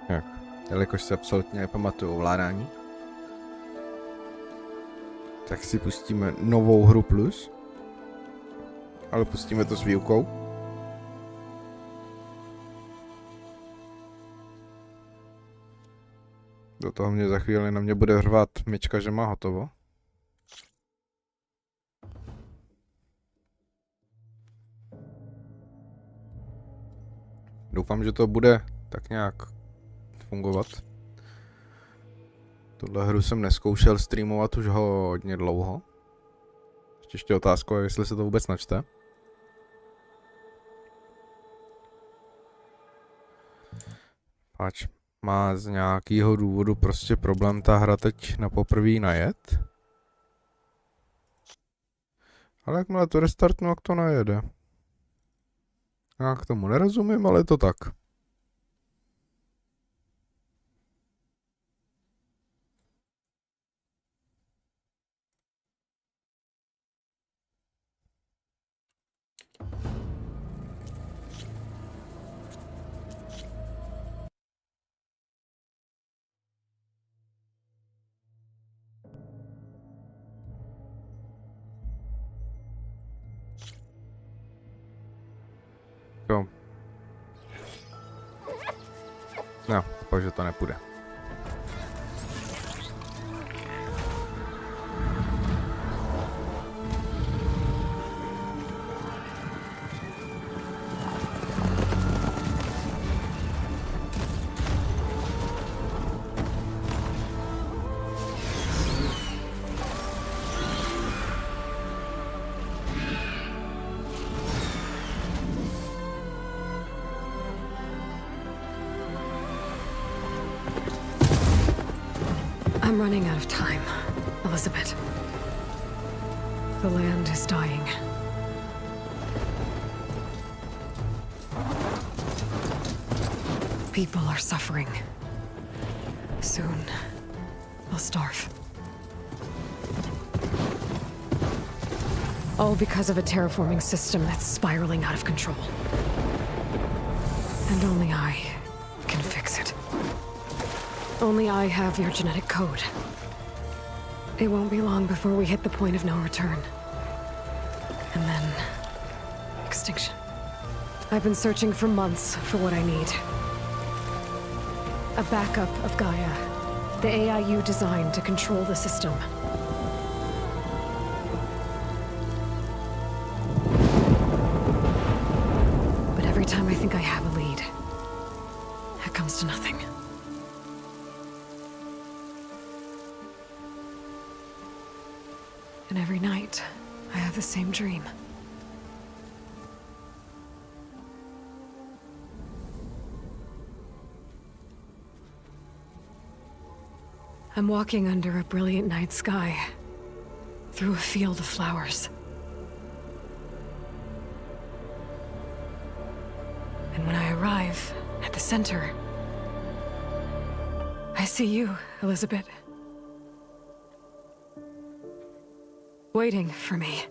Jak? Jelikož se absolutně nepamatuju ovládání, tak si pustíme novou hru plus, ale pustíme to s výukou. Do toho mě za chvíli na mě bude hrvat myčka, že má hotovo. Doufám, že to bude tak nějak fungovat. Tuhle hru jsem neskoušel streamovat už hodně dlouho. Ještě otázka, jestli se to vůbec načte. Páč má z nějakého důvodu prostě problém ta hra teď na poprvé najet. Ale jakmile to restartnu, jak to najede. Já k tomu nerozumím, ale je to tak. Jo. No, pak, že to nepůjde. I'm running out of time, Elizabeth. The land is dying. People are suffering. Soon, they'll starve. All because of a terraforming system that's spiraling out of control. And only I can fix it. Only I have your genetic code. It won't be long before we hit the point of no return. And then... extinction. I've been searching for months for what I need. A backup of Gaia. The AI you designed to control the system. But every time I think I have a lead, it comes to nothing. And every night, I have the same dream. I'm walking under a brilliant night sky, through a field of flowers. And when I arrive at the center, I see you, Elizabeth. Waiting for me.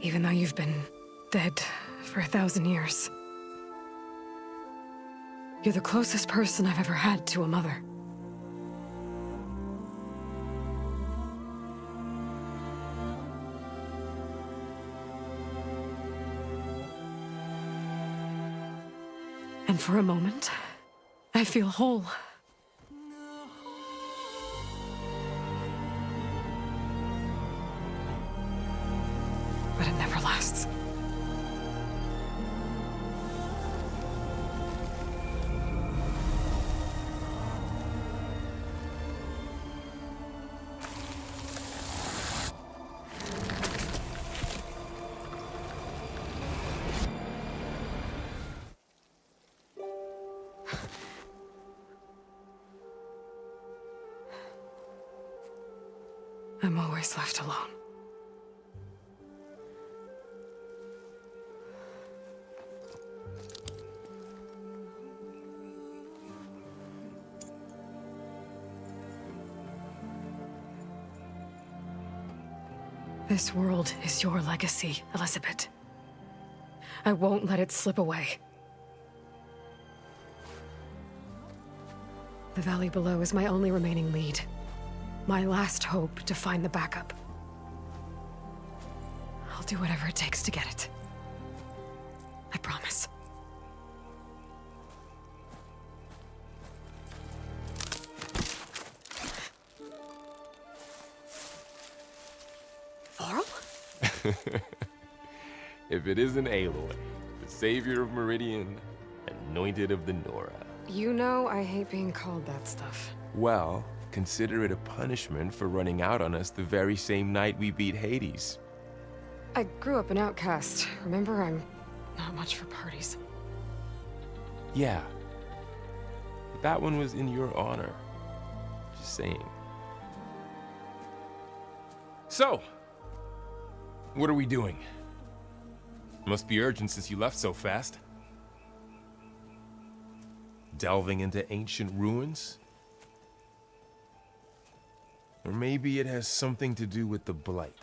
Even though you've been dead for 1,000 years. You're the closest person I've ever had to a mother. And for a moment, I feel whole. But it never lasts. I'm always left alone. This world is your legacy, Elizabeth. I won't let it slip away. The valley below is my only remaining lead. My last hope to find the backup. I'll do whatever it takes to get it. I promise. Varl? If it isn't Aloy, the savior of Meridian, anointed of the Nora. You know I hate being called that stuff. Well, consider it a punishment for running out on us the very same night we beat Hades. I grew up an outcast. Remember, I'm not much for parties. Yeah. But that one was in your honor. Just saying. So, what are we doing? Must be urgent since you left so fast. Delving into ancient ruins? Or maybe it has something to do with the Blight.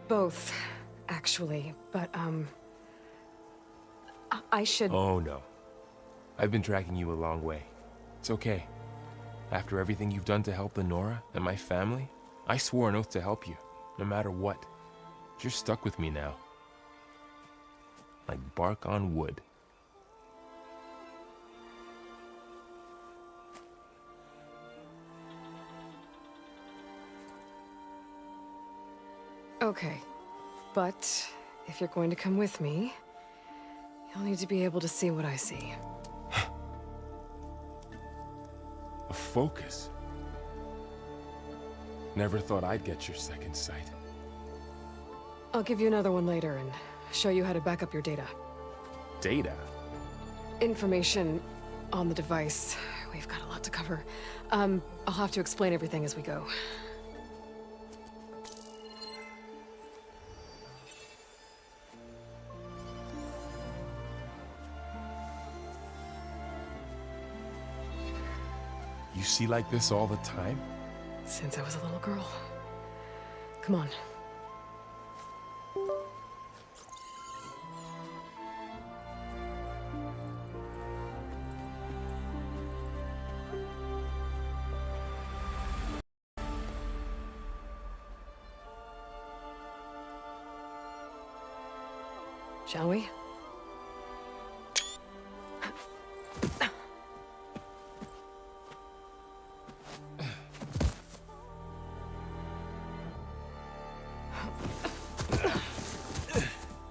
Both, actually, but, I should... Oh no. I've been tracking you a long way. It's okay. After everything you've done to help the Nora and my family, I swore an oath to help you, no matter what. You're stuck with me now. Like bark on wood. Okay, but if you're going to come with me, you'll need to be able to see what I see. A focus? Never thought I'd get your second sight. I'll give you another one later and show you how to back up your data. Data? Information on the device. We've got a lot to cover. I'll have to explain everything as we go. You see like this all the time? Since I was a little girl. Come on. Shall we?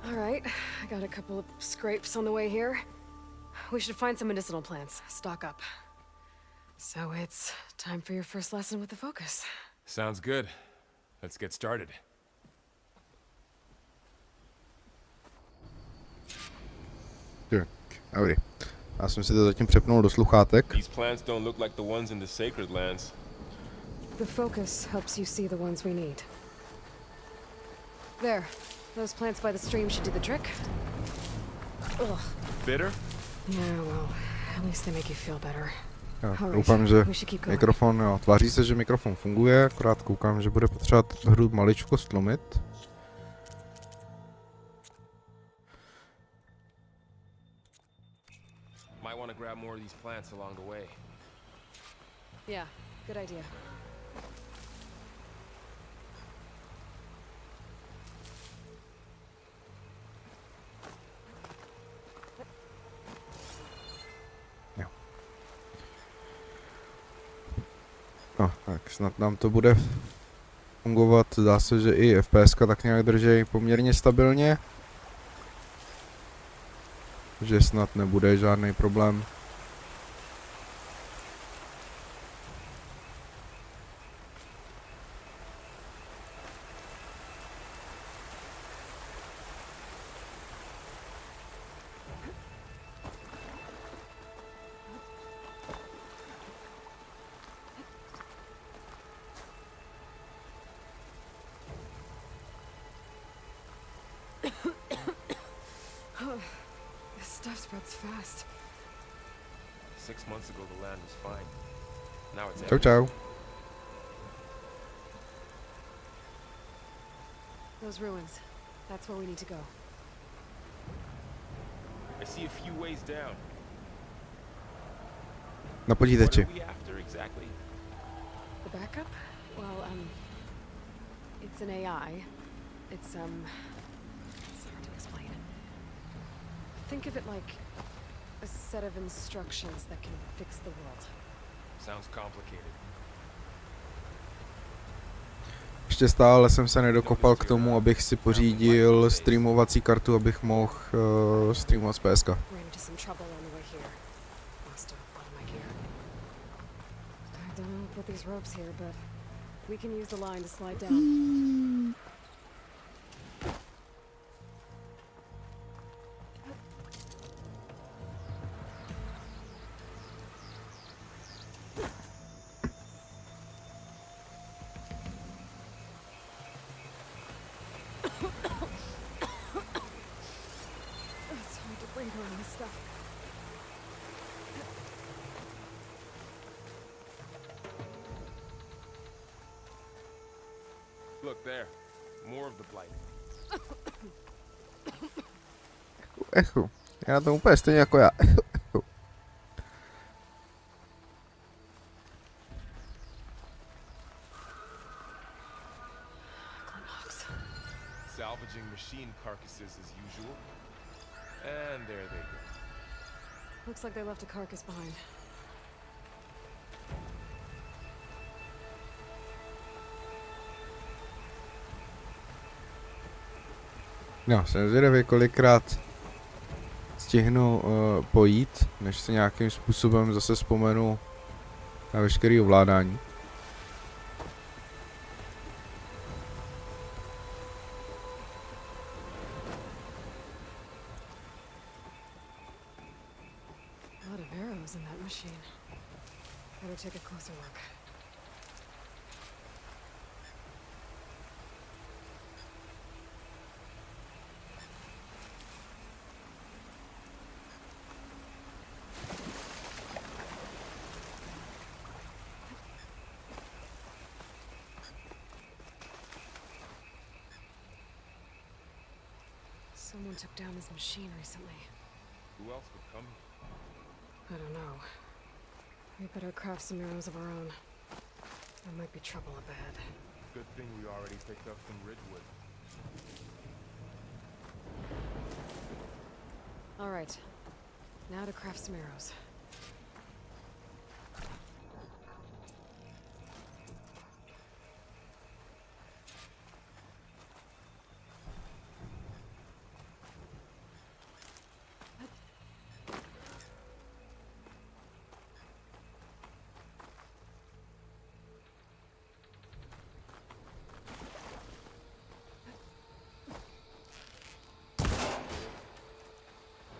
All right, I got a couple of scrapes on the way here. We should find some medicinal plants, stock up. So it's time for your first lesson with the focus. Sounds good. Let's get started. Dobrý. Já jsem si to zatím přepnul do sluchátek. These plants don't look like the ones in the sacred lands. The focus helps you see the ones we need. There. Those plants by the stream should do the trick. Ugh. Bitter? Yeah, well, at least they make you feel better. Já doufám, že mikrofon, jo, tváří se, že mikrofon funguje, akorát koukám, že bude potřebovat hru maličko stlumit. Might want to grab more of these plants along the way. Yeah, good idea. No, tak snad nám to bude fungovat. Zdá se, že i FPSka tak nějak drží poměrně stabilně. Že snad nebude žádný problém. This stuff spreads fast. 6 months ago the land was fine. Now it's Čau, čau. Those ruins. That's where we need to go. I see a few ways down. Na What počítači. are we after exactly? The backup? Well, it's an AI. It's hard to explain. Think of it like a set of instructions that can fix the world. Sounds complicated. Ještě stále jsem se nedokopal k tomu, abych si pořídil streamovací kartu, abych mohl streamovat z PSK. Ran into some trouble on the way here. Lost a lot of my gear. I don't know how to put these ropes here, but we can use the line to slide down. It's hard to breathe around this stuff. Look there. More of the blight. Echo. Já na tom úplně stejně jako já. Glenhawks. Salvaging machine carcasses as usual. And there they go. Looks like they left a carcass behind. No, jsem zvědavý, kolikrát stihnu pojít, než se nějakým způsobem zase vzpomenu na veškerý ovládání. A lot of arrows in that machine. Better take a closer look. Someone took down this machine recently. Who else would come? I don't know. We better craft some arrows of our own. There might be trouble ahead. Good thing we already picked up some Ridgewood. All right. Now to craft some arrows.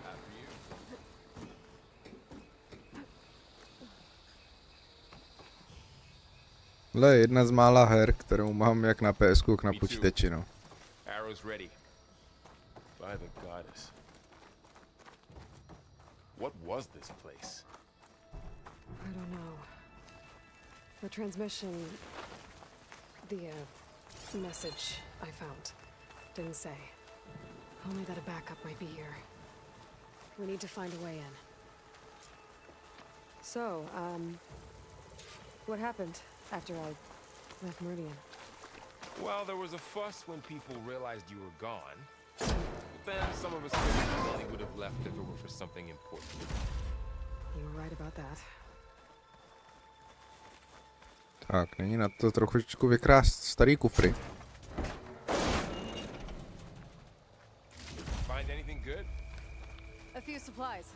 After you. Tohle je jedna z mála her, kterou mám jak na PSku, jak na Me too. počítači, no. Arrows ready. By the goddess. What was this place? I don't know. The transmission... The, message I found didn't say. Only that a backup might be here. We need to find a way in. So, what happened after I left Meridian? Well, there was a fuss when people realized you were gone. But then some of us figured you only would have left if it were for something important. You were right about that. Tak, není na to trošičku vykrást starý kufry. Find anything good? A few supplies.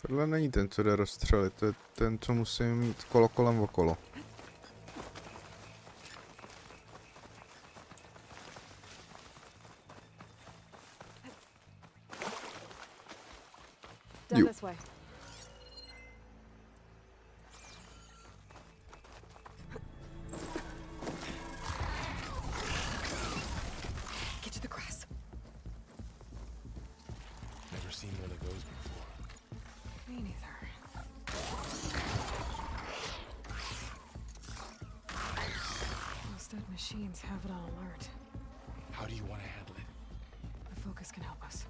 Tohle není ten, co jde rozstřelit, to je ten, co musím mít kolo kolem okolo. Down Jo. this way. Get to the grass. Never seen one of those before. Me neither. Those dead machines have it on alert. How do you want to handle it? The focus can help us.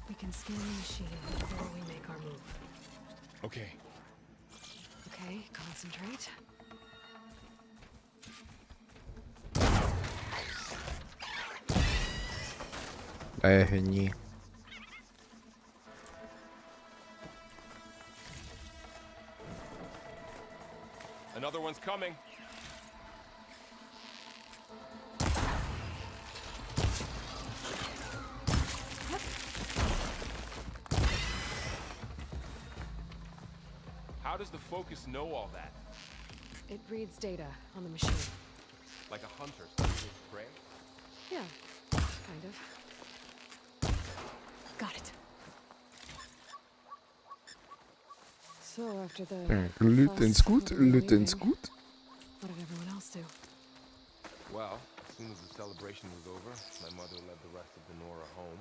We can scan the machine before we make our move. Okay. Okay, concentrate. Ní. Another one's coming. How does the focus know all that? It reads data on the machine. Like a hunter studying his prey? Yeah, kind of. Got it. So after the Lutens goed, lutens goed. what did everyone else do? Well, as soon as the celebration was over, my mother led the rest of the Nora home.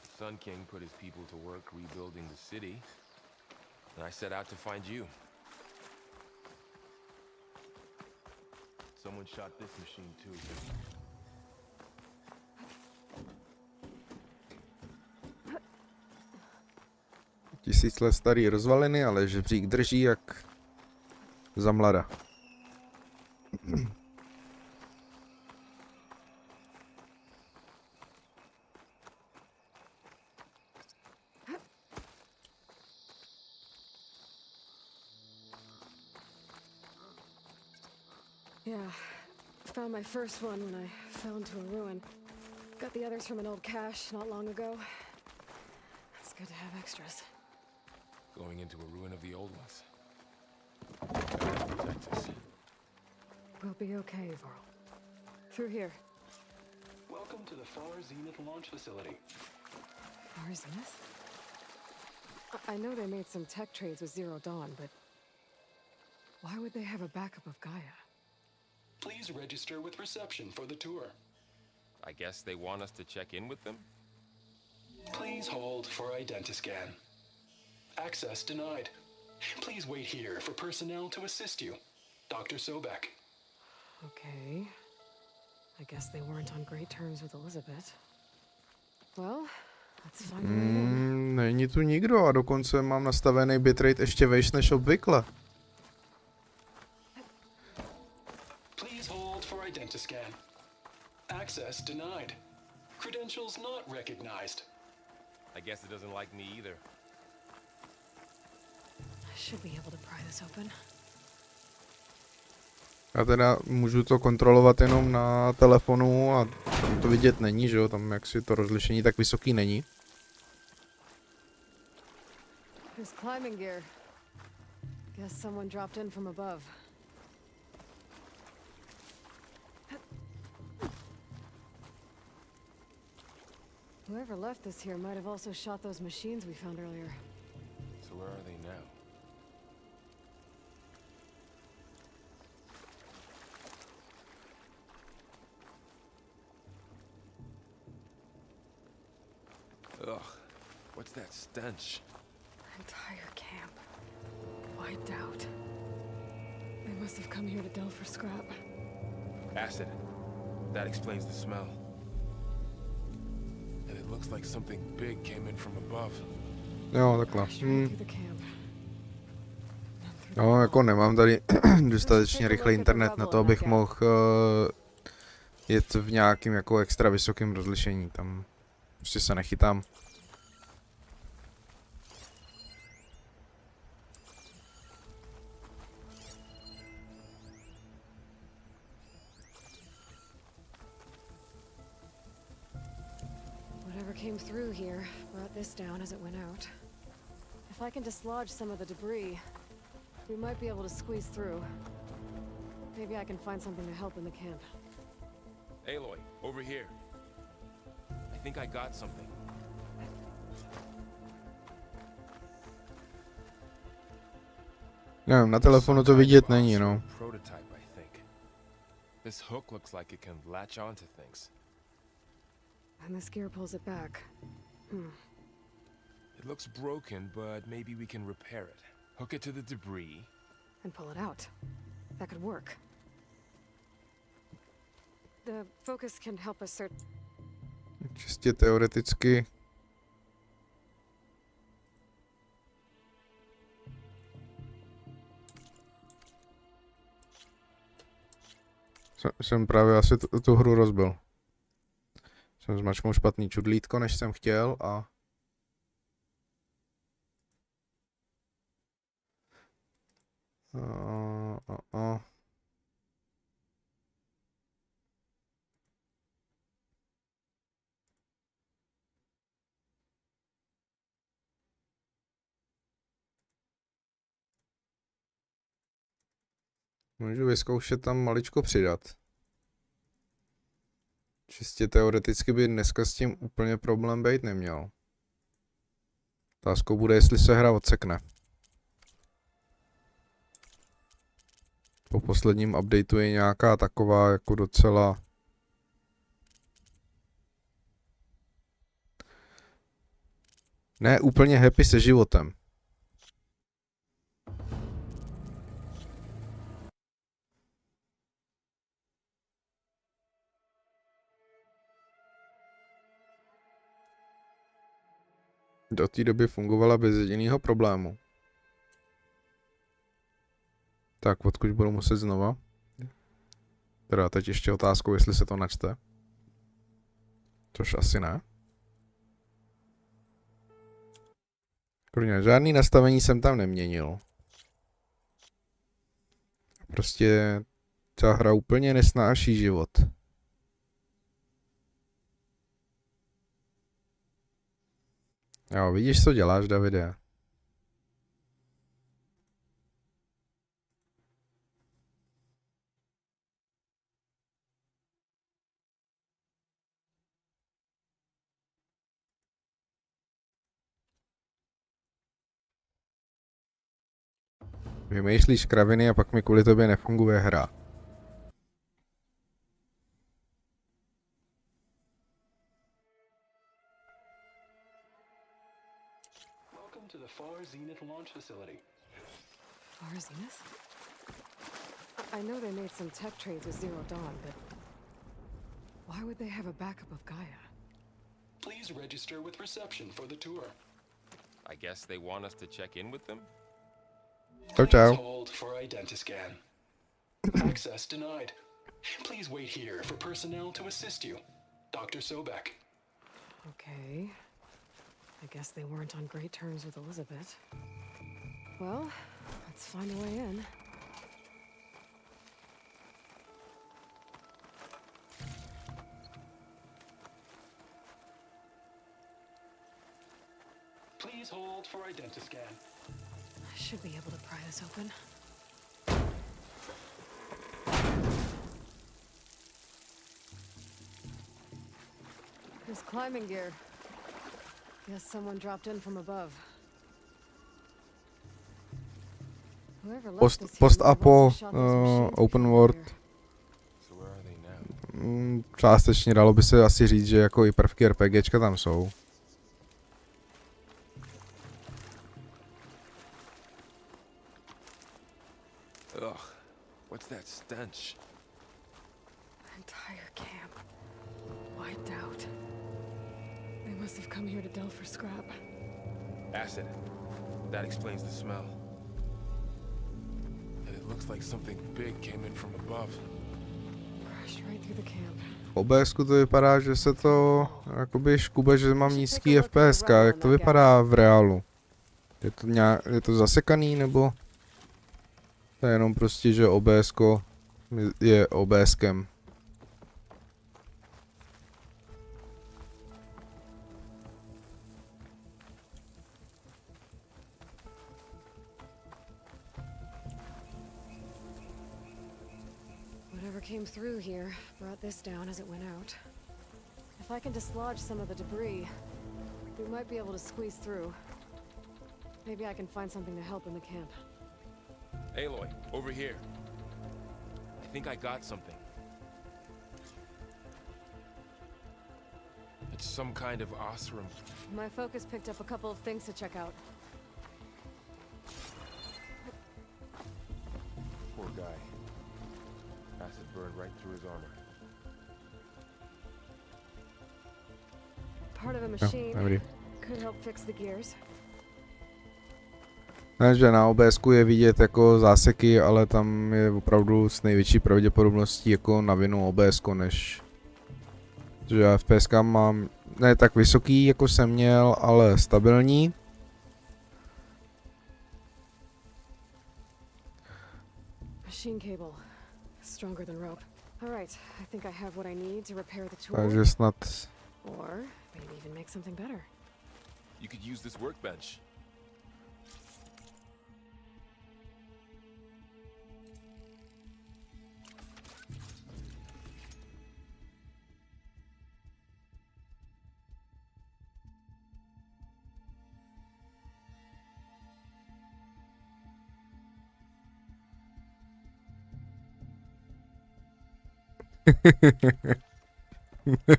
The Sun King put his people to work rebuilding the city, and I set out to find you. Someone shot this machine too. 1000 let starý rozvaliny, ale žebřík drží jak za mlada. Yeah, found my first one when I fell into a ruin. Got the others from an old cache not long ago. It's good to have extras. Going into a ruin of the old ones. God protect us. We'll be okay, Varl. Through here. Welcome to the Far Zenith launch facility. Far Zenith? I know they made some tech trades with Zero Dawn, but why would they have a backup of Gaia? Please register with reception for the tour. I guess they want us to check in with them? Please hold for identiscan. Access denied. Please wait here for personnel to assist you. Dr. Sobek. Okay. I guess they weren't on great terms with Elizabeth. Well, let's find out. Není tu nikdo a dokonce mám nastavený bitrate ještě vejš než obvykle. Please hold for identiscan. Access denied. Credentials not recognized. I guess it doesn't like me either. I should be able to pry this open. Já teda můžu to kontrolovat jenom na telefonu a tam to vidět není, že jo, tam jaksi to rozlišení tak vysoký není. There's climbing gear. Guess someone dropped in from above. Whoever left this here might have also shot those machines we found earlier. So where are they now? Ugh, what's that stench? Entire camp. Wiped out. They must have come here to delve for scrap. Acid. That explains the smell. And it looks like something big came in from above. Jo, takhle. Straight through the camp. No, jako nemám tady dostatečně rychlý internet na to, abych mohl jet v nějakým jako extra vysokým rozlišení. Tam prostě se nechytám. Whatever came through here brought this down as it went out. If I can dislodge some of the debris, we might be able to squeeze through. Maybe I can find something to help in the camp. Aloy, over here. I think I got something. Nevím, na telefonu to vidět není, no. Prototype, I think. This hook looks like it can latch onto things. And this gear pulls it back. It looks broken, but maybe we can repair it. Hook it to the debris. And pull it out. That could work. The focus can help us search. Čistě teoreticky. Jsem právě asi tu hru rozbil. Jsem zmačknul špatný čudlítko, než jsem chtěl a... Můžu vyzkoušet tam maličko přidat. Čistě teoreticky by dneska s tím úplně problém být neměl. Otázkou bude, jestli se hra odsekne. Po posledním updateu je nějaká taková jako docela... Ne úplně happy se životem. Do té doby fungovala bez jediného problému. Tak, odkud budu muset znova? Teda teď ještě otázkou, jestli se to načte. Což asi ne. Kurňa, žádný nastavení jsem tam neměnil. Prostě ta hra úplně nesnáší život. Jo, vidíš, co děláš, Davide? Vymýšlíš kraviny a pak mi kvůli tobě nefunguje hra. Welcome to the Far Zenith launch facility. Far Zenith? I know they made some tech trades with Zero Dawn, but why would they have a backup of Gaia? Please register with reception for the tour. I guess they want us to check in with them? Ciao, Please ciao. hold for identiscan. Access denied. Please wait here for personnel to assist you. Dr. Sobek. Okay. I guess they weren't on great terms with Elizabeth. Well, let's find a way in. Please hold for identiscan. I should be able to pry this open. There's climbing gear. Guess someone dropped in from above. Whoever left this here Post-apo, must have shot those machines open before world. here. So where are they now? Částečně dalo by se asi říct, že jako i prvky RPGčka tam jsou. Ugh, what's that stench? Entire camp wiped out. They must have come here to delve for scrap. Acid. That explains the smell. And it looks like something big came in from above. Crashed right through the camp. V OBSku to vypadá, že se to jakoby škube, že mám nízký FPS, jak to vypadá v reálu. Je to zasekaný, nebo to je jenom prostě, že OBSko je OBSkem. Whatever came through here brought this down as it went out. If I can dislodge some of the debris, we might be able to squeeze through. Maybe I can find something to help in the camp. Aloy, over here. I think I got something. It's some kind of osram. My focus picked up a couple of things to check out. Poor guy. Acid burned right through his armor. Part of a Jo, machine dobrý. could help fix the gears. Ne, že na OBSku je vidět jako záseky, ale tam je opravdu s největší pravděpodobností jako na vinu OBSku, než... Že já FPS mám ne tak vysoký, jako jsem měl, ale stabilní. Machine cable. Stronger than rope. Alright, I think I have what I need to repair the tool. Takže snad... Or maybe even make something better. You could use this workbench.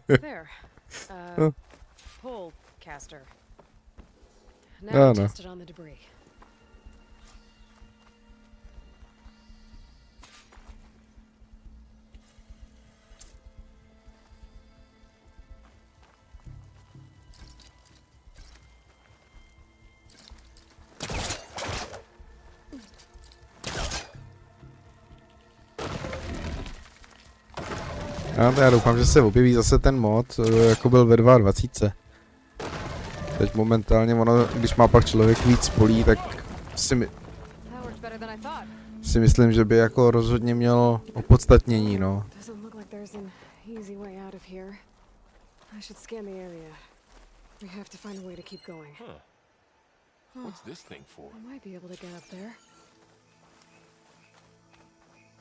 There. Oh. Pole caster. Oh, Now no. test it on the debris. Já doufám, že se objeví zase ten mod, jako byl ve 22. Teď momentálně ono, když má pak člověk víc polí, tak That worked better than I thought. si myslím, že by jako rozhodně měl opodstatnění, no. Doesn't look like there's an easy way out of here. I should scan the area. We have to find a way to keep going. Huh. What's this thing for? I might be able to get up there.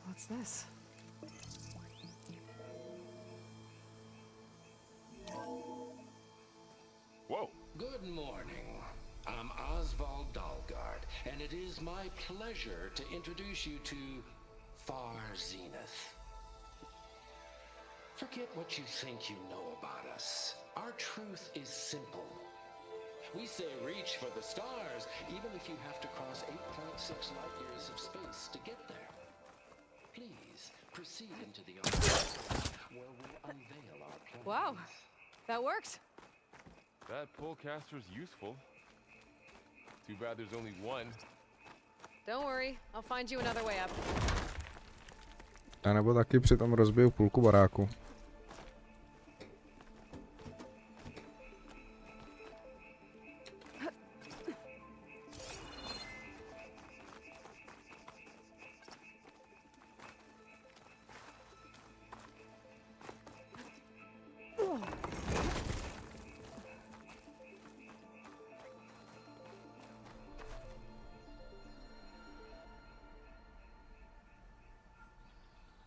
What's this? Whoa. Good morning. I'm Oswald Dalgard, and it is my pleasure to introduce you to Far Zenith. Forget what you think you know about us. Our truth is simple. We say reach for the stars, even if you have to cross 8.6 light years of space to get there. Please proceed into the office, where we'll unveil our plans. Wow, that worked. That polecaster's useful. Too bad there's only one. Don't worry, I'll find you another way up. A nebo taky přitom rozbiju půlku baráku.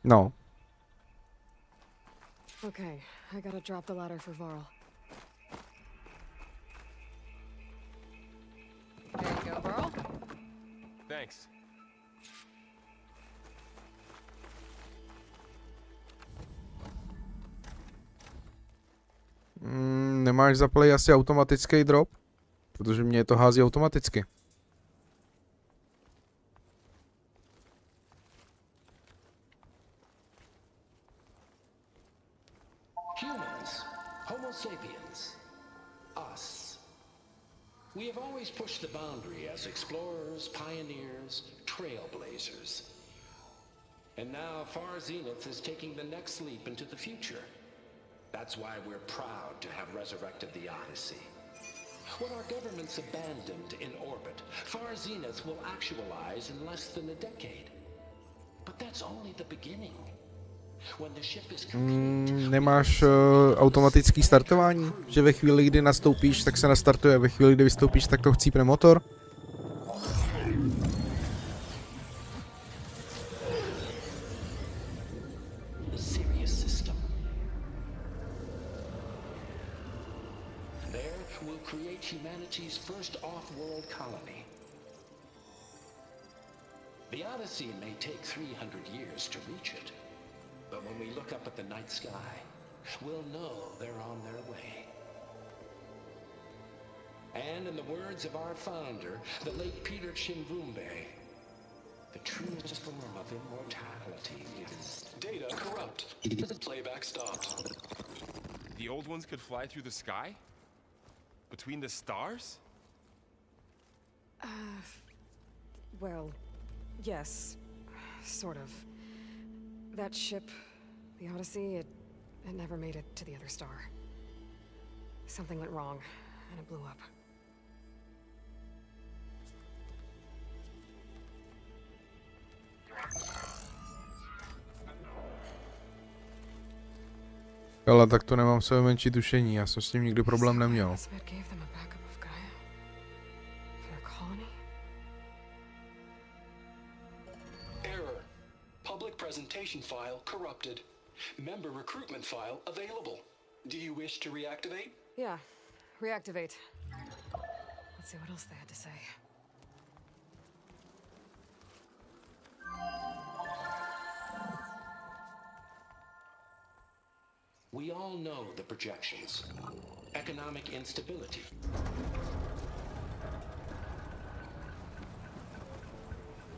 No, Okay, I gotta drop the ladder for Varl. There you go, Varl. Thanks. Nemáš za play asi automatický drop? Protože mě to hází automaticky. Humans, Homo sapiens, us. We have always pushed the boundary as explorers, pioneers, trailblazers. And now Far Zenith is taking the next leap into the future. That's why we're proud to have resurrected the Odyssey. What our governments abandoned in orbit, Far Zenith will actualize in less than a decade. But that's only the beginning. When the ship is complete, Nemáš automatický startování? Že ve chvíli, kdy nastoupíš, tak se nastartuje, ve chvíli, kdy vystoupíš, tak to chcípne motor? the Sirius system. There we'll create humanity's first off-world colony. The Odyssey may take 300 years to reach it, but when we look up at the night sky, we'll know they're on their way. And in the words of our founder, the late Peter Chimvumbe, the truest form of immortality is Data corrupt. Playback stopped. The old ones could fly through the sky? Between the stars? Well, yes. Sort of. That ship, the Odyssey, it never made it to the other star. Something went wrong, and it blew up. Ale tak to nemám sebe menší tušení, já jsem s tím nikdy problém neměl. Smith gave them a backup of Gaia for their colony. Error. Public presentation file corrupted. Member recruitment file available. Do you wish to reactivate? Yeah, reactivate. Let's see what else they had to say. we all know the projections. Economic instability.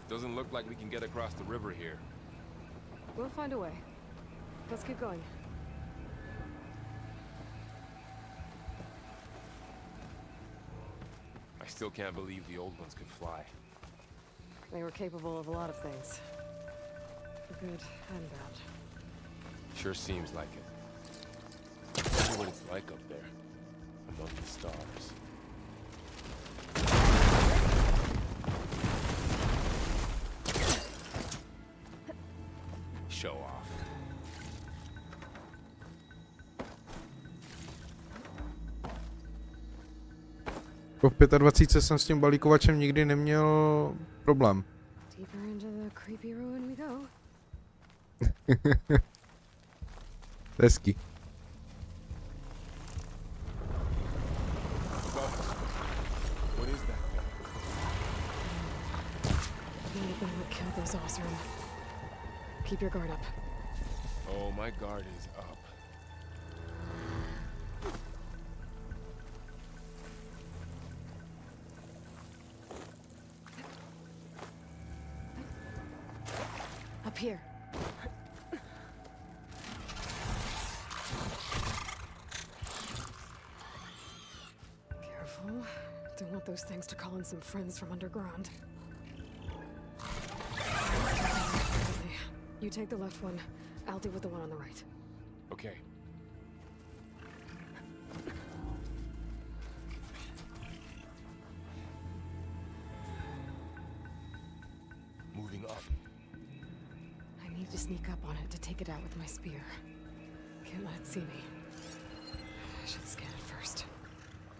Doesn't look like we can get across the river here. We'll find a way. Let's keep going. I still can't believe the old ones could fly. They were capable of a lot of things. Good and bad. Sure seems like it. I wonder what it's like up there, among the stars. Show off. V 25 jsem s tím balíkovačem nikdy neměl problém. Deeper into the creepy ruin we go. Hezký. What is that thing? Might have been what killed those Osram. Keep your guard up. Oh, my guard is up. Up here. Careful. Don't want those things to call in some friends from underground. You take the left one. I'll deal with the one on the right. Okay. Moving up. I need to sneak up on it to take it out with my spear. Can't let it see me. I should scan it first.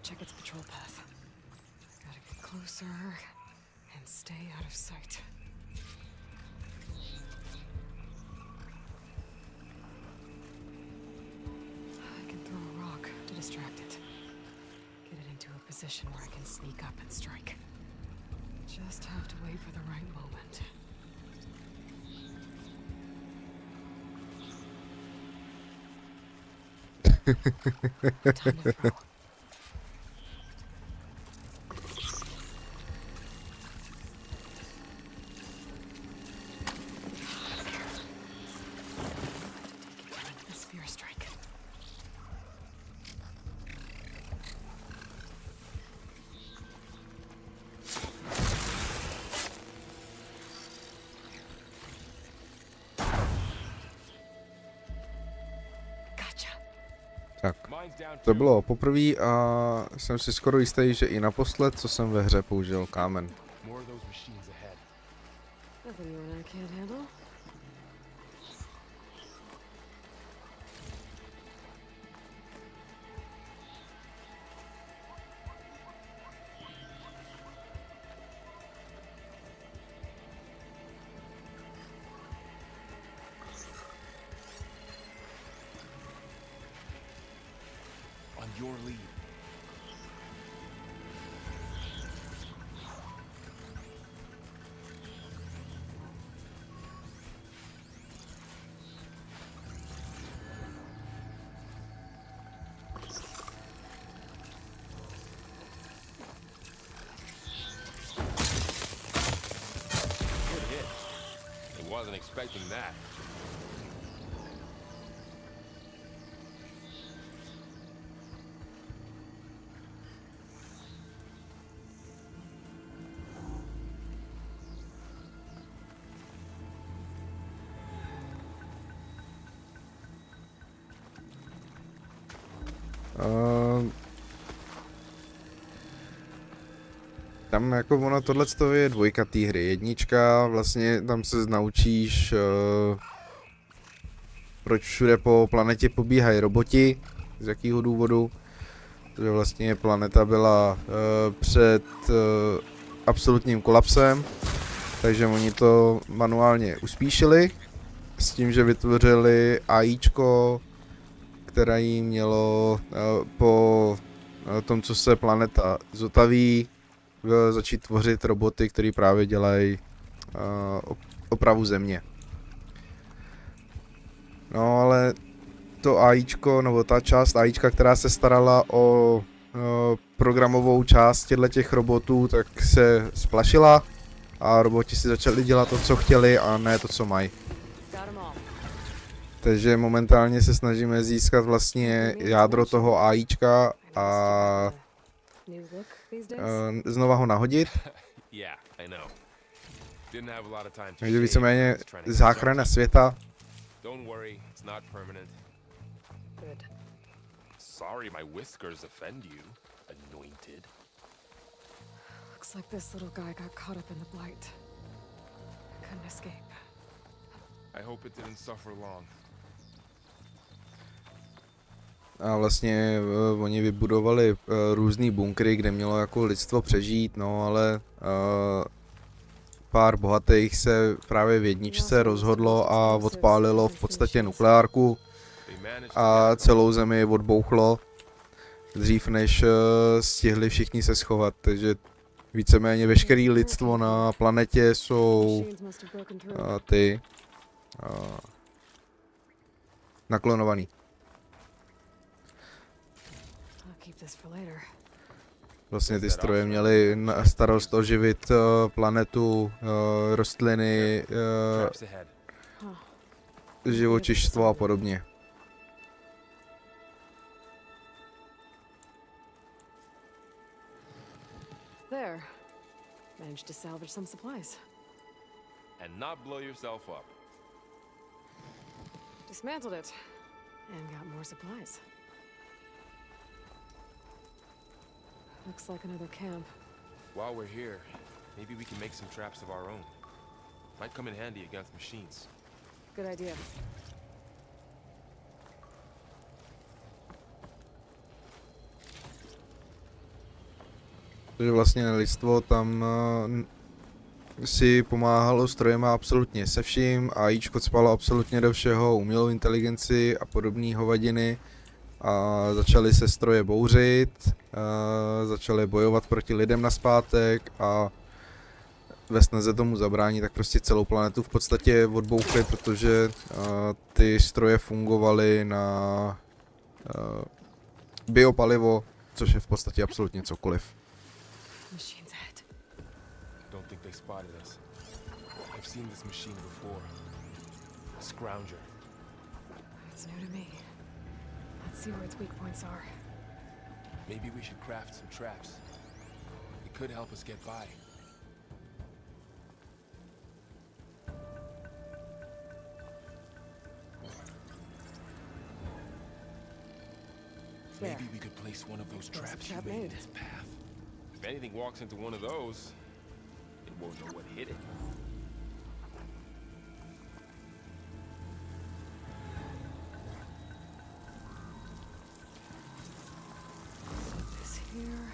Check its patrol path. Gotta get closer and stay out of sight. I can throw a rock to distract it. Get it into a position where I can sneak up and strike. Just have to wait for the right moment. Time to throw. The spear strike. Gotcha. Tak, Mine's down to too. bylo poprvé a jsem si skoro jistý, že i naposled, co jsem ve hře použil kámen. More of those machines ahead. Nothing you and I can't handle. On your lead. wasn't expecting that. Tam jako ono tohleto je dvojka té hry. Jednička, vlastně tam se naučíš, proč všude po planetě pobíhají roboti, z jakého důvodu. Protože vlastně planeta byla před absolutním kolapsem, takže oni to manuálně uspíšili s tím, že vytvořili AIčko, které jim mělo po tom, co se planeta zotaví, začít tvořit roboty, které právě dělají opravu země. No ale to AIčko, nebo ta část AIčka, která se starala o programovou část těch robotů, tak se splašila a roboti si začali dělat to, co chtěli, a ne to, co mají. Takže momentálně se snažíme získat vlastně jádro toho AIčka a znova ho nahodit. Takže víceméně záchrana světa. Sorry my whiskers offend you, anointed. Looks like this little guy got caught up in the blight. Couldn't escape. I hope it didn't suffer long. A vlastně oni vybudovali různý bunkry, kde mělo jako lidstvo přežít, no ale pár bohatých se právě v jedničce rozhodlo a odpálilo v podstatě nukleárku a celou zemi odbouchlo dřív, než stihli všichni se schovat, takže víceméně veškerý lidstvo na planetě jsou naklonovaný. Vlastně ty stroje měly na starost oživit planetu, rostliny, živočištvo a podobně. There. Managed to salvage some supplies. And not blow yourself up. Dismantled it. And got more supplies. Looks like another camp. While we're here, maybe we can make some traps of our own. Might come in handy against machines. Good idea. Takže vlastně lidstvo tam si pomáhalo strojema absolutně se vším, AIčko cpalo absolutně do všeho, umělou inteligenci a podobné hovadiny. A začali se stroje bouřit, začali bojovat proti lidem nazpátek a ve snaze tomu zabránit, tak prostě celou planetu v podstatě odbouchli, protože ty stroje fungovaly na biopalivo, což je v podstatě absolutně cokoliv. Machines ahead. Don't think they spotted us. I've seen this machine before. A scrounger. It's new to me. Let's see where its weak points are. Maybe we should craft some traps. It could help us get by. Maybe we could place one of those traps you made in its path. If anything walks into one of those, it won't know what hit it. This here.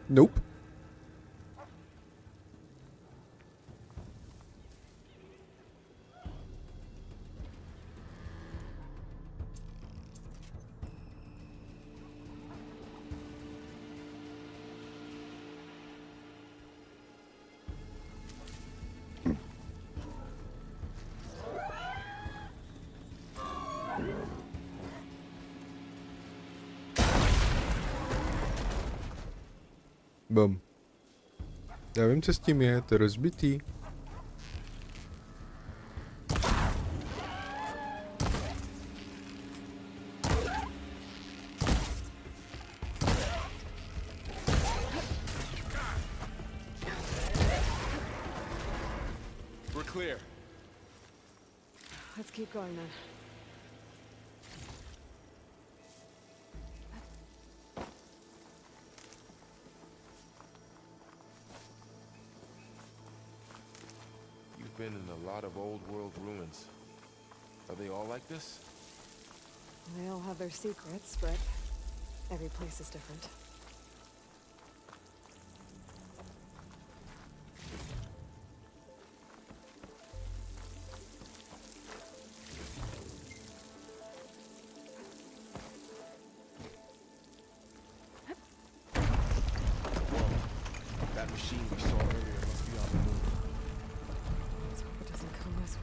Nope. Boom. Já vím, co s tím je, to je rozbitý. We're clear. Let's keep going then. You've been in a lot of old world ruins. Are they all like this? They all have their secrets, but every place is different. That machine we saw earlier must be on the move. Let's hope it doesn't come this way.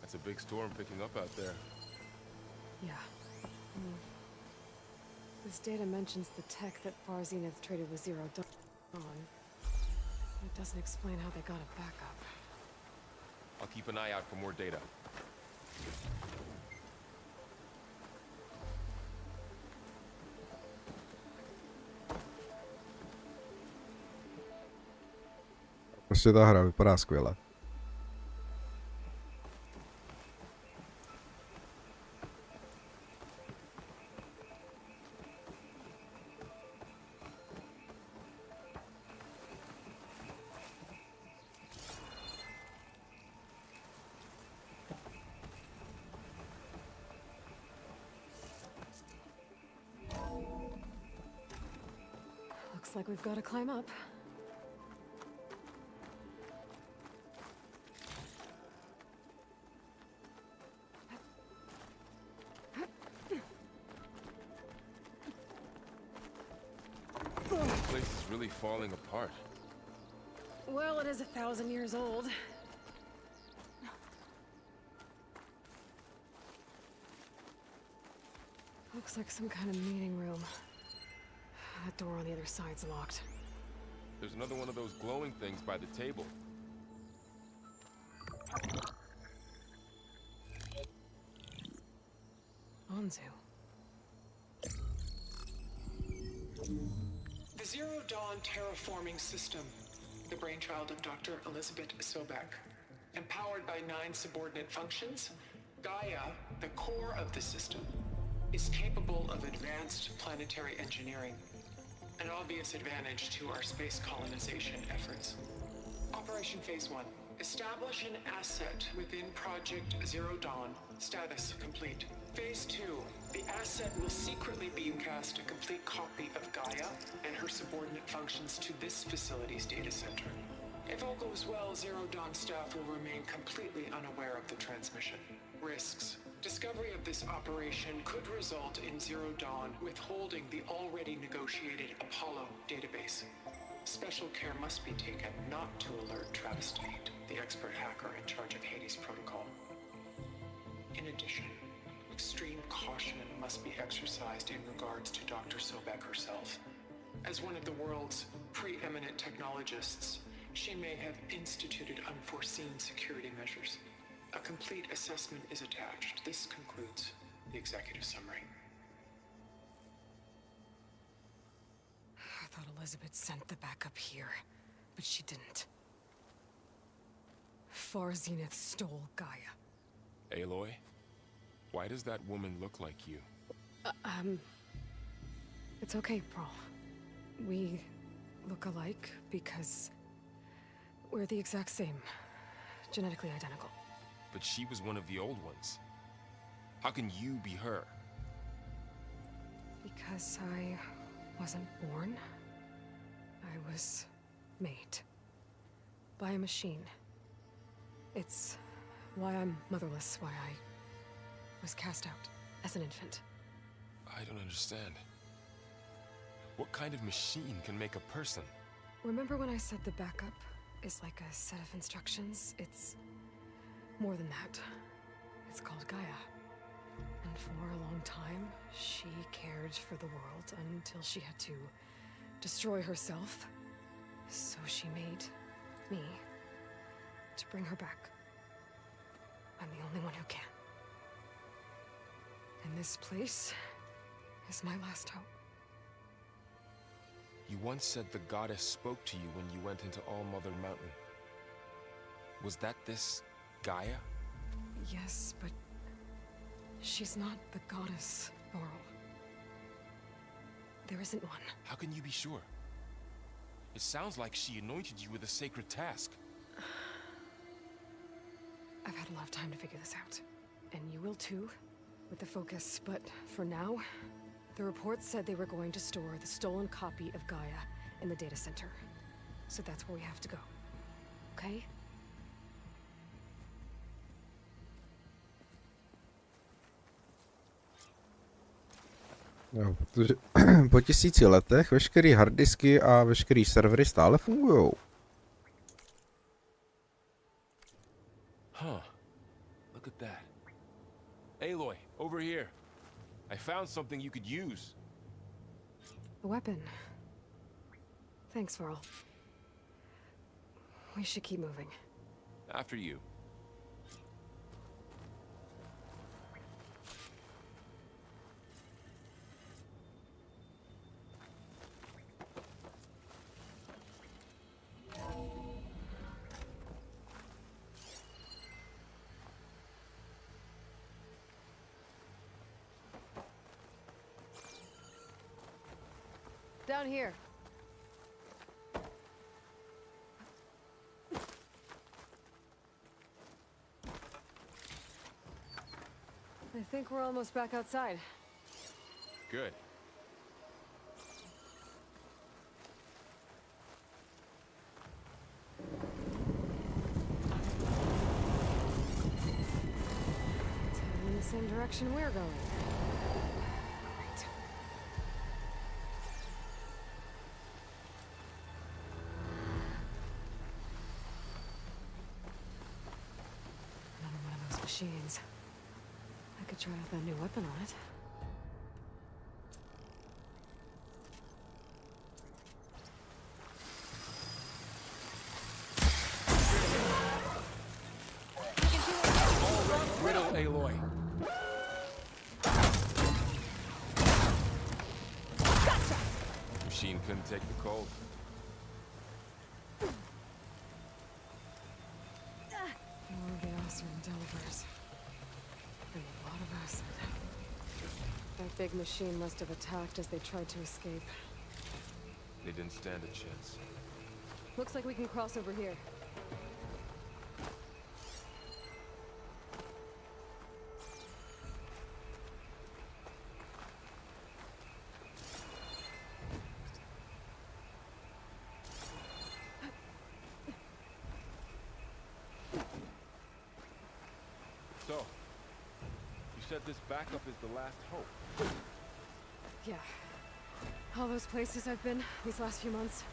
That's a big storm picking up out there. Yeah. This data mentions the tech that Far Zenith traded with Zero Dawn. It doesn't explain how they got it back up. I'll keep an eye out for more data. Prostě ta hra vypadá skvěle. Looks like we've got to climb up. This place is really falling apart. Well, it is 1,000 years old. Looks like some kind of meeting room. That door on the other side's locked. There's another one of those glowing things by the table. Anzu. The Zero Dawn terraforming system, the brainchild of Dr. Elizabeth Sobek. Empowered by 9 subordinate functions, Gaia, the core of the system, is capable of advanced planetary engineering, an obvious advantage to our space colonization efforts. Operation Phase 1. Establish an asset within Project Zero Dawn. Status complete. Phase 2. The asset will secretly beamcast a complete copy of Gaia and her subordinate functions to this facility's data center. If all goes well, Zero Dawn staff will remain completely unaware of the transmission. Risks. Discovery of this operation could result in Zero Dawn withholding the already negotiated Apollo database. Special care must be taken not to alert Travis Tate, the expert hacker in charge of Hades Protocol. In addition, extreme caution must be exercised in regards to Dr. Sobek herself. As one of the world's preeminent technologists, she may have instituted unforeseen security measures. A complete assessment is attached. This concludes the executive summary. I thought Elizabeth sent the backup here, but she didn't. Far Zenith stole Gaia. Aloy? Why does that woman look like you? It's okay, Pearl. We look alike because we're the exact same. Genetically identical. But she was one of the old ones. How can you be her? Because I wasn't born. I was made. By a machine. It's why I'm motherless, why I was cast out as an infant. I don't understand. What kind of machine can make a person? Remember when I said the backup is like a set of instructions? It's more than that. It's called Gaia. And for a long time, she cared for the world until she had to destroy herself. So she made me to bring her back. I'm the only one who can. And this place is my last hope. You once said the goddess spoke to you when you went into All-Mother Mountain. Was that this Gaia? Yes, but she's not the goddess, Laurel. There isn't one. How can you be sure? It sounds like she anointed you with a sacred task. I've had a lot of time to figure this out. And you will too, with the focus. But for now, the report said they were going to store the stolen copy of Gaia in the data center. So that's where we have to go. Okay? Jo, protože po 1000 letech veškerý harddisky a veškerý servery stále fungujou. Huh. Look at that. Aloy, over here. I found something you could use. A weapon. Thanks, Varl. We should keep moving. After you. Down here. I think we're almost back outside. Good. It's heading in the same direction we're going. Great. Another one of those machines. I could try out that new weapon on it. Riddle, Aloy. Machine couldn't take the cold. More of the Ossern Delvers. And a lot of acid. That big machine must have attacked as they tried to escape. They didn't stand a chance. Looks like we can cross over here. So, you said this backup is the last hope. Yeah. All those places I've been these last few months,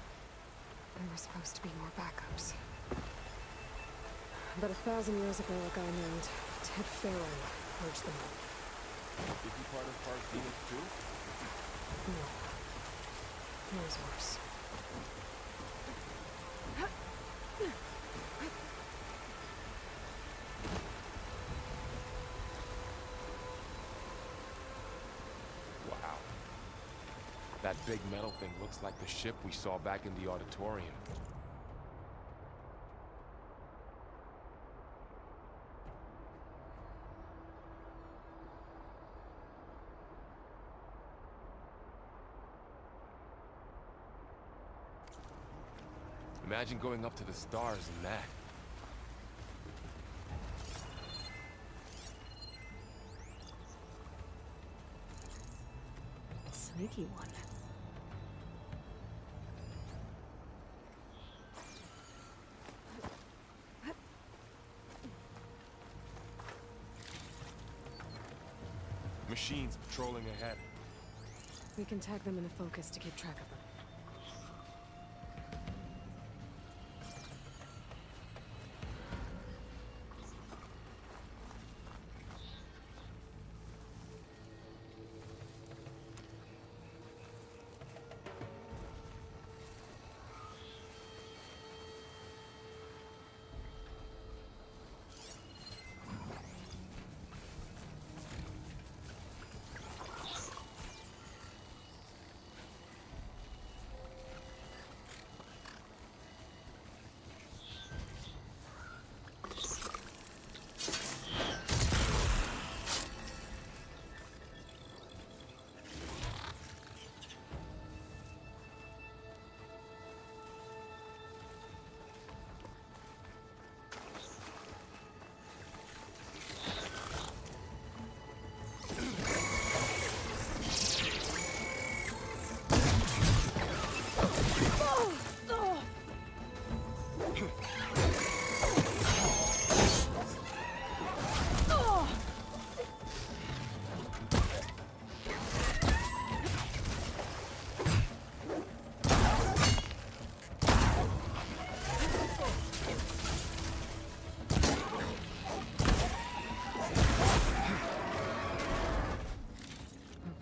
there were supposed to be more backups. But 1,000 years ago, a guy named Ted Farrow purged them all. Is he part of Park Phoenix too? No. It was worse. Wow. That big metal thing looks like the ship we saw back in the auditorium. Imagine going up to the stars in that. Sneaky one. Machines patrolling ahead. We can tag them in a focus to keep track of them.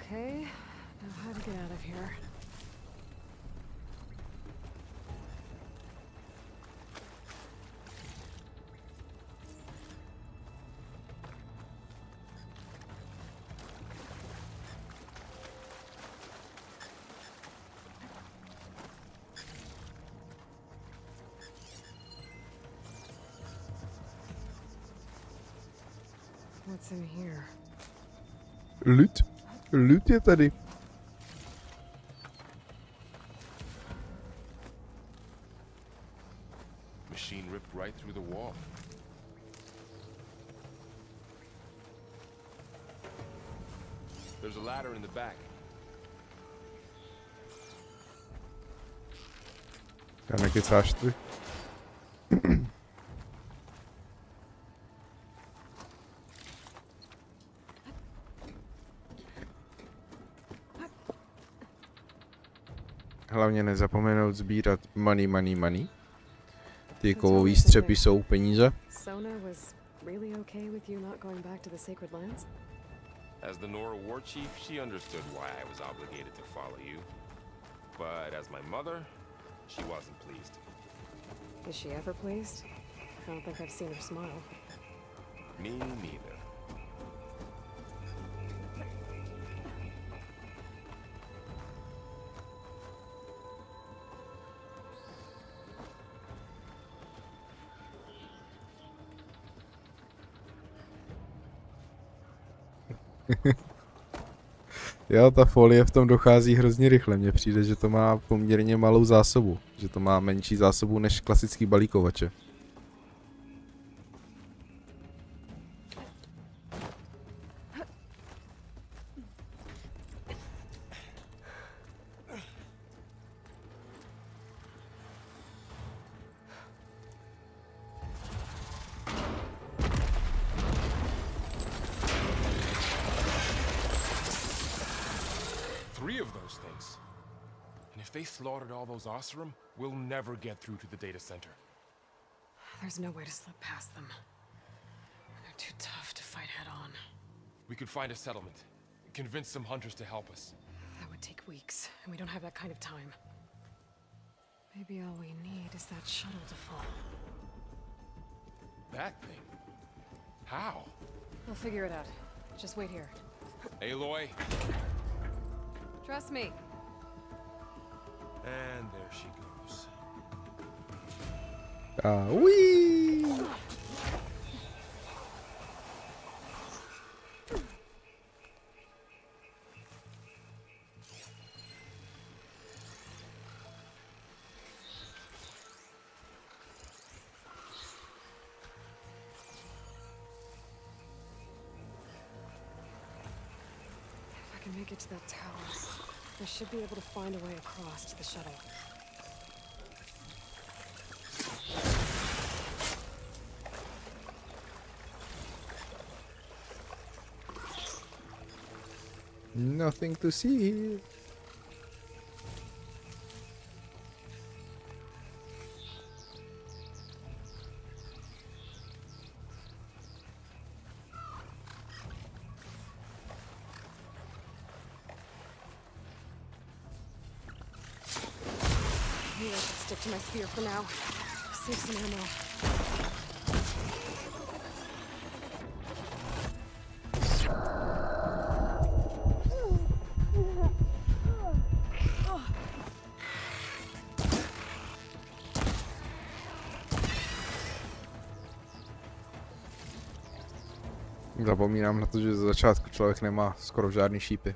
Okay, now how to get out of here. What's in here? Loot. Loot je tady. Machine ripped right through the wall. There's a ladder in the back. Já nekecáš ty. Hlavně nezapomenout sbírat money. Ty kovový střepy jsou peníze. Sona was really okay with you not going back to the Sacred Lands? As the Nora war chief, she understood why I was obligated to follow you. But as my mother, she wasn't pleased. Is she ever pleased? I don't think I've seen her smile. Me neither. Jo, ta folie v tom dochází hrozně rychle. Mně přijde, že to má poměrně malou zásobu. Že to má menší zásobu než klasický balíkovače. Three of those things. And if they slaughtered all those Oseram, we'll never get through to the data center. There's no way to slip past them. They're too tough to fight head on. We could find a settlement. Convince some hunters to help us. That would take weeks, and we don't have that kind of time. Maybe all we need is that shuttle to fall. That thing? How? We'll figure it out. Just wait here. Aloy. Trust me. And there she goes. Whee! If I can make it to that tower, I should be able to find a way across to the shuttle. Nothing to see here. to my spear for now. Save some ammo. Zapomínám na to, že ze začátku člověk nemá skoro žádný šípy.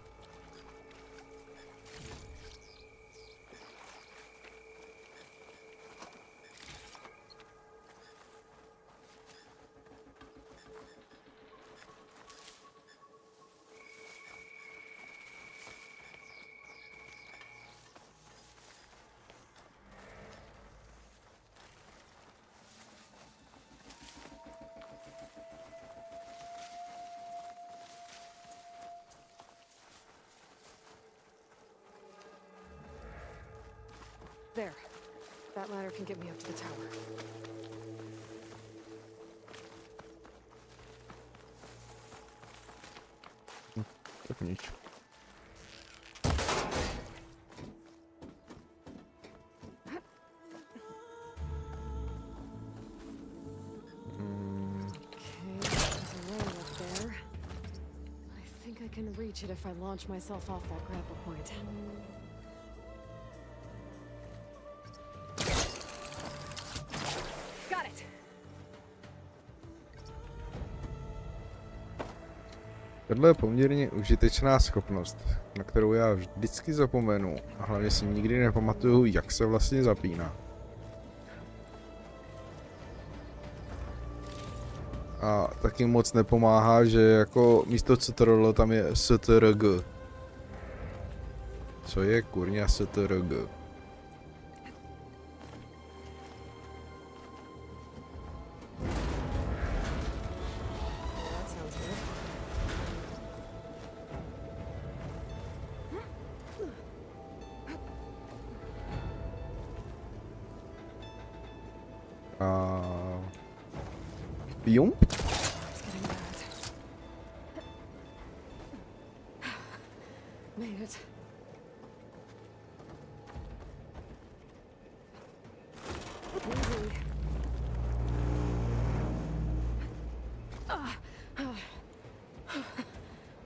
There. That ladder can get me up to the tower. Tak nič. Okay, there's a rail up there. I think I can reach it if I launch myself off that grapple point. Got it! Tohle je poměrně užitečná schopnost, na kterou já vždycky zapomenu a hlavně si nikdy nepamatuju, jak se vlastně zapíná. A taky moc nepomáhá, že jako místo CTRL tam je STRG. Co je kurňa STRG? That sounds good. Jump? It's getting bad. Made it. Easy.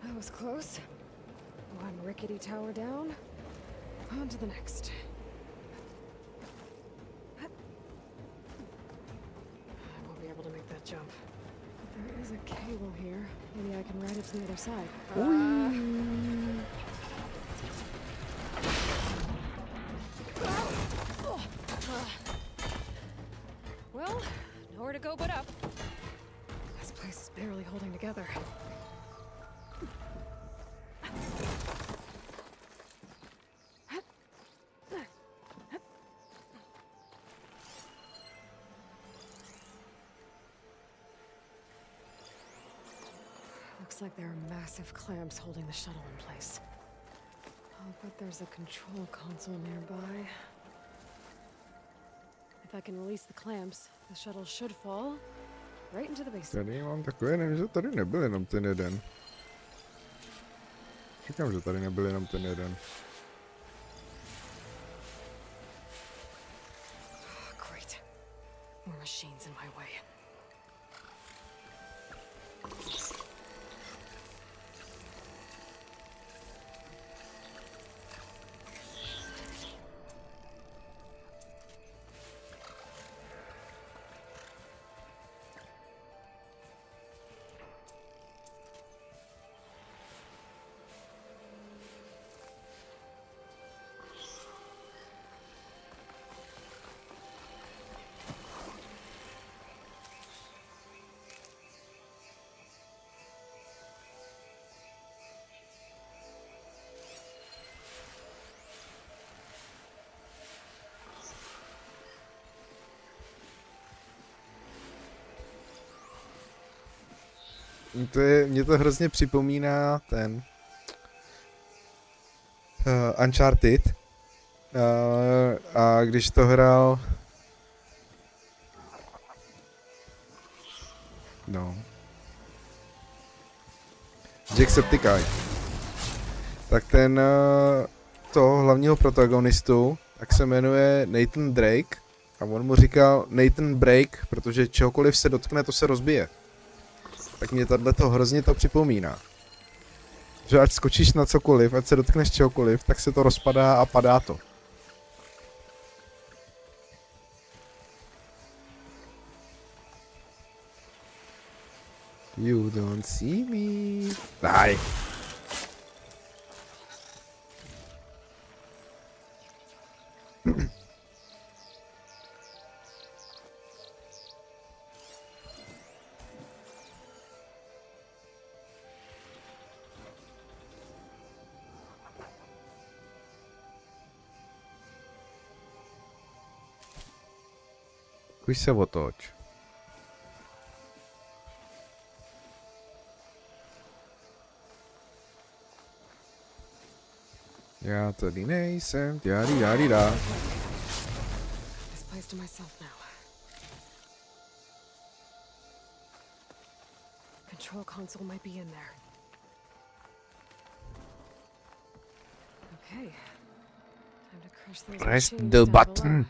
That was close. One rickety tower down. On to the next. I won't be able to make that jump. But there is a cable here. Maybe I can ride it to the other side. Well, nowhere to go but up. This place is barely holding together. Looks like there are massive clamps holding the shuttle in place. I'll bet there's a control console nearby. If I can release the clamps, the shuttle should fall right into the basement. Tady mám takové, nevím, že tady nebyl jenom ten jeden. Říkám, že tady nebyl jenom ten jeden. Great. More machines in my way. Mě to hrozně připomíná ten Uncharted. A když to hrál... No. Jacksepticeye. Tak ten toho hlavního protagonistu, tak se jmenuje Nathan Drake a on mu říkal Nathan Break, protože čehokoliv se dotkne, to se rozbije. Tak mě to hrozně to připomíná. Že ať skočíš na cokoliv, ať se dotkneš čehokoliv, tak se to rozpadá a padá to. You don't see me. Daj. Už se otoč. Já tady nejsem, dá. This place to myself now. Control console might be in there. Okay. Time to crush those Press machines the down below. button.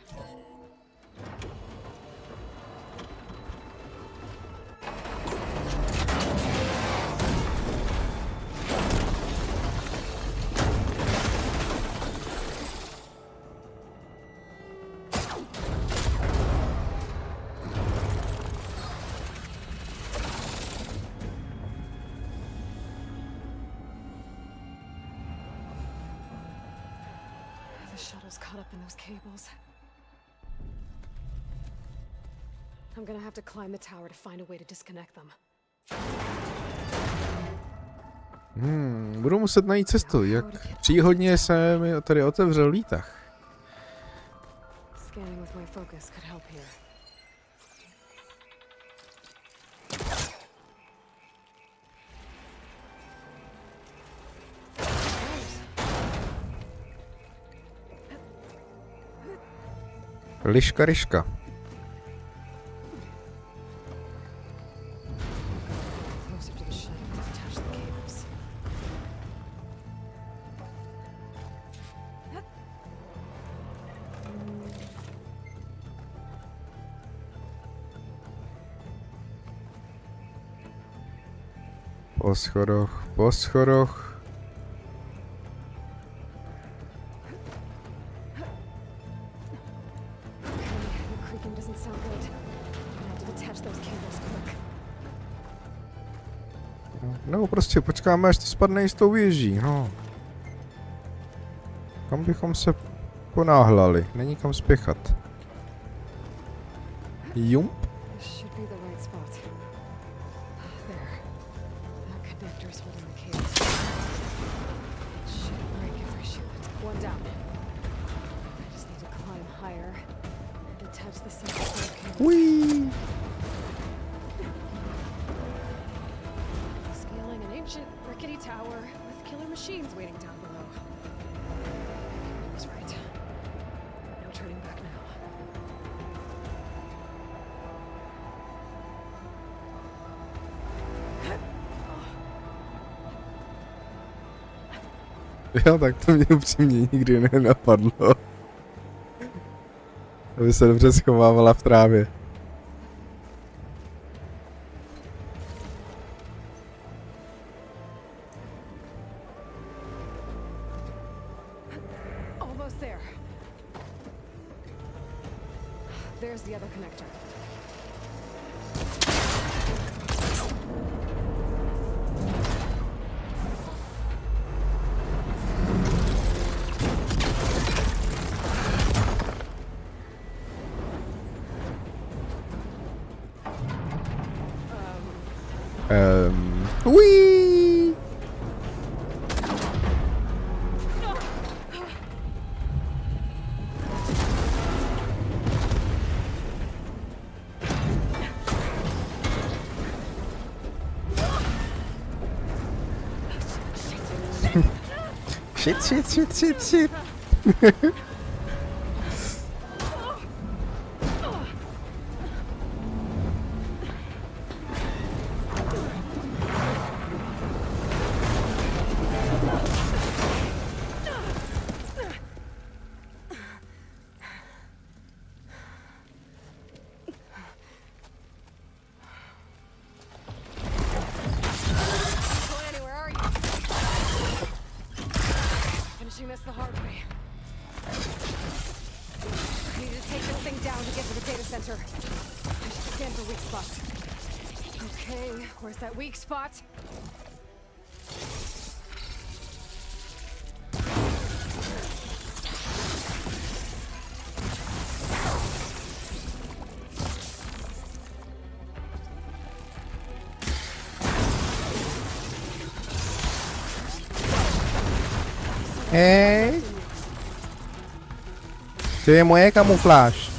The shuttle's caught up in those cables. I'm gonna have to climb the tower to find a way to disconnect them. Budu muset najít cestu, jak příhodně se mi tady otevřel výtah. Scanning with my focus could help here. Liška, ryška. Closer to the shuttle to detach the cables. Po schodoch, po schodoch. The creaking doesn't sound good. I'm gonna have to detach those cables quick. No prostě počkáme, až to spadne i s tou věží, no. Kam bychom se ponáhlali? Není kam spěchat. Jump. This should be the right spot. There. That connector's holding the cables. It should break if I shoot it. One down. I just need to climb higher and detach the second set of cables. Whee! Scaling an ancient rickety tower with killer machines waiting down below. I was right. No turning back now. Jo, tak to mě upřímně nikdy nenapadlo. Aby se dobře schovávala v trávě. Almost there. There's the other connector. Whee! Shit. the hard way. I need to take this thing down to get to the data center. I should scan for weak spots. Okay, where's that weak spot? Se mueve camuflaje.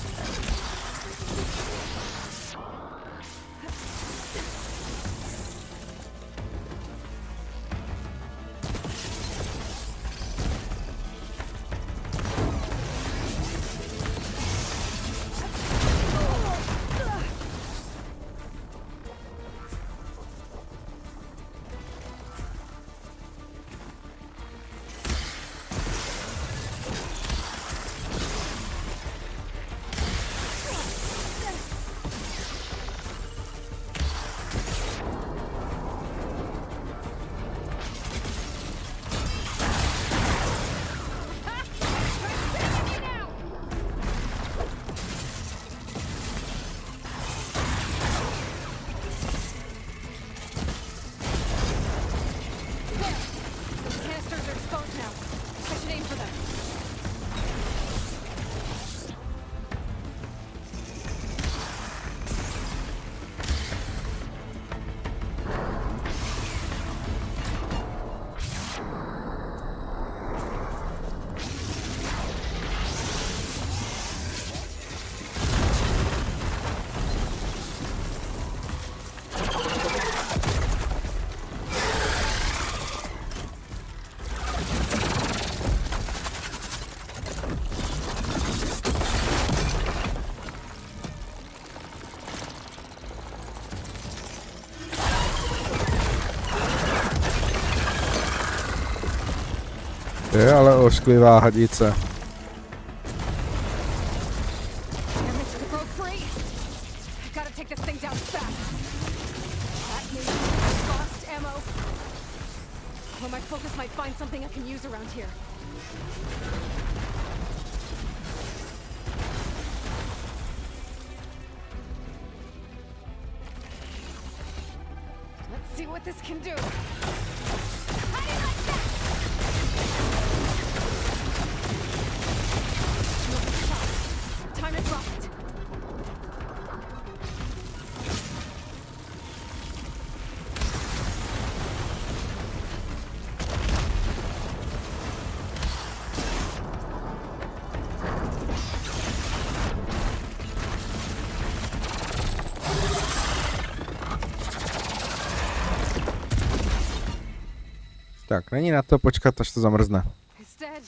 Je ale ošklivá hadice. Let's see what this can do. Time to drop it. Tak, není na to počkat, až to zamrzne. It's dead.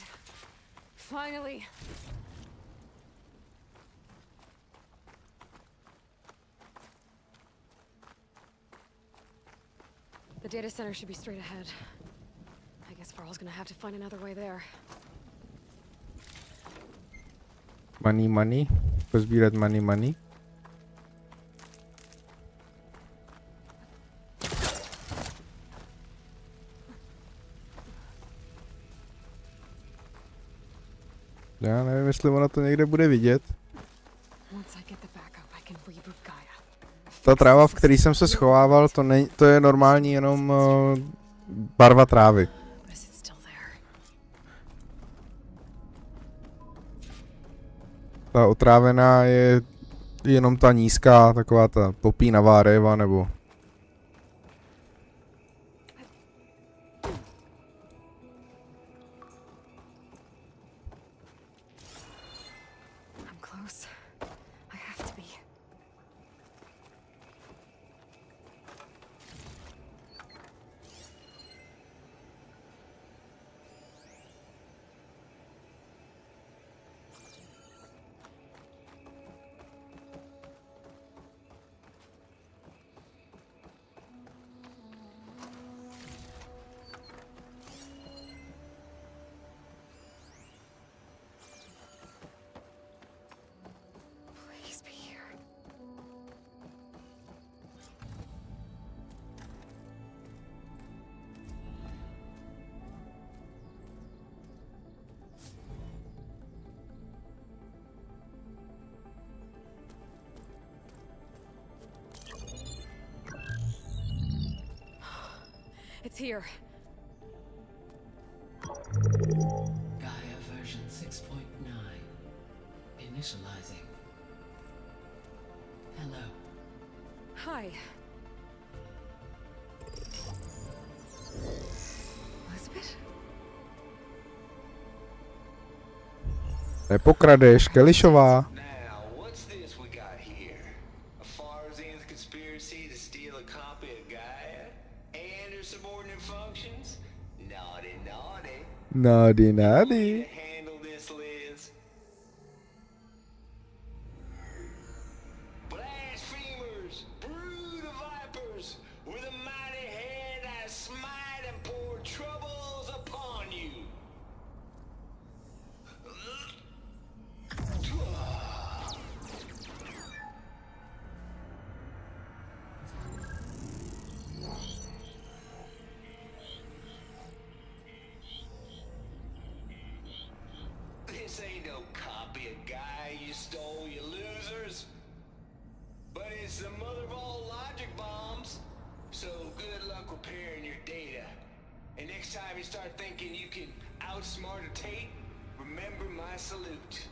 Finally. The data center should be straight ahead. I guess Varl's gonna have to find another way there. Money. Pozbírat money. Já nevím, jestli ono to někde bude vidět. Ta tráva, v které jsem se schovával, to je normální jenom barva trávy. Ta otrávená je jenom ta nízká, taková ta popínavá réva, nebo... It's here. Gaia version 6.9. Initializing. Hello. Hi. Elizabeth? Nepokradeš, Kelišová. Now, what's this we got here? A Farzian's conspiracy to steal a copy of Gaia and her subordinate functions? Naughty, naughty. Nády, Way nády. to handle this, Liz. Blasphemers, brood of vipers, with a mighty hand I smite and pour troubles upon you. This ain't no copy of Gaia you stole, you losers. But it's the mother of all logic bombs. So good luck repairing your data. And next time you start thinking you can outsmart a Tate, remember my salute.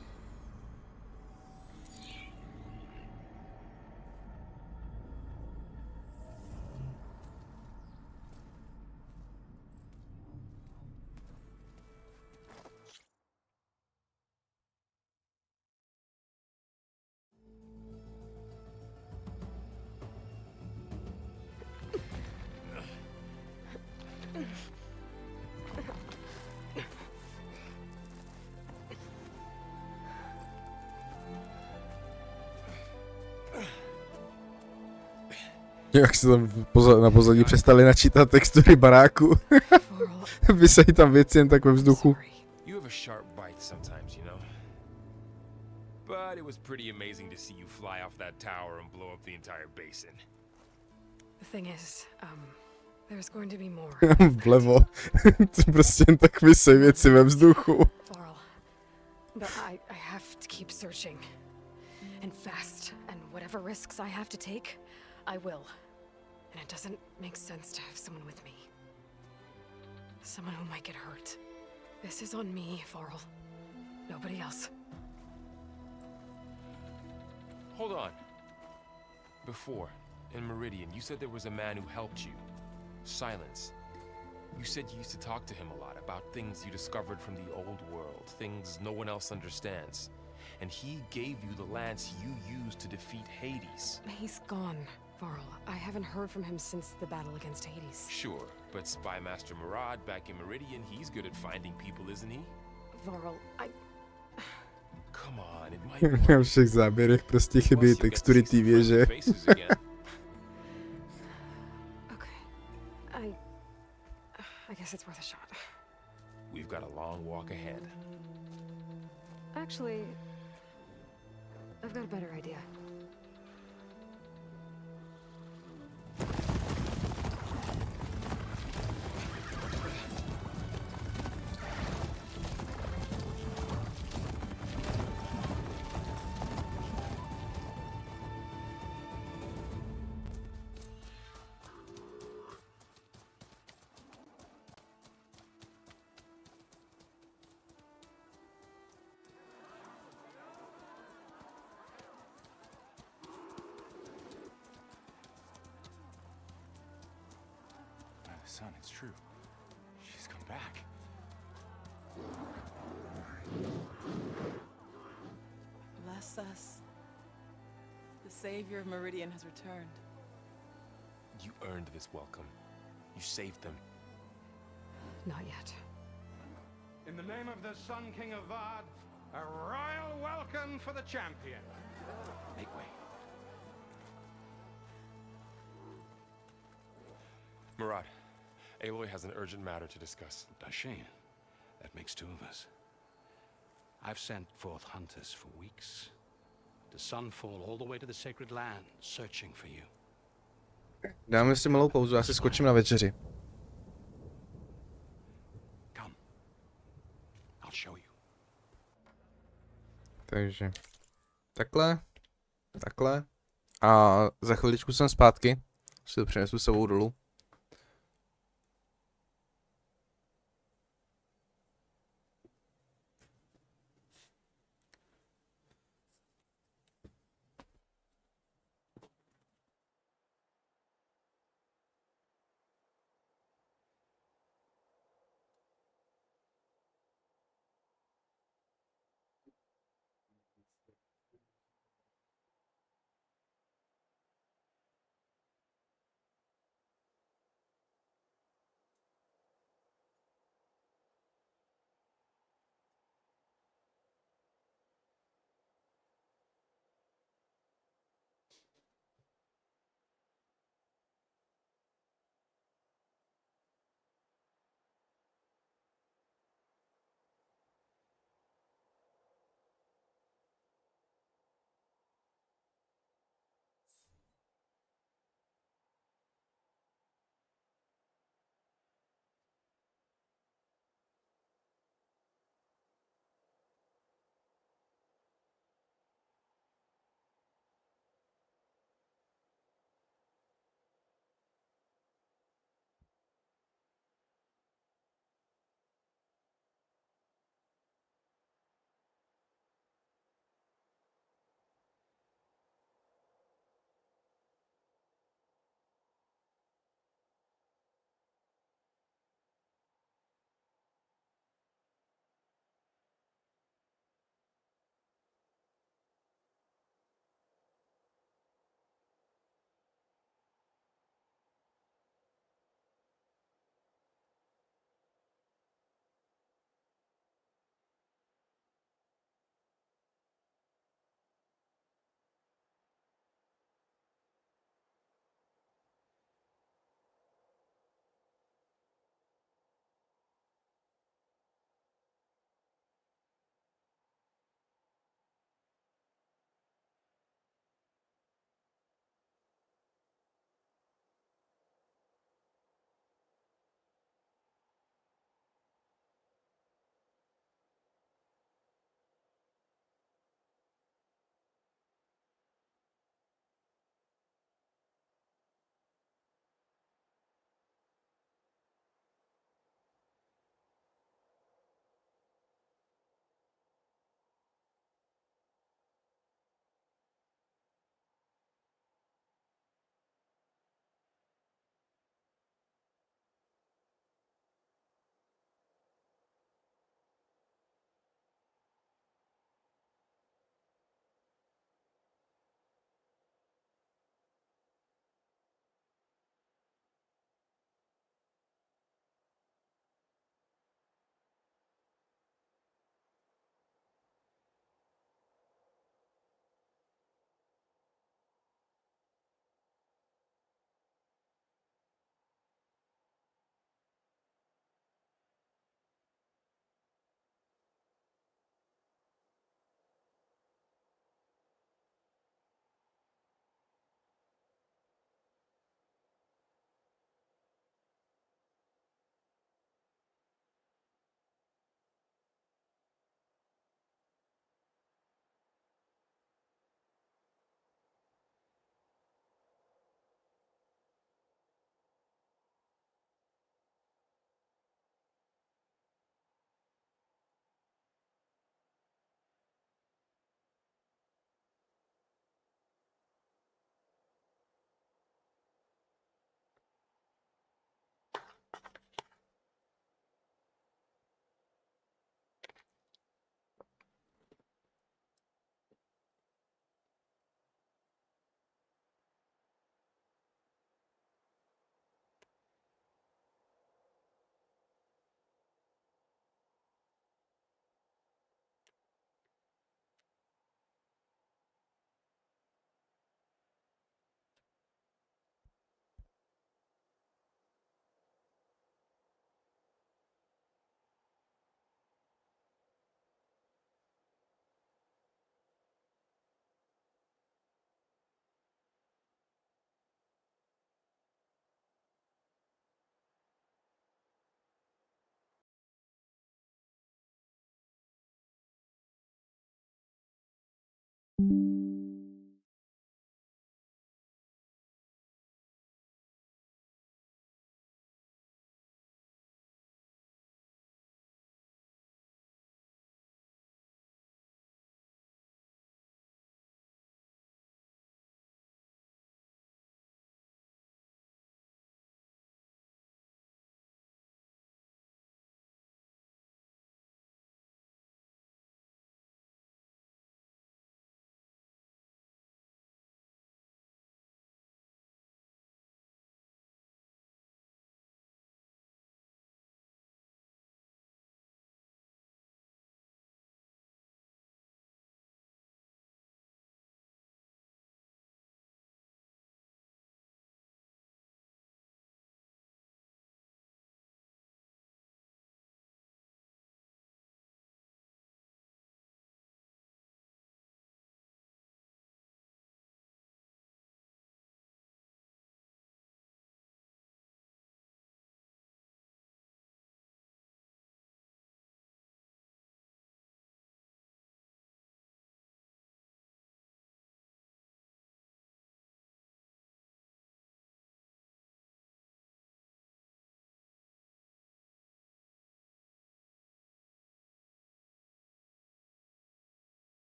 Jak se tam na pozadí přestali načítat textury baráku. Varl, Vysají tam věci jen tak ve vzduchu. sorry. You have a sharp bite sometimes, you know? But it was pretty amazing to see you fly off that tower and blow up the entire basin. The thing is, there's going to be more. Vlevo. To prostě jen tak vysej věci ve vzduchu. Varl. But I have to keep searching. And fast. And whatever risks I have to take, I will. And it doesn't make sense to have someone with me. Someone who might get hurt. This is on me, Varl. Nobody else. Hold on. Before, in Meridian, you said there was a man who helped you. Silence. You said you used to talk to him a lot about things you discovered from the old world, things no one else understands. And he gave you the lance you used to defeat Hades. He's gone, Varl. I haven't heard from him since the battle against Hades. Sure, but Spy Master Murad back in Meridian, he's good at finding people, isn't he? Varl, Come on, it might work. Na všech záběrech prostě chybí Plus, you'll get to textury see some té věže. friendly faces again. Okay. I guess it's worth a shot. We've got a long walk ahead. Actually, I've got a better idea. Son, it's true. She's come back. Bless us. The savior of Meridian has returned. You earned this welcome. You saved them. Not yet. In the name of the Sun King of Vard, a royal welcome for the champion. Make way. Murad, Aloy has an urgent matter to discuss. Dashane, that makes two of us. I've sent forth hunters for weeks. To Sunfall all the way to the sacred land, searching for you. Dáme si malou pauzu, já si skočím na večeři. Come. I'll show you. Takže takhle a za chviličku jsem zpátky, si to přinesu sebou dolů.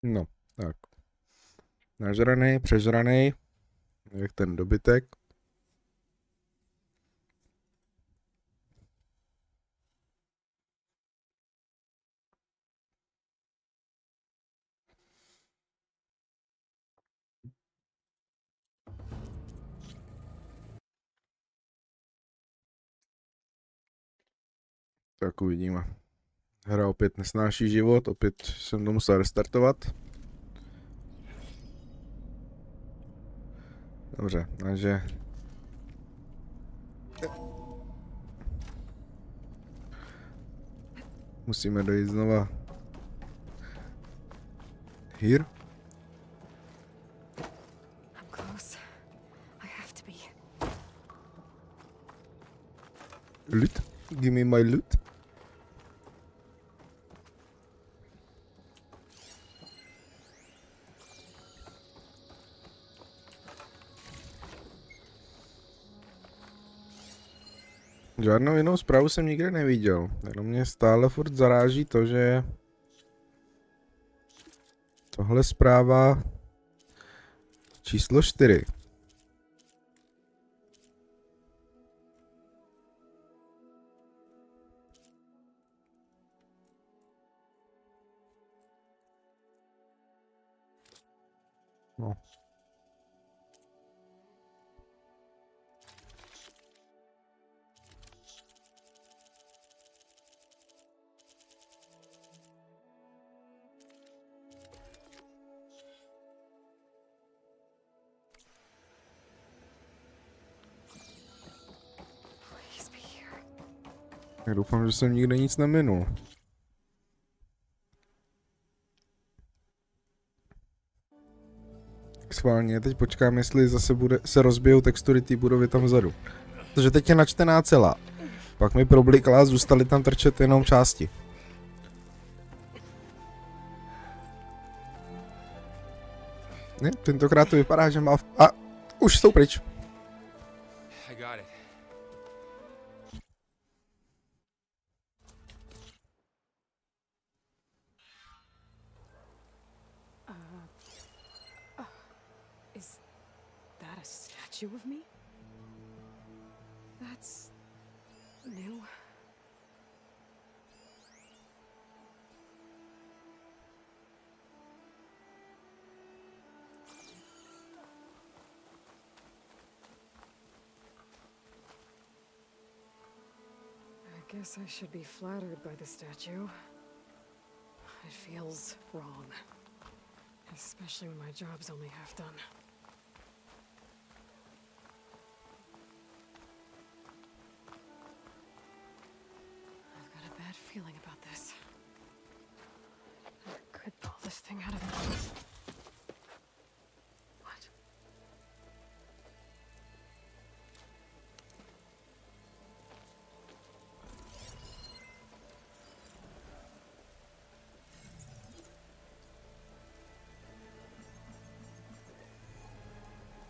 No, tak. Nažranej, přežranej, jak ten dobytek. Tak uvidíme. Hra opět nesnáší život, opět jsem to musel restartovat. Dobře, takže... Musíme dojít znova. Here? I'm close. I have to be. Loot? Give me my loot. Žádnou jinou zprávu jsem nikdy neviděl. Jenom mě stále furt zaráží to, že tohle zpráva číslo 4. No. Please be here. Já doufám, že jsem nikde nic neminul. Schválně, teď počkám, jestli zase se rozbijou textury té budovy tam vzadu. Protože teď je načtená celá. Pak mi problikla a zůstaly tam trčet jenom části. Ne, tentokrát to vypadá, že má... A už jsou pryč. I got it. Is that a statue of me? That's new. I guess I should be flattered by the statue. It feels wrong. Especially when my job's only half done. I've got a bad feeling about this. I could pull this thing out of the... What?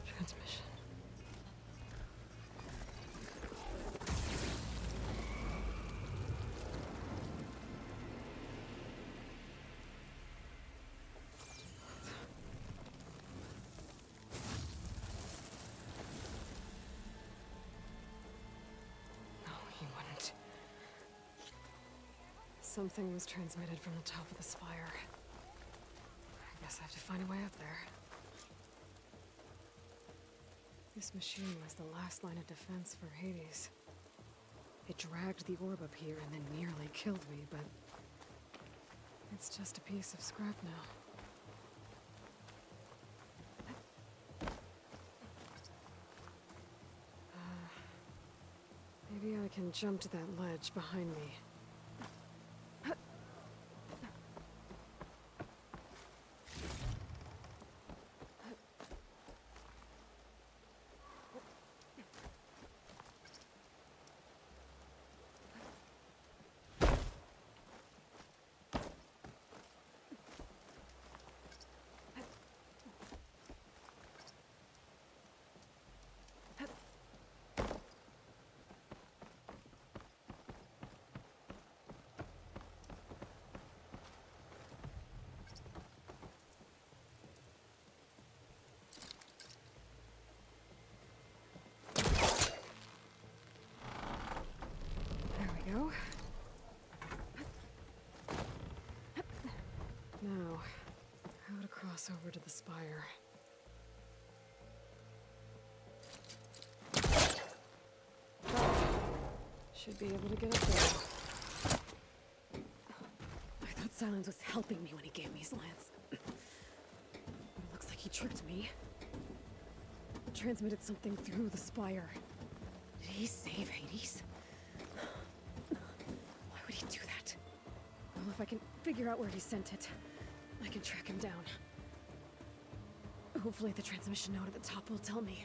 Transmission. No, he wouldn't. Something was transmitted from the top of the spire. I guess I have to find a way up there. This machine was the last line of defense for Hades. It dragged the orb up here and then nearly killed me, but it's just a piece of scrap now. Maybe I can jump to that ledge behind me. us over to the spire. Should be able to get up there. I thought Silence was helping me when he gave me his lance. But it looks like he tricked me. Transmitted something through the spire. Did he save Hades? Why would he do that? Well, if I can figure out where he sent it, I can track him down. Hopefully the transmission note at the top will tell me.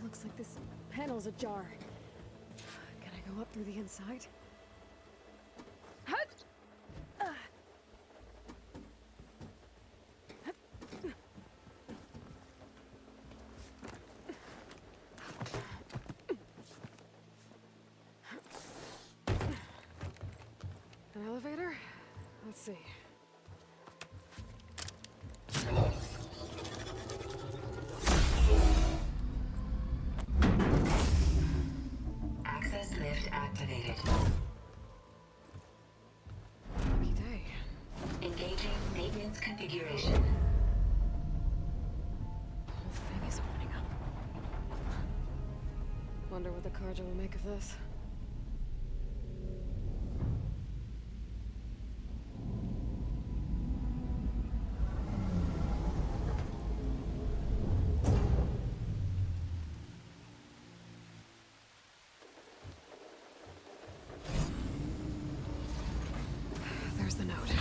Looks like this panel's ajar. Can I go up through the inside? An elevator? Let's see. Access lift activated. Lucky day. Engaging maintenance configuration. The whole thing is opening up. Wonder what the Carja will make of this. There's the note.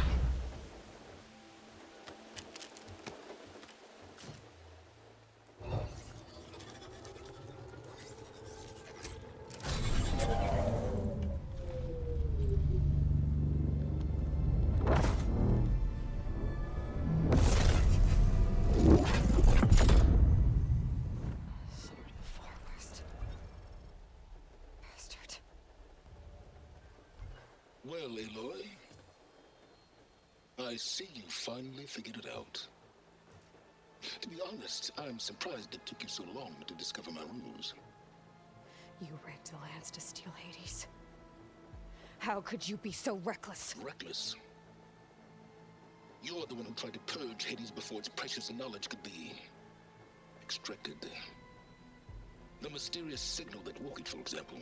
Sword of the Far West. Bastard. Well, Aloy, I see you finally figured it out. To be honest, I'm surprised it took you so long to discover my rules. You rigged the lance to steal Hades. How could you be so reckless? Reckless. You're the one who tried to purge Hades before its precious knowledge could be extracted. The mysterious signal that woke it, for example.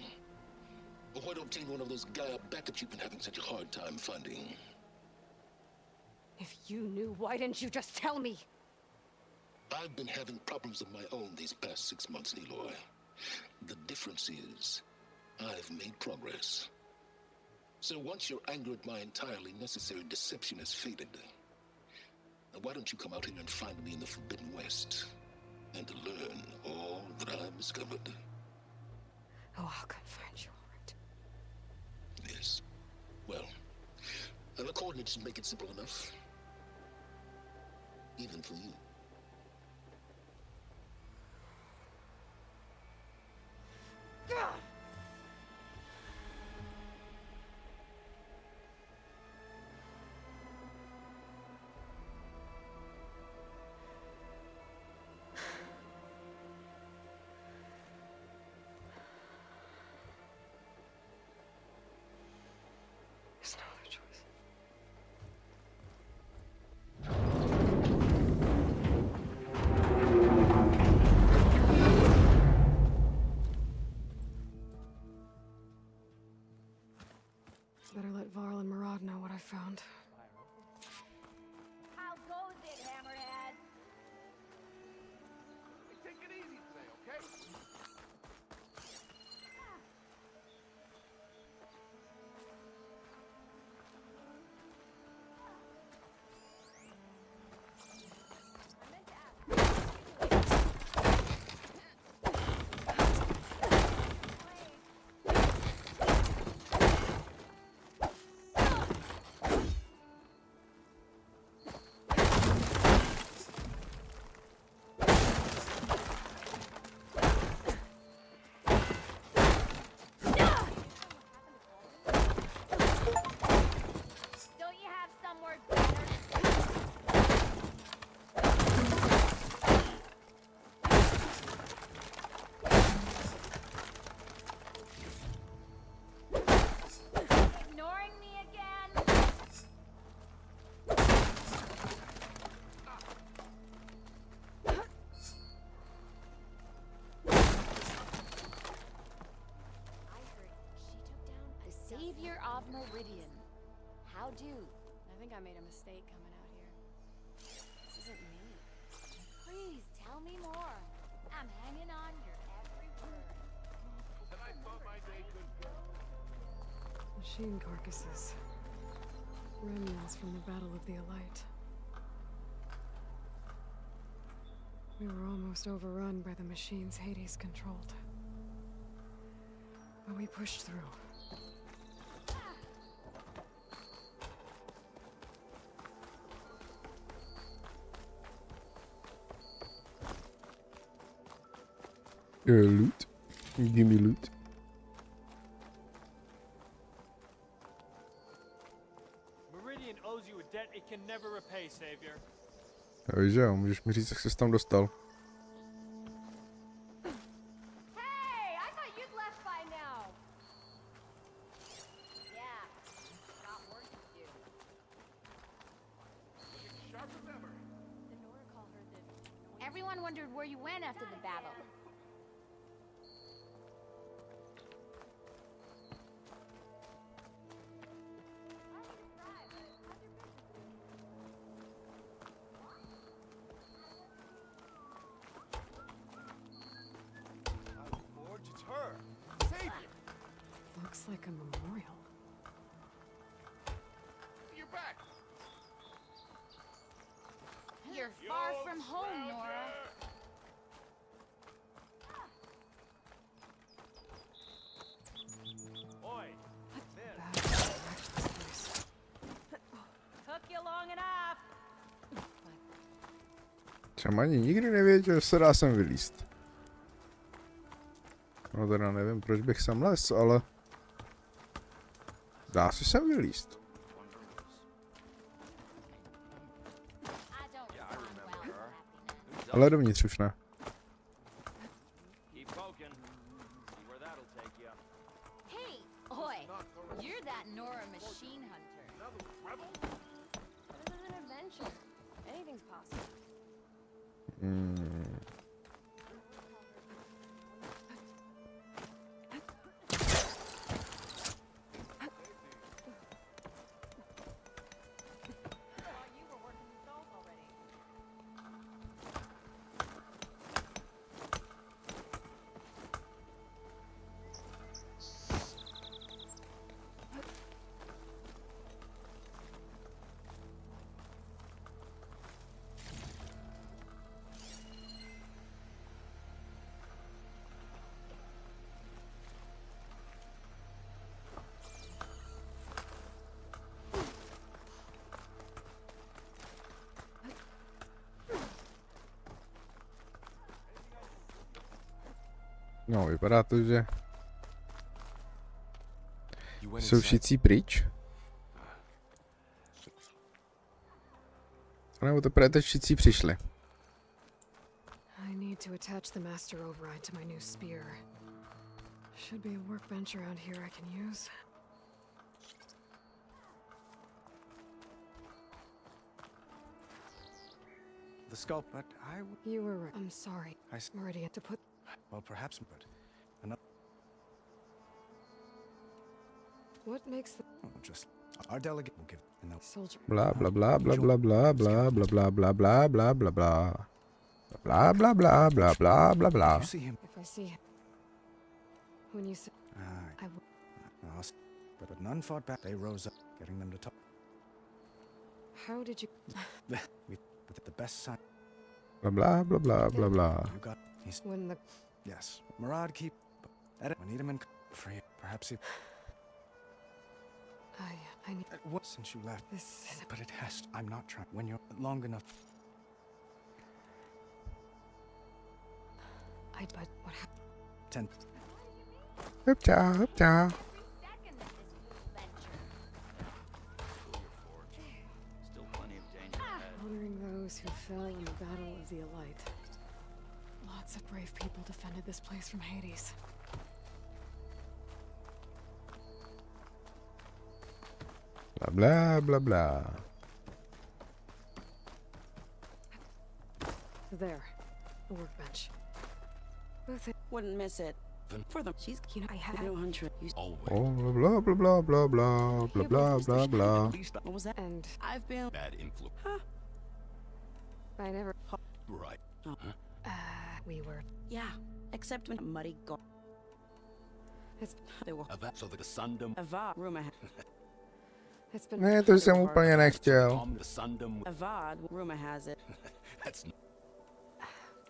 Or why to obtain one of those Gaia backups you've been having such a hard time finding. If you knew, why didn't you just tell me? I've been having problems of my own these past 6 months, Aloy. The difference is, I've made progress. So once your anger at my entirely necessary deception has faded, why don't you come out here and find me in the Forbidden West, and learn all that I've discovered? Oh, I'll come find you, all right. Yes. Well, and the coordinates should make it simple enough. Even for you. There's no other choice. Better let Varl and Murad know what I found. How goes it, Hammerhead? Take it easy today, okay? I meant to ask. Savior of Meridian. How do? I think I made a mistake coming out here. This isn't me. Please tell me more. I'm hanging on your every word. Machine carcasses. Remnants from the Battle of the Elite. We were almost overrun by the machines Hades controlled. But we pushed through. Loot. Give me loot. Meridian owes you a debt it can never repay, Savior. Takže jo, můžeš mi říct, jak jsi tam dostal. Hey, I thought you'd left by now. Yeah, got work to do. Sharp as ever. The Nora call heard that Everyone wondered where you went after the battle. Lord, it's her. Savior! Looks like a memorial. You're back. You're far from home, Nora. Oi! Bad to wreck this place. took you long enough. Jsem ani nikdy nevěděl, že se dá sem vylíst. No teda nevím, proč bych sem les, ale... Dá se sem vylíst. I don't respond well to happiness. Ale dovnitř už ne. Keep poking. See where that'll take you. Hey, oi, you're that Nora machine hunter. This is an adventure. Anything's possible. You were working the dolls already. No, vypadá to, že You went jsou inside. všichni pryč. A nebo teprve teď všichni přišli. I need to attach the master override to my new spear. Should be a workbench around here I can use. The sculpt, but I would. You were right. I'm sorry. Meridian, to put... Well, perhaps, but. Another. What makes the Just. Our delegate will give. And they'll. soldier... Bla bla bla bla bla bla bla bla bla bla bla bla bla bla. Bla bla bla bla bla bla bla. You see him? If I see him... When you say... Aye. I will... But none fought back. They rose up, getting them to talk. How did you... With the best sign. Bla bla bla bla bla bla. You got. He's. When the... Yes. Murad keep. Edit. We need him in. For you. Perhaps he. I need... What since you left? This is... But it has. I'm not trying. When you're long enough. But what happened? 10. Hop cha, hop cha. Second of this whole venture. Still plenty of danger ahead. Honoring those who fell in the Battle of the Elite. Lots of brave people defended this place from Hades. Bla bla bla bla. There. A workbench. Both... Wouldn't miss it. For them, she's, you know, I had 100. Oh, bla bla bla bla bla bla bla bla bla. What was that? And I've been Bad influence. Huh? I never. Right. We were. Yeah, except when muddy go. It's. They were. So the Sundom. Avad, rumor. It's been. Ne, to jsem úplně nechtěl. The Sundom. Avad, rumor has it. That's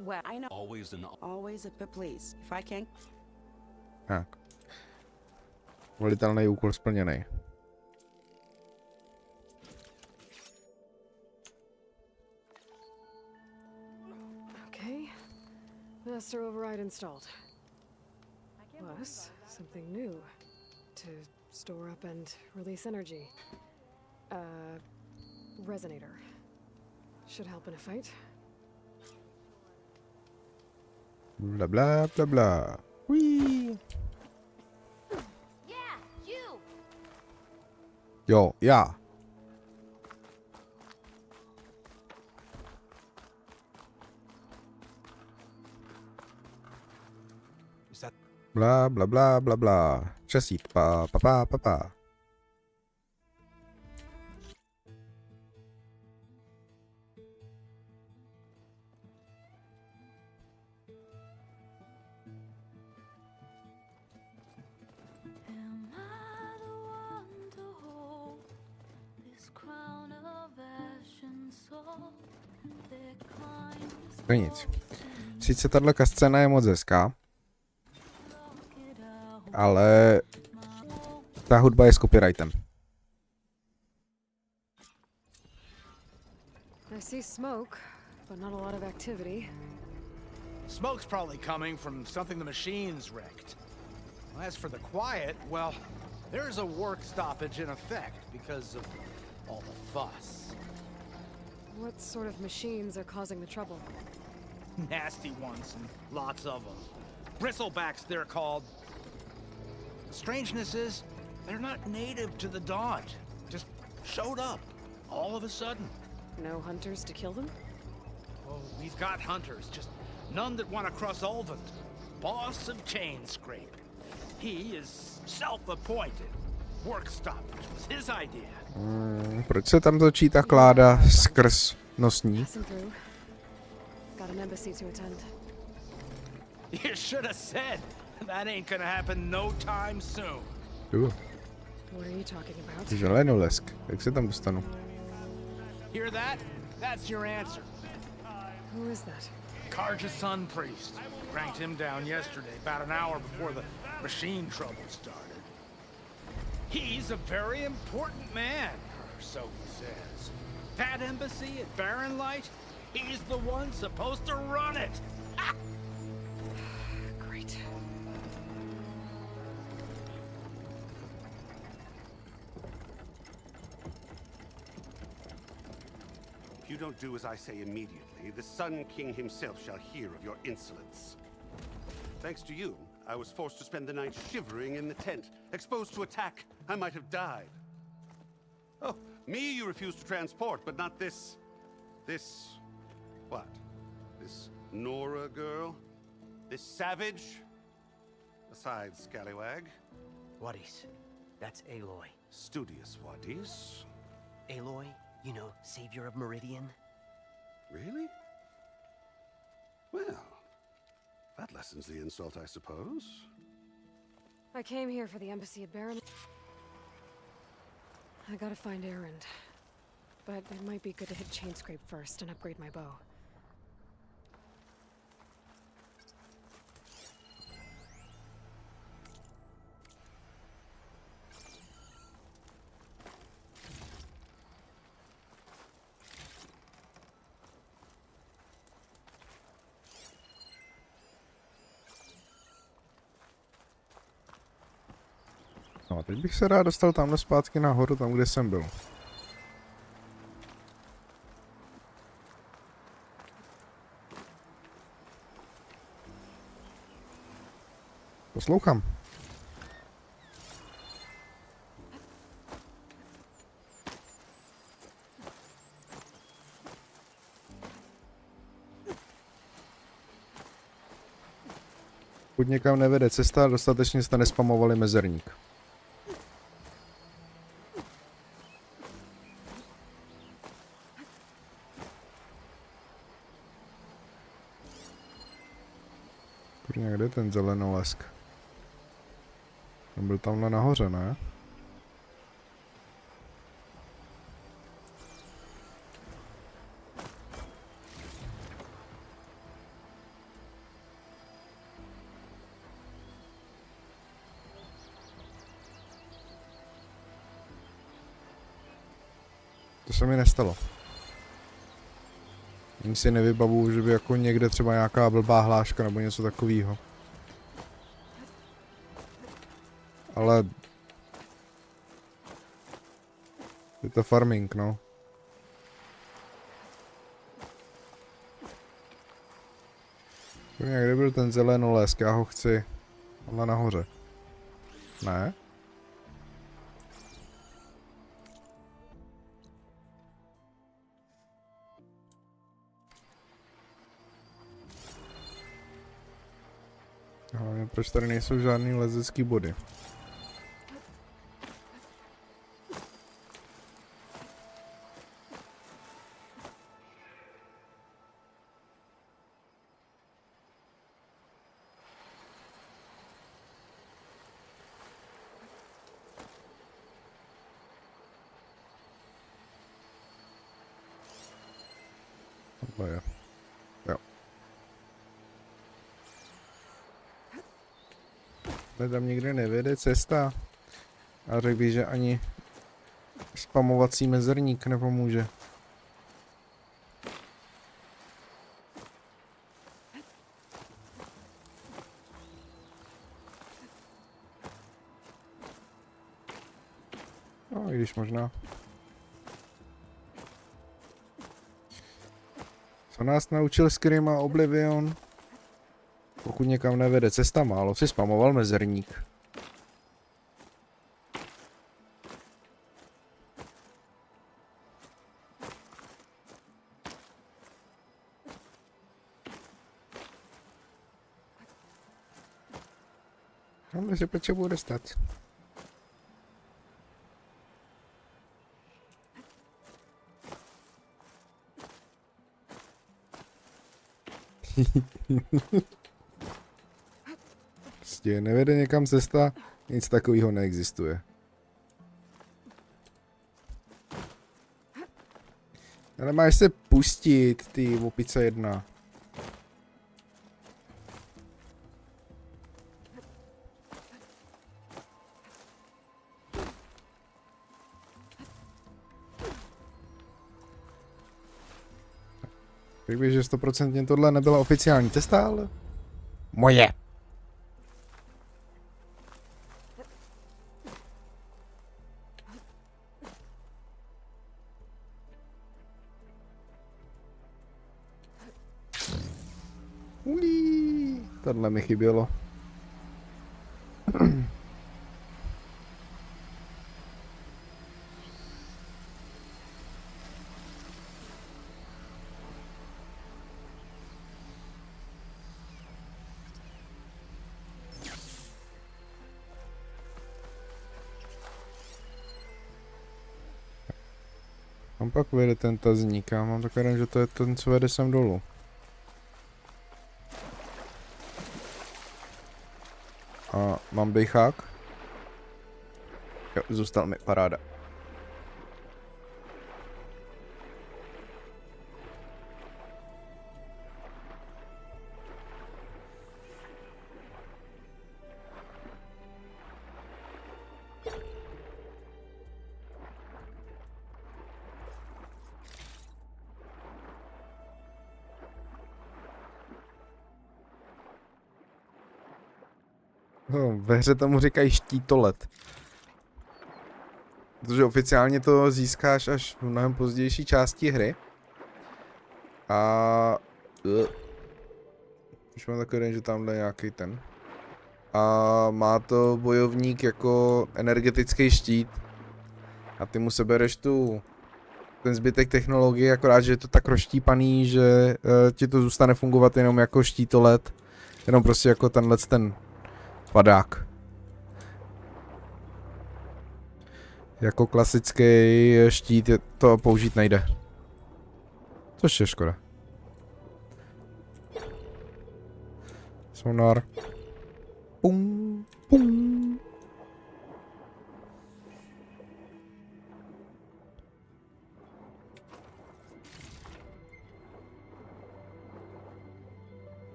Well, I know. Always a but please. If I can't. Tak. Volitelný úkol splněný. Okay. Master override installed. Plus, something new. To store up and release energy. Resonator. Should help in a fight. Bla bla bla bla. Whee. Yeah, you! Jo, já. Bla bla bla bla bla. Časít. Pa pa pa pa pa. Am I the one to hold this crown of ash and salt? Their kindness To nic. Sice tato scéna je moc hezká, ale ta hudba je s copyrightem. I see smoke, but not a lot of activity. Smoke's probably coming from something the machines wrecked. As for the quiet, well, there's a work stoppage in effect because of all the fuss. What sort of machines are causing the trouble? Nasty ones, and lots of them. Bristlebacks, they're called. The strangeness is, they're not native to the Dodge. Just showed up, all of a sudden. No hunters to kill them? Oh, we've got hunters, just none that want to cross Ulvund. Boss of Chain Scrape. He is self-appointed. Work stoppage was his idea. Proč se tam točí ta kláda skrz nosní? Passing through. Got an embassy to attend. You should have said. That ain't gonna happen no time soon. What are you talking about? Želenolesk. Jak se tam dostanu? Hear that? That's your answer. Who is that? Karja's son priest. Cranked him down yesterday, about an hour before the machine trouble started. He's a very important man, or so he says. That embassy at Barren Light, he's the one supposed to run it. Great. If you don't do as I say immediately, the Sun King himself shall hear of your insolence. Thanks to you, I was forced to spend the night shivering in the tent. Exposed to attack, I might have died. Oh, me you refuse to transport, but not this... what? This Nora girl? This savage? Aside, scallywag. Wadis. That's Aloy. Studious Wadis. Aloy, you know, savior of Meridian. Really? Well, that lessens the insult, I suppose. I came here for the embassy at Barren. I gotta find Erend. But it might be good to hit Chain Scrape first and upgrade my bow. No, teď bych se rád dostal tamhle zpátky nahoru, tam, kde jsem byl. Poslouchám. Pokud někam nevede cesta, dostatečně jste nespamovali mezerník. Kurně, kde je ten zelenolesk? On byl tamhle nahoře, ne? To se mi nestalo. Ani si nevybavuju, že by jako někde třeba nějaká blbá hláška nebo něco takového. Ale... je to farming, no. Kde byl ten zelenolesk? Já ho chci. Tamhle nahoře. Ne? Hlavně proč tady nejsou žádný lezecký body? Tohle je. Jo. Tam nikde nevede cesta. A řekl bych, že ani spamovací mezerník nepomůže. No, i když možná. Co nás naučil Skyrim a Oblivion? Pokud někam nevede cesta, málo si spamoval mezerník. Tam se potřebuji dostat. Prostě nevede někam cesta, nic takového neexistuje. Ale máš se pustit, ty opice jedna. Řekl bych, že 100% tohle nebyla oficiální cesta, ale... moje! Tohle mi chybělo. Kam pak vede ten tazník? Já mám takový, že to je ten, co vede sem dolů. A mám bejchák? Jo, zůstal mi, paráda. No, ve hře tomu říkají štítolet. Protože oficiálně to získáš až v mnohem pozdější části hry. A... už mám takový den, že tamhle nějaký ten. A má to bojovník jako energetický štít. A ty mu sebereš ten zbytek technologie, akorát, že je to tak rozštípaný, že ti to zůstane fungovat jenom jako štítolet. Jenom prostě jako tenhle ten padák. Jako klasický štít to použít nejde. Což je škoda. Sonar. Pum, pum.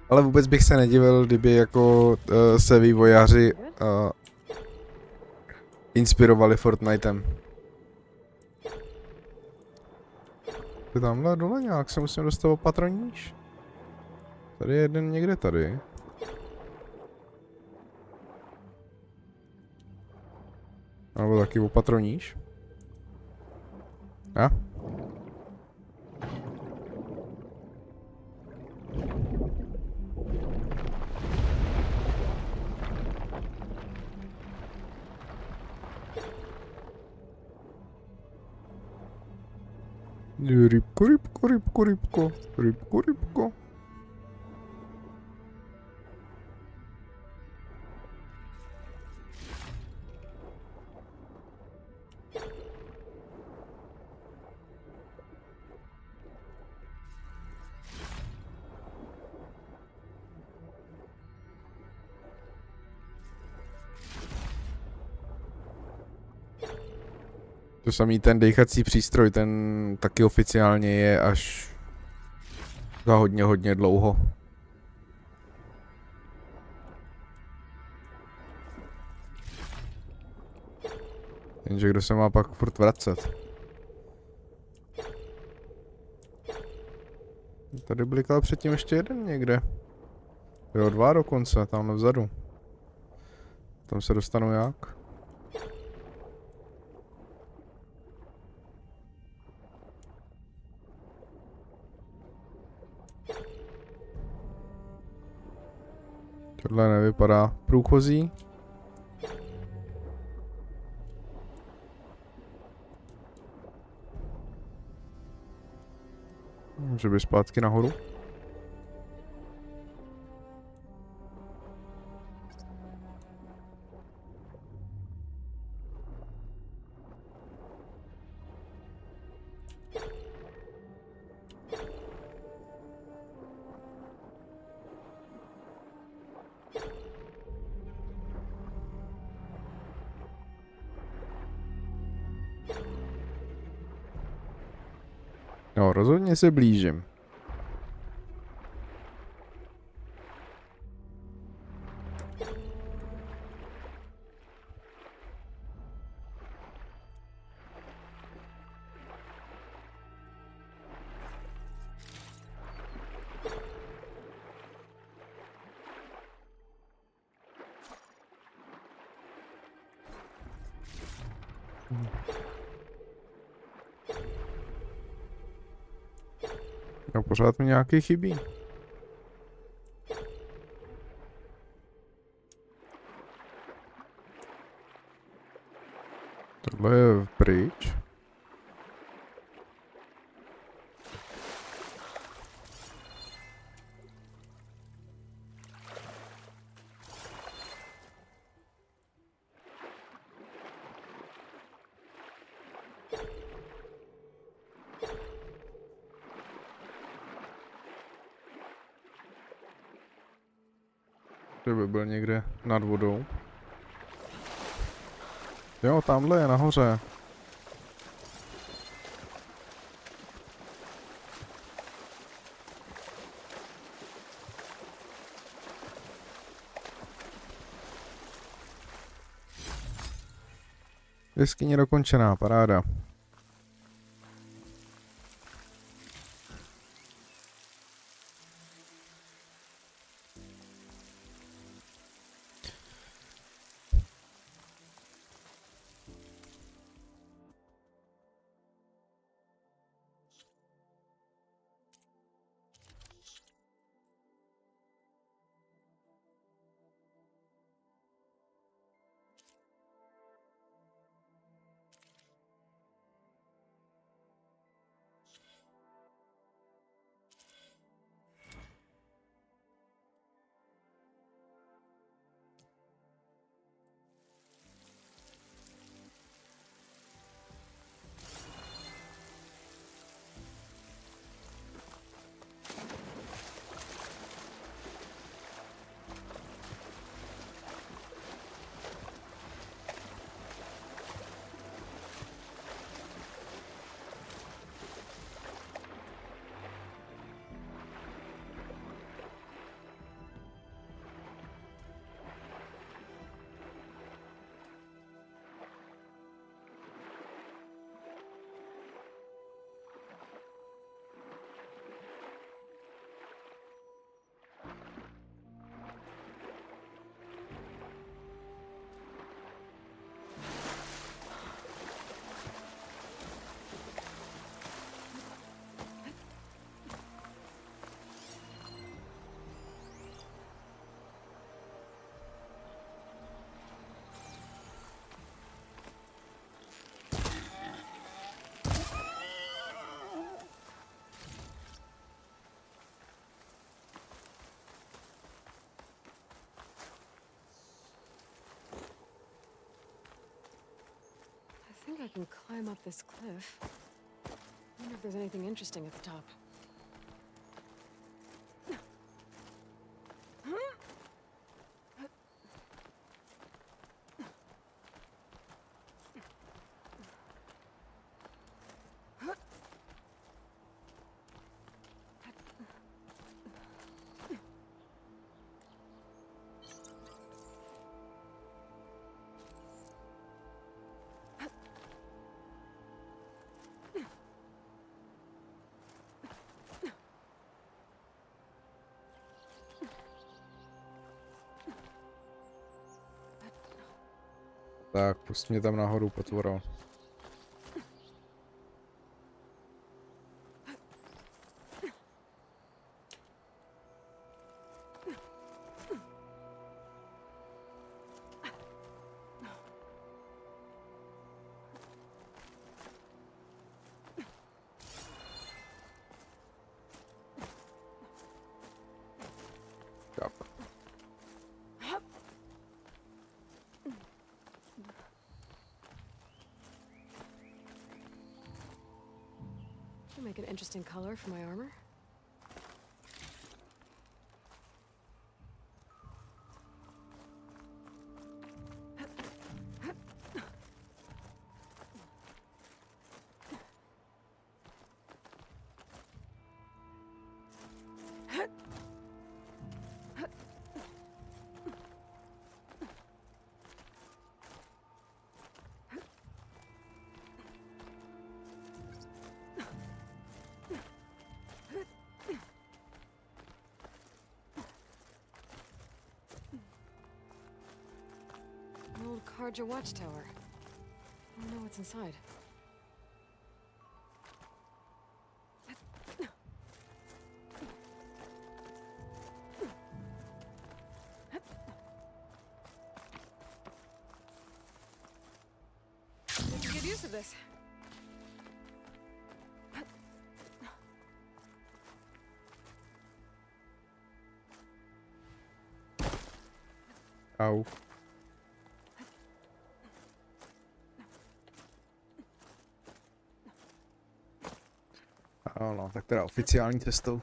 Ale vůbec bych se nedivil, kdyby jako se vývojáři inspirovali Fortnitem. Tamhle dole nějak se musím dostat opatrníž. Tady je jeden někde tady. Nebo taky opatrníž. A? Rybko, rybko, rybko, rybko, rybko, rybko. To samý ten dechací přístroj, ten taky oficiálně je až za hodně dlouho. Jenže kdo se má pak furt vracet? Tady blikal předtím ještě jeden někde. Jo, 2 dokonce, tamhle vzadu. Tam se dostanu jak? Tohle nevypadá průchozí. Může být zpátky nahoru. No, rozhodně se blížím. No, pořád mi nějaký chybí. Tohle je pryč. To by byl někde nad vodou. Jo, tamhle je nahoře. Jeskyně dokončená, paráda. bet I can climb up this cliff. I wonder if there's anything interesting at the top. Tak, pust mě tam nahoru, potvoro. Tak. Could make an interesting color for my armor. An old Karja watchtower. I don't know what's inside. I can get used to this. Au. Ano, tak teda oficiální cestou.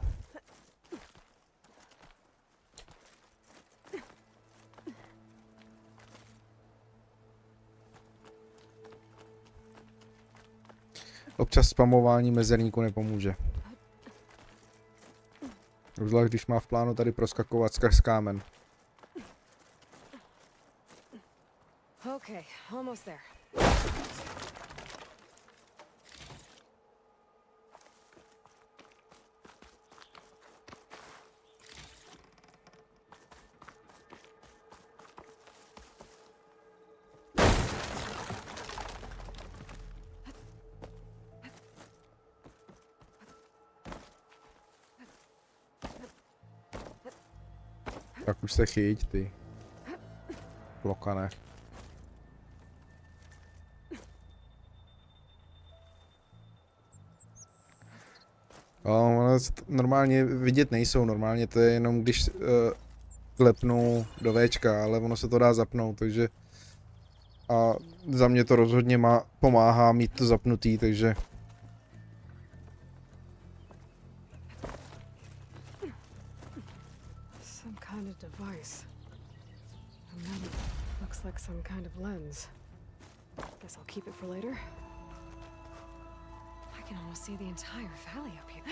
Občas spamování mezerníku nepomůže. Zvlášť když má v plánu tady proskakovat skrz kámen. Okay, almost there. Tak už se chyť, ty. Klokane. Normálně vidět nejsou, normálně to je jenom když klepnu do Včka, ale ono se to dá zapnout, takže a za mě to rozhodně pomáhá mít to zapnutý, takže Some kind of device. And then it looks like some kind of lens. Guess I'll keep it for later. I can almost see the entire valley up here.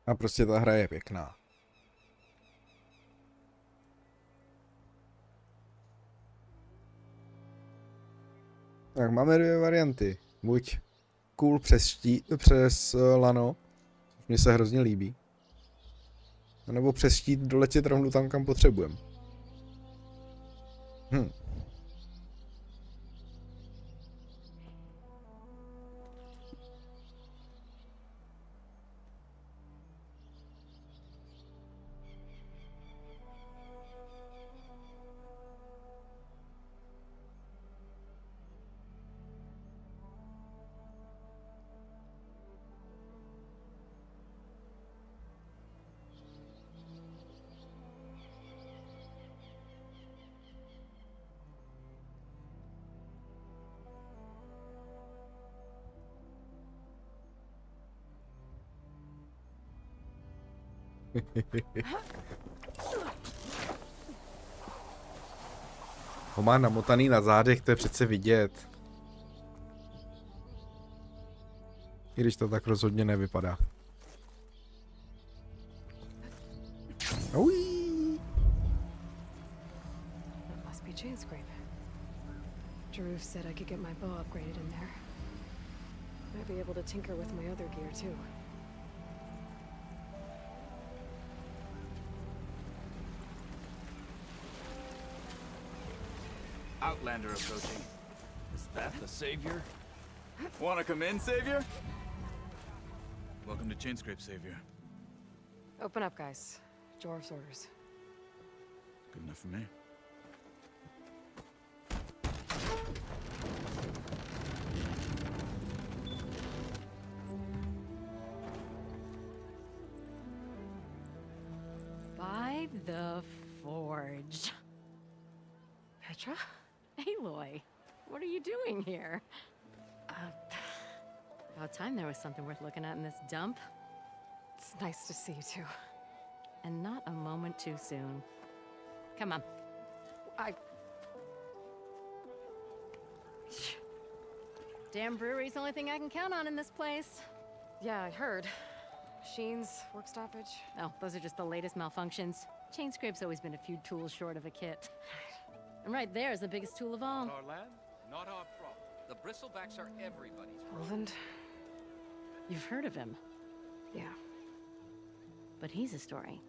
a prostě ta hra je pěkná. Tak máme dvě varianty. Buď cool přes lano, mně se hrozně líbí. Nebo přes štít doletět rovnou tam, kam potřebujeme. Ho má namotaný na zádech, to je přece vidět. I když to tak rozhodně nevypadá. Uí. That must be chain scrape. Jaruf said I could get my bow upgraded in there. Might be able to tinker with my other gear too. Outlander approaching. Is that the Savior? Wanna come in, Savior? Welcome to Chainscrape, Savior. Open up, guys. Jorv's orders. Good enough for me. By the Forge. Petra? Aloy, what are you doing here? About time there was something worth looking at in this dump. It's nice to see you too. And not a moment too soon. Come on. Damn brewery's the only thing I can count on in this place. Yeah, I heard. Machines, work stoppage. Oh, those are just the latest malfunctions. Chainscrape's always been a few tools short of a kit. And right there is the biggest tool of all. Our land, not our problem. The bristlebacks are everybody's problem. Roland? You've heard of him. Yeah. But he's a story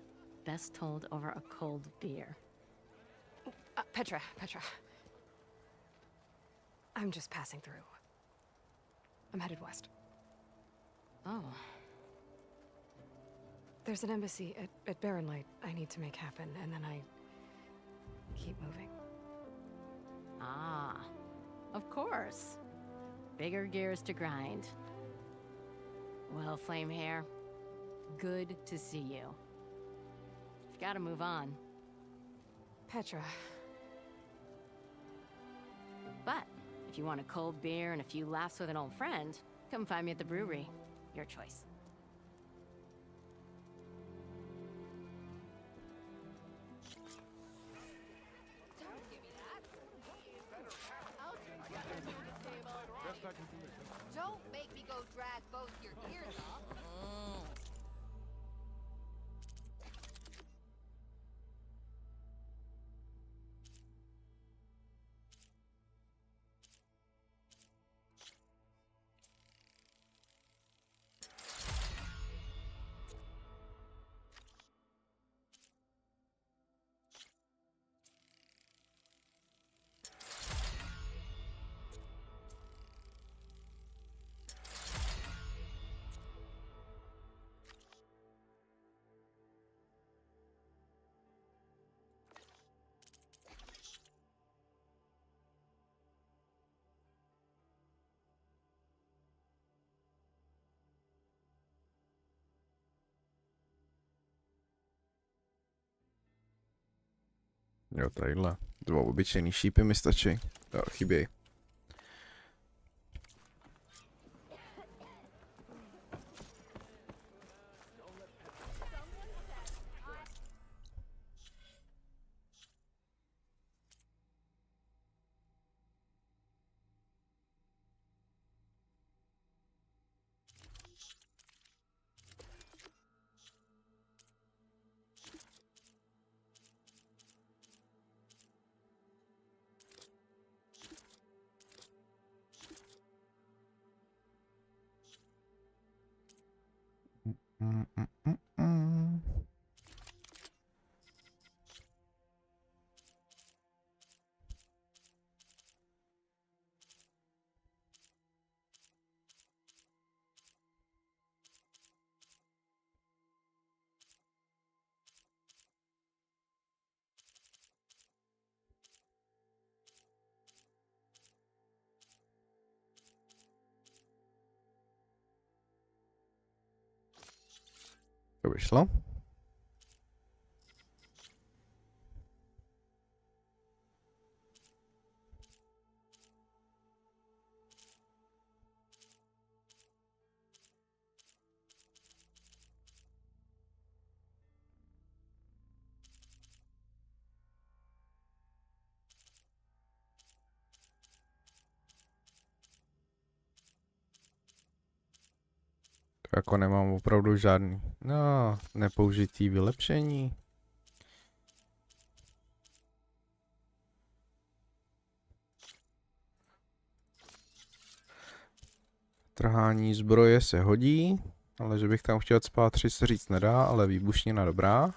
best told over a cold beer. Petra. I'm just passing through. I'm headed west. Oh. There's an embassy at Barren Light I need to make happen, and then I keep moving. Ah, of course. Bigger gears to grind. Well, Flamehair, good to see you. You've got to move on. Petra. But if you want a cold beer and a few laughs with an old friend, come find me at the brewery. Your choice. Don't make me go drag both your ears off. Jo, tadyhle. 2 obyčejný šípy mi stačí. Jo, chyběj. To vyšlo. To jako nemám opravdu žádný. No, nepoužitý vylepšení. Trhání zbroje se hodí, ale že bych tam chtěl spát 3 se říct nedá, ale výbušnina dobrá.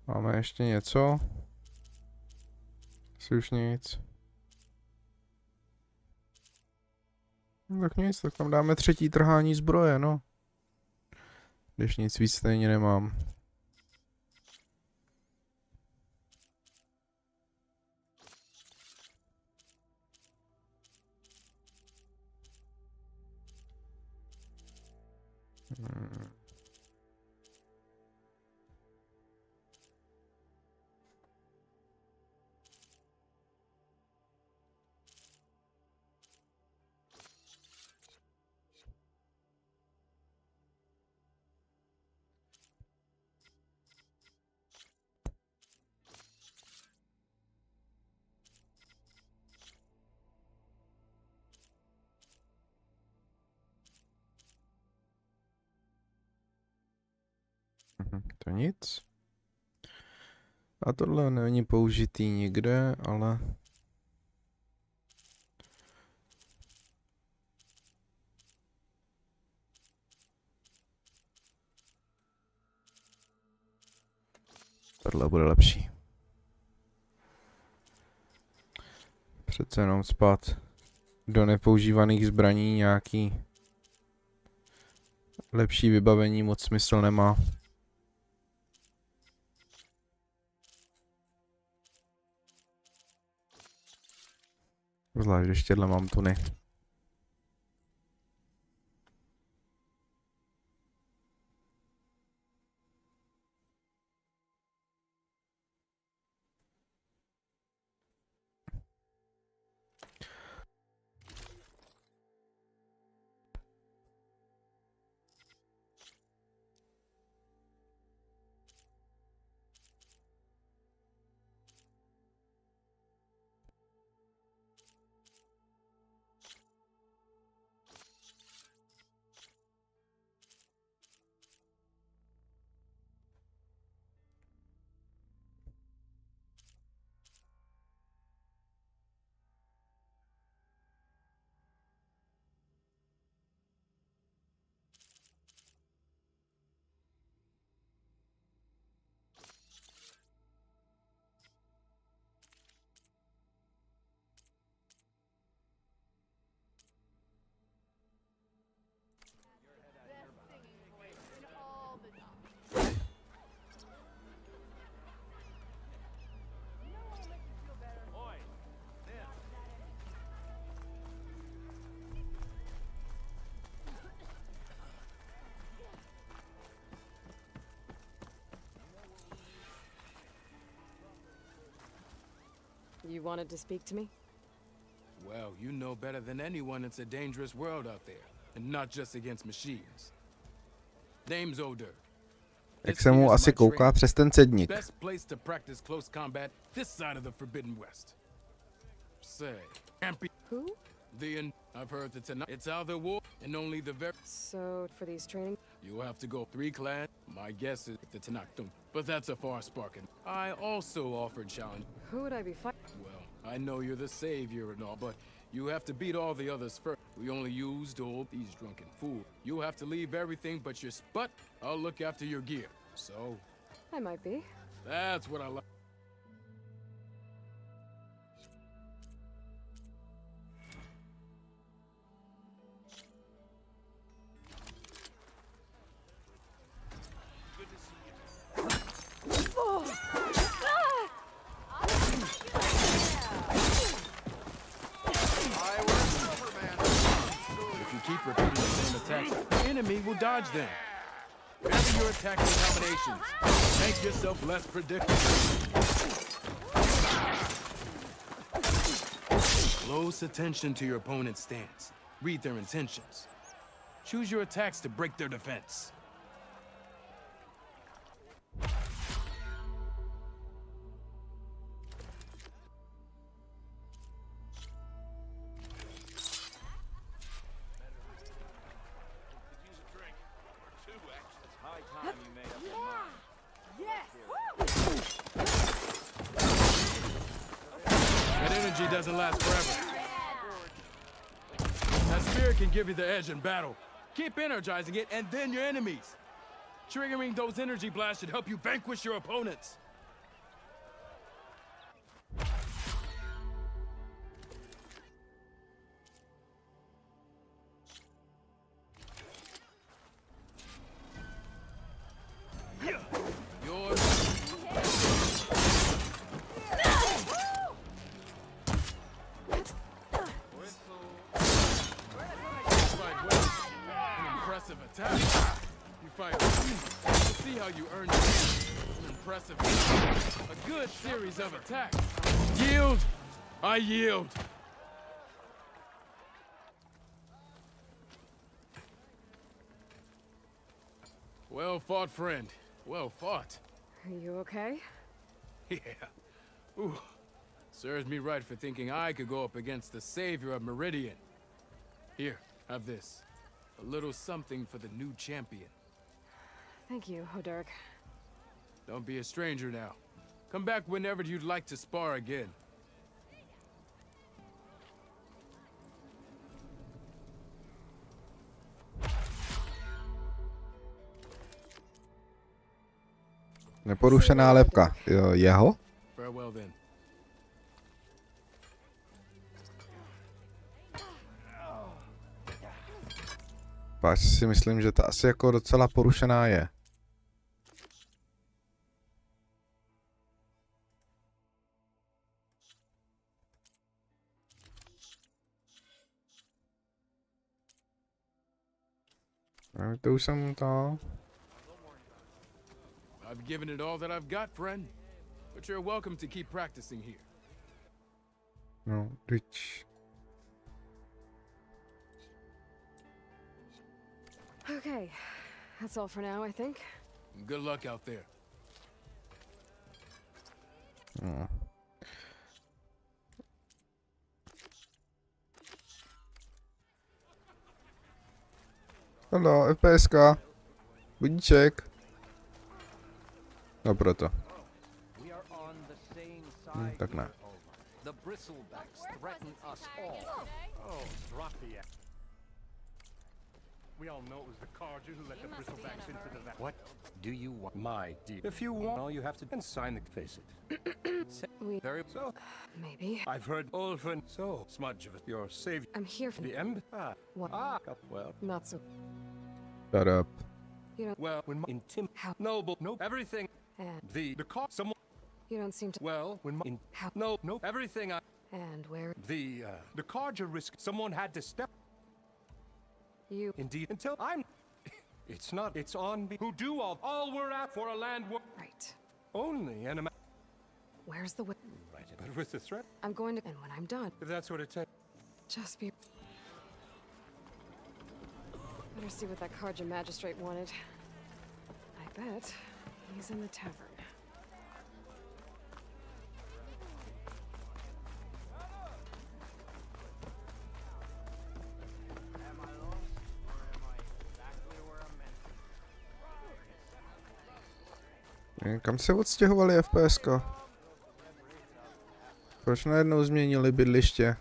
Máme ještě něco? Asi už nic. No, tak nic, tak tam dáme 3. trhání zbroje, no. Když nic víc stejně nemám. To nic. A tohle není použitý nikde, ale... Tohle bude lepší. Přece jenom spát do nepoužívaných zbraní nějaký lepší vybavení moc smysl nemá. Zvlášť, když těhle mám tuny. You wanted to speak to me? Well, you know better than anyone it's a dangerous world out there. And not just against machines. Name's Oder. Jak se mu asi kouká přes ten cedník. Best place to practice close combat this side of the Forbidden West. Say, who? I've heard that tonight it's out the war and only the very. So for these training, you have to go 3 clans. My guess is the Tanakh, but that's a far sparking. I also offered challenge. Who would I be fighting? Well, I know you're the savior and all, but you have to beat all the others first. We only used all these drunken fools. You have to leave everything but your spot. I'll look after your gear. So. I might be. That's what I like. Dodge them. Vary your attacking combinations. Make yourself less predictable. Close attention to your opponent's stance. Read their intentions. Choose your attacks to break their defense. energy doesn't last forever. That spear can give you the edge in battle. Keep energizing it, and then your enemies. Triggering those energy blasts should help you vanquish your opponents. Attack. You fight. We'll see how you earn it. Impressive. A good series of attacks. Yield. I yield. Well fought, friend. Well fought. Are you okay? Yeah. Ooh. Serves me right for thinking I could go up against the savior of Meridian. Here, have this. A little something for the new champion. Thank you, Hodurk. Don't be a stranger now. Come back whenever you'd like to spar again. Neporušená lepka. Jeho? Farewell then. Páč si myslím, že ta asi jako docela porušená je. To už jsem to... I've given it all that I've got, friend. But you're welcome to keep practicing here. No, teď... Okay, that's all for now, I think. Good luck out there. No. Halo, FPSka. Budíček. No proto. Tak ne. The bristlebacks threaten us all. Oh, drop the act. We all know it was the Carja who let the bristlebacks into the valley. What do you want, my dear? If you want, all you have to do is sign the face it. Very so. Maybe. I've heard Ulfin so smudge of it. Your savior. I'm here for the end. What? Well. Not so. Shut up. You don't. Well, when my noble, no, everything. And the cause, someone. You don't seem to. Well, when my no, everything. And where? The Carja risk. Someone had to step. You. Indeed, until I'm. It's not. It's on me. Who do all we're at for a land war. Right. Only an. Where's the way? Right, but with the threat. I'm going to. And when I'm done. If that's what it takes. Just be. Better see what that Carja magistrate wanted. I bet he's in the tavern. Kam se odstěhovali FPSka? Proč najednou změnili bydliště?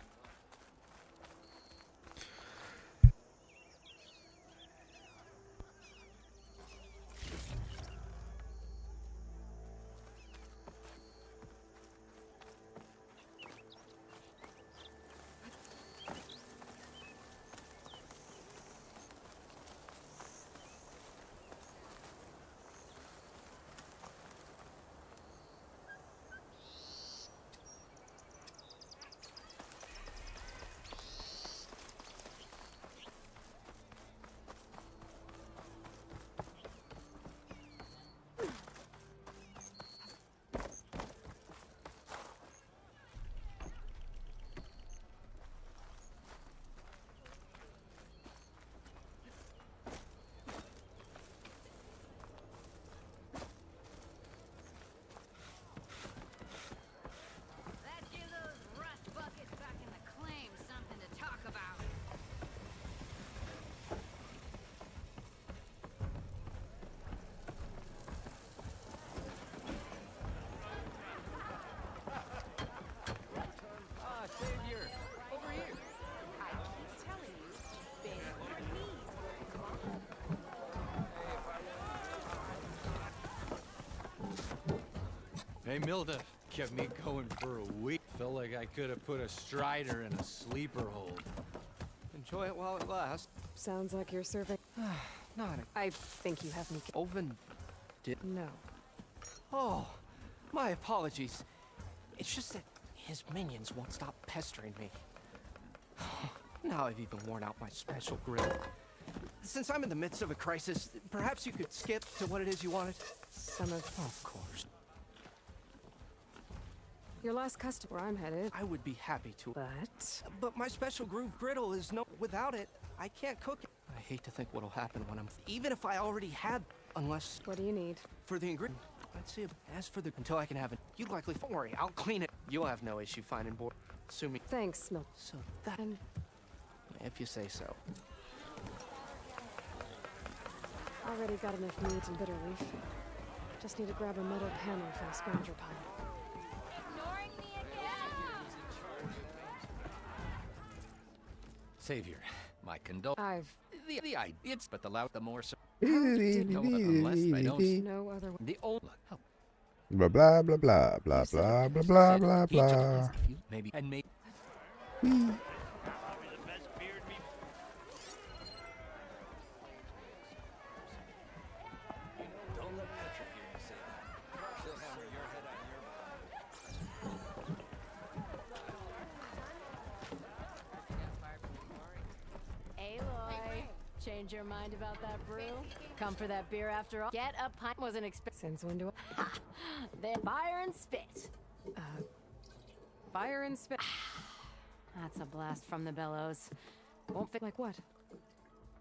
Hey, Milda kept me going for a week. Felt like I could have put a strider in a sleeper hold. Enjoy it while it lasts. Sounds like you're serving. Not I think you have me. Oven did. No. Oh, my apologies. It's just that his minions won't stop pestering me. Now I've even worn out my special grill. Since I'm in the midst of a crisis, perhaps you could skip to what it is you wanted? Some of... Of course. Your last customer, I'm headed. I would be happy to. But my special groove griddle is no... Without it, I can't cook it. I hate to think what'll happen when I'm... Even if I already had... Unless... What do you need? For the ingredient. Let's see. As for the... Until I can have it... You likely... Don't worry, I'll clean it. You'll have no issue finding board. Assuming... Thanks, Mil. So that... If you say so. Already got enough meat and bitter leaf. Just need to grab a metal hammer from a scavenger pile. Ignoring me again? Savior, my condol. I've... The idea, it's but the more so. No, Unless they don't. no other... The old... Blah blah blah blah blah blah blah blah blah blah. Maybe and maybe. Change your mind about that brew? Come for that beer after all? Get a pint. Wasn't expecting. Since when do I... Then fire and spit. Fire and spit. That's a blast from the bellows. Won't fit. Like what?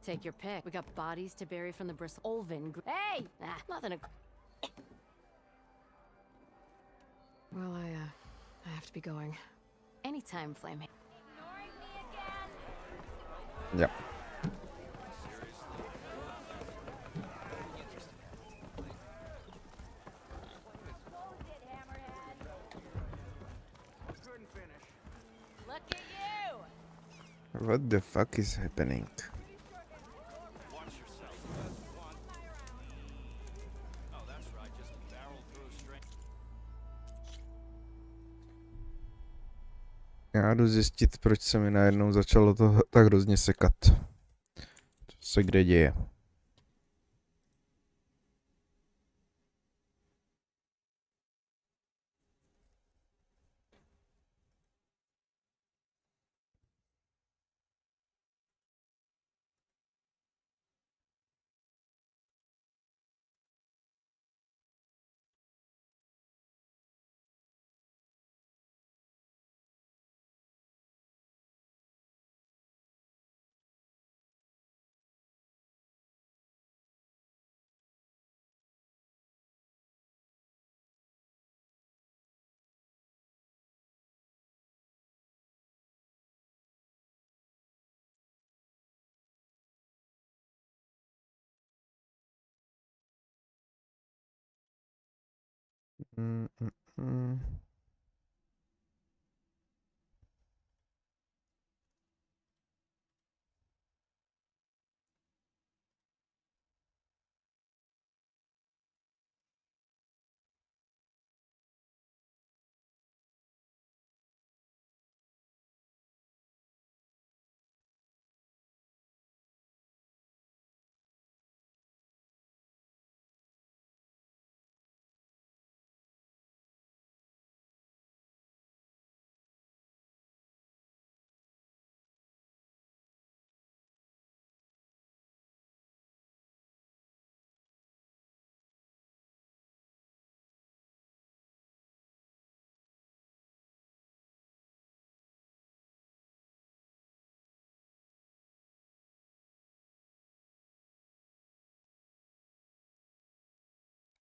Take your pick. We got bodies to bury from the bristle. Olvin. Hey! Nothing to... Well, I have to be going. Anytime, Flame. Ignoring me again? Yep. Look at you! What the fuck is happening? Watch yourself. Oh, that's right. Just barrel through straight. Já jdu zjistit, proč se mi najednou začalo to tak hrozně sekat. Co se kde děje?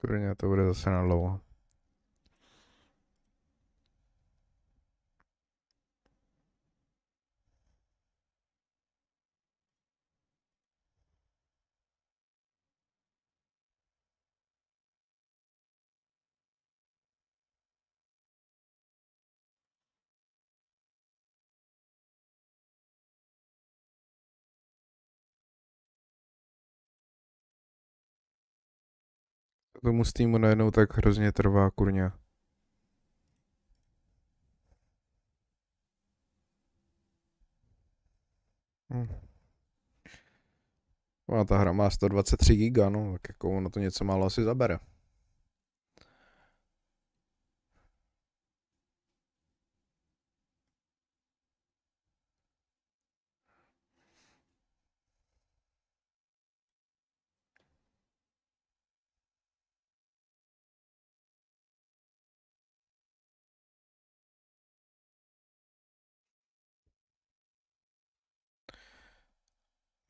Kurňa, to bude zase na dlouho. Tomu Steamu najednou tak hrozně trvá, kurňa. No, ta hra má 123 giga, no, tak jako ono to něco málo asi zabere.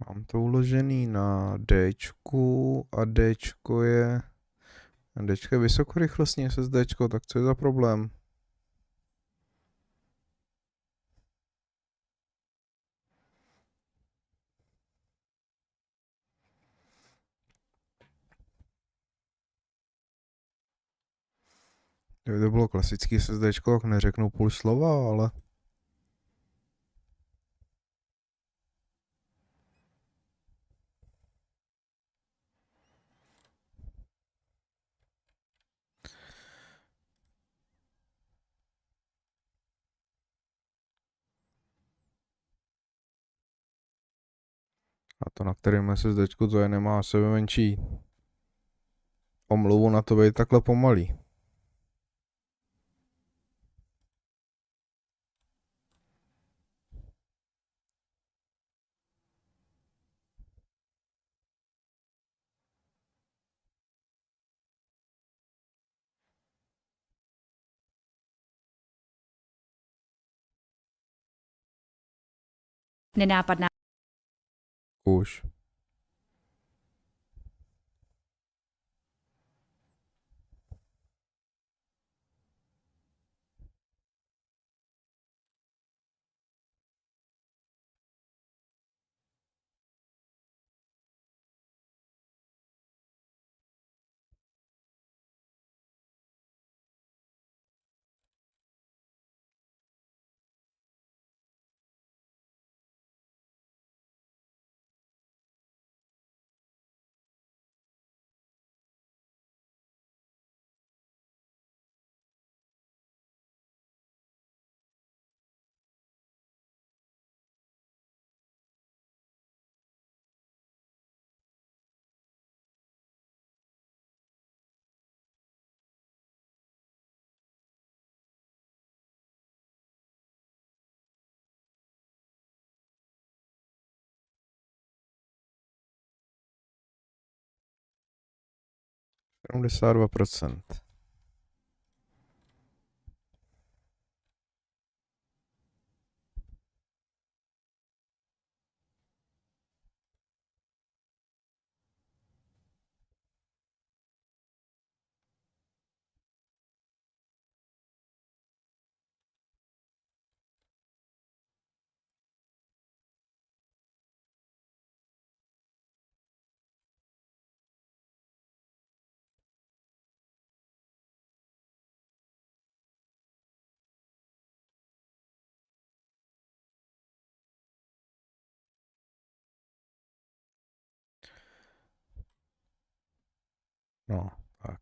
Mám to uložený na Dčku a Dčko je vysokorychlostní SSDčko, tak co je za problém? Kdyby to bylo klasický SSDčko, tak neřeknu půl slova, ale... A to, na kterém SSDčku to je, nemá sebe menší omluvu na to být takhle pomalý. Nenápadná. Už. Jenom 92%. No, tak.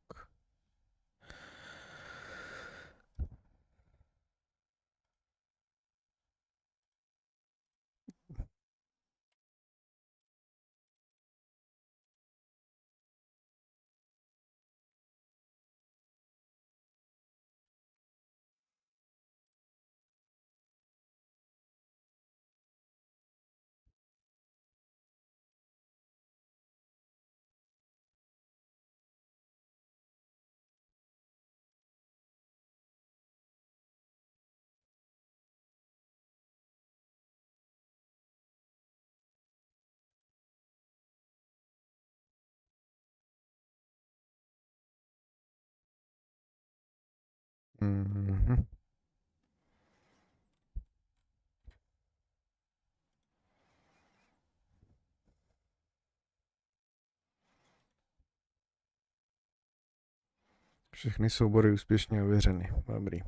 Mhm. Všechny soubory úspěšně ověřeny. Dobrý.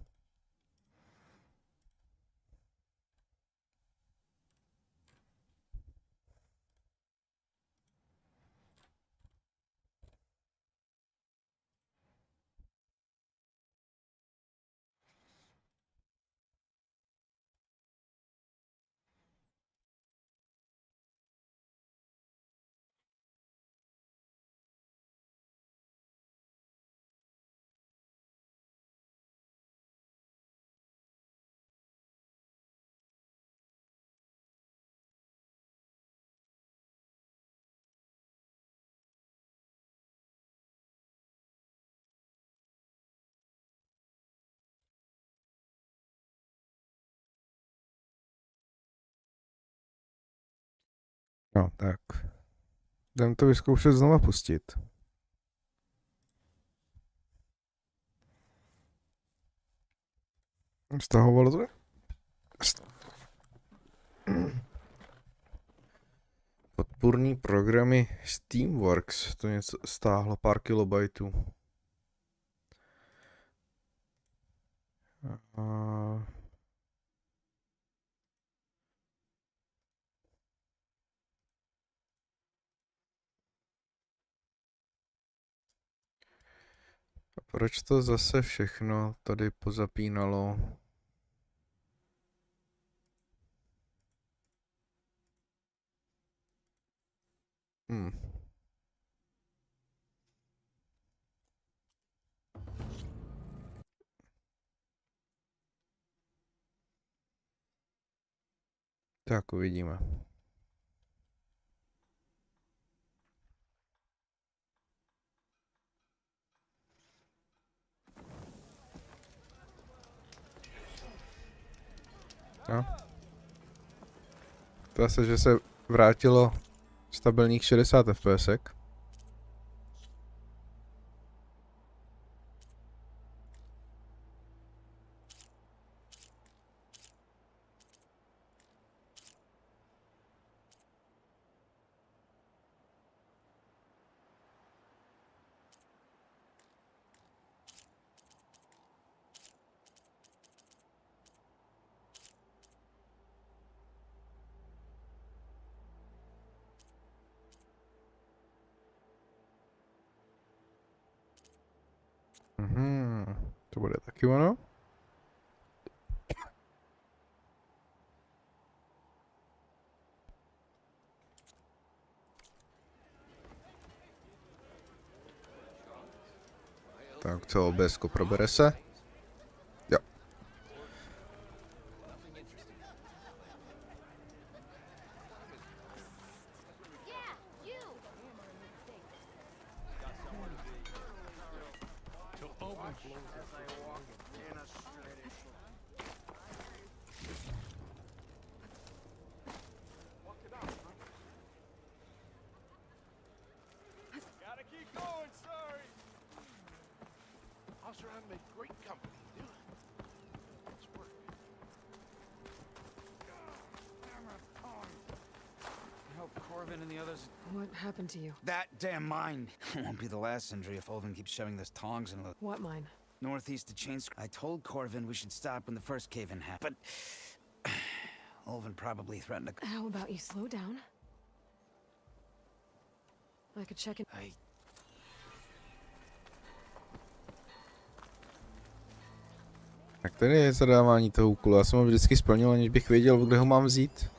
No, tak. Jdem to vyzkoušet znova pustit. Stahovalo to? Podpůrný programy Steamworks. To něco stáhlo pár kilobajtů. Proč to zase všechno tady pozapínalo? Tak uvidíme. No. Zase, že se vrátilo stabilních 60 fps. To bude taky ono. Tak co, OBS-ko probere se? Jo. What happened to you? That damn mine. Won't be the last injury if Olvin keeps shoving those tongs in the... What mine? Northeast of Chain. I told Corvin we should stop when the first cave-in happened, but... Olvin probably threatened to... How about you slow down? I could check in... Tak tady je zadávání toho úkolu. Já jsem ho vždycky splnil, aniž bych věděl, kde ho mám vzít.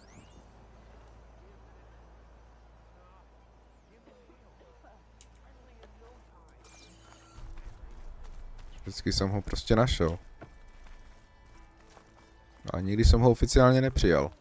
Vždycky jsem ho prostě našel. A nikdy jsem ho oficiálně nepřijal.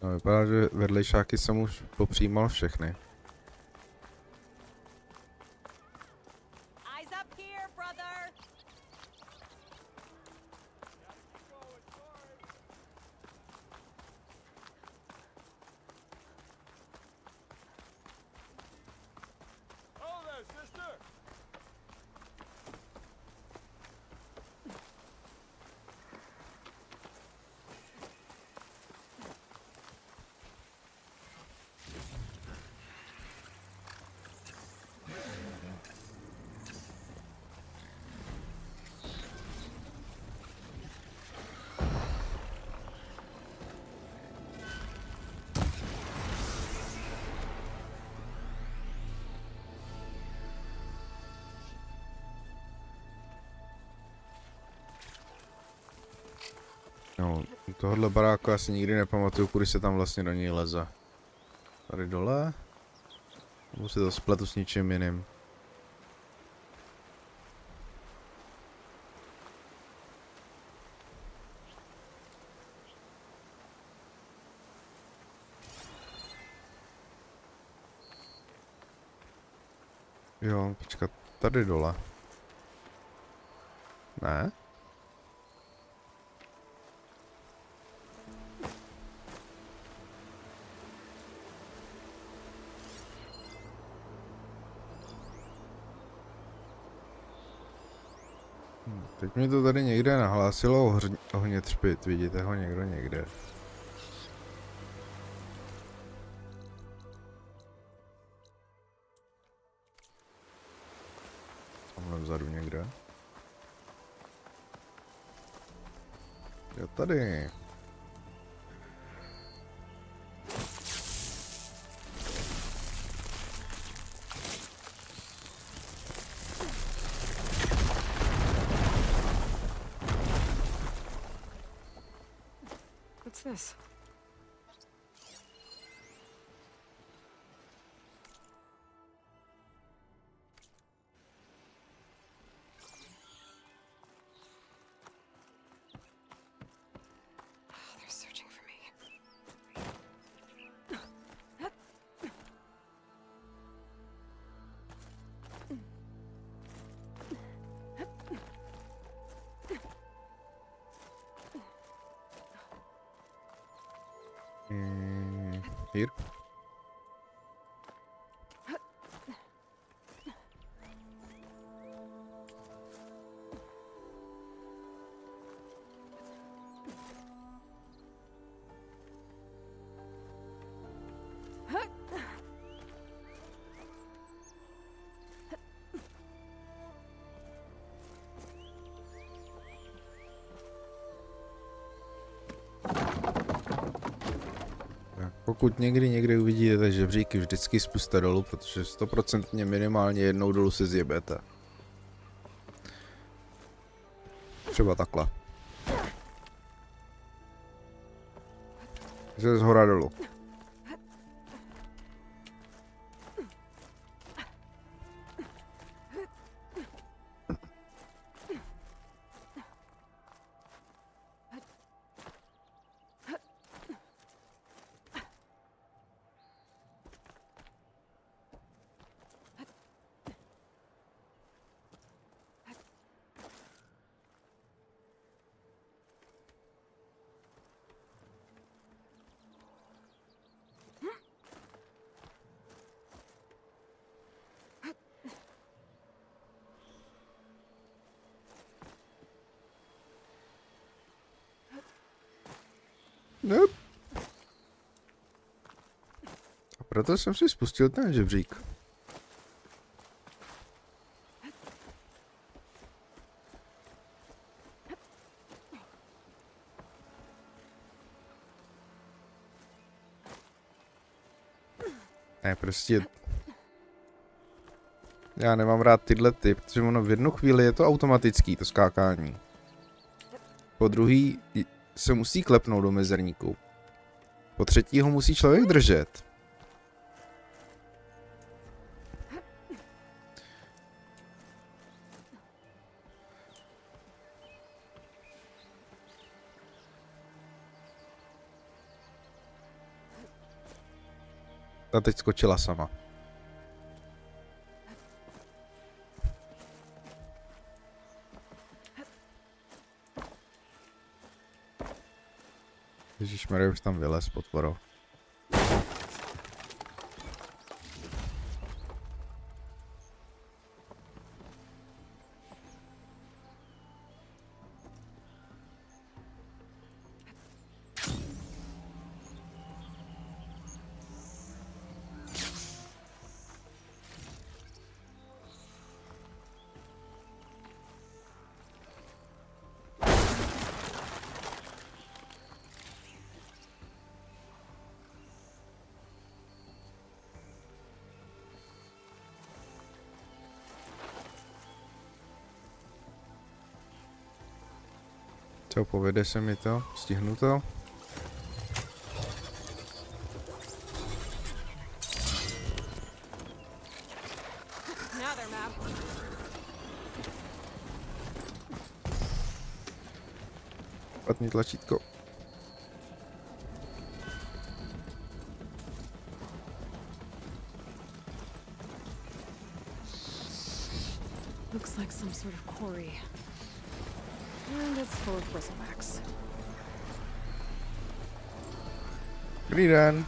No, vypadá, že vedlejšáky jsem už popřijímal všechny. No, tohohle baráku asi nikdy nepamatuju, kudy se tam vlastně do něj leze. Tady dole? Nebo si to spletu s něčím jiným? Jo, počkat, tady dole. Ne? Teď mi to tady někde nahlásilo ohně třpit, vidíte ho někdo někde. Tamhle vzadu někde. Jo, tady. What's this? They're searching for me. Here. Pokud někdy uvidíte žebříky, vždycky spuste dolů, protože 100% minimálně jednou dolů se zjebete. Třeba takhle. Ze zhora dolů. Nope. A proto jsem si spustil ten žebřík. Ne, prostě... Já nemám rád tyhle ty, protože ono v jednu chvíli je to automatický, to skákání. Po druhý se musí klepnout do mezerníku. Po třetí ho musí člověk držet. Ta teď skočila sama. Ježišmarja, už tam vylez podporou. Co, povede se mi to? Stihnu to? Špatný tlačítko. Looks like some sort of quarry. And it's full of bristlebacks. Pretty done.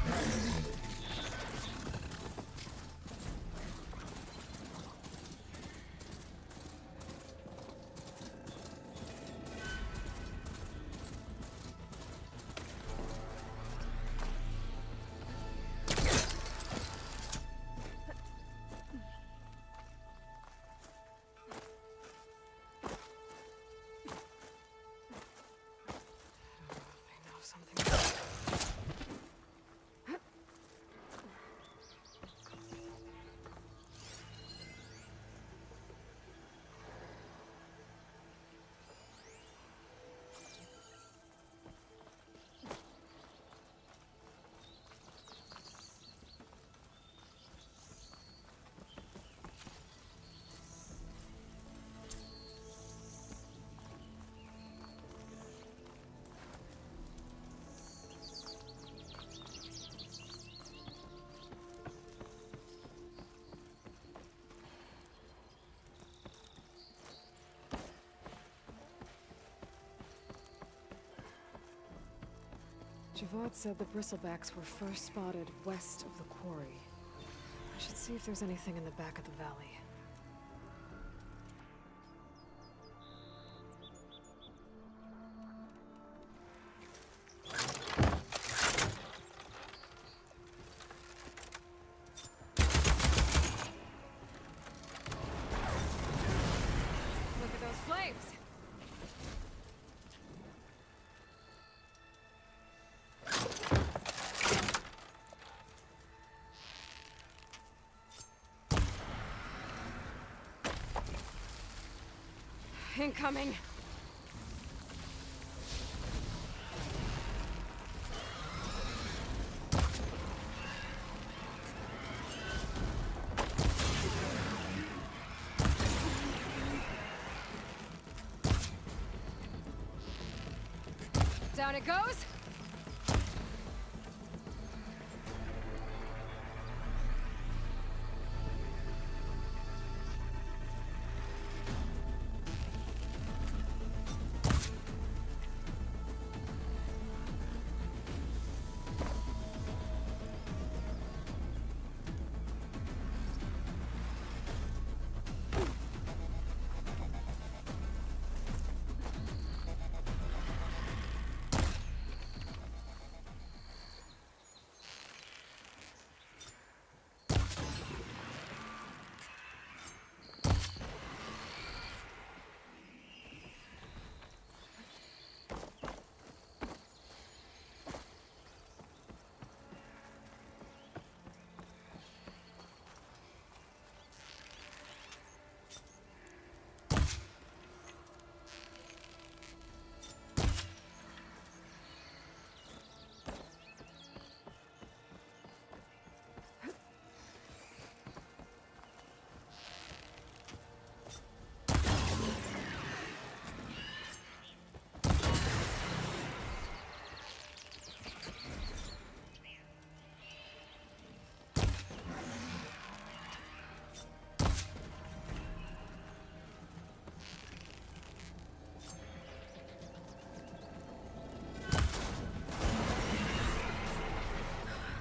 Javad said the bristlebacks were first spotted west of the quarry. I should see if there's anything in the back of the valley. Look at those flames! Incoming! Down it goes!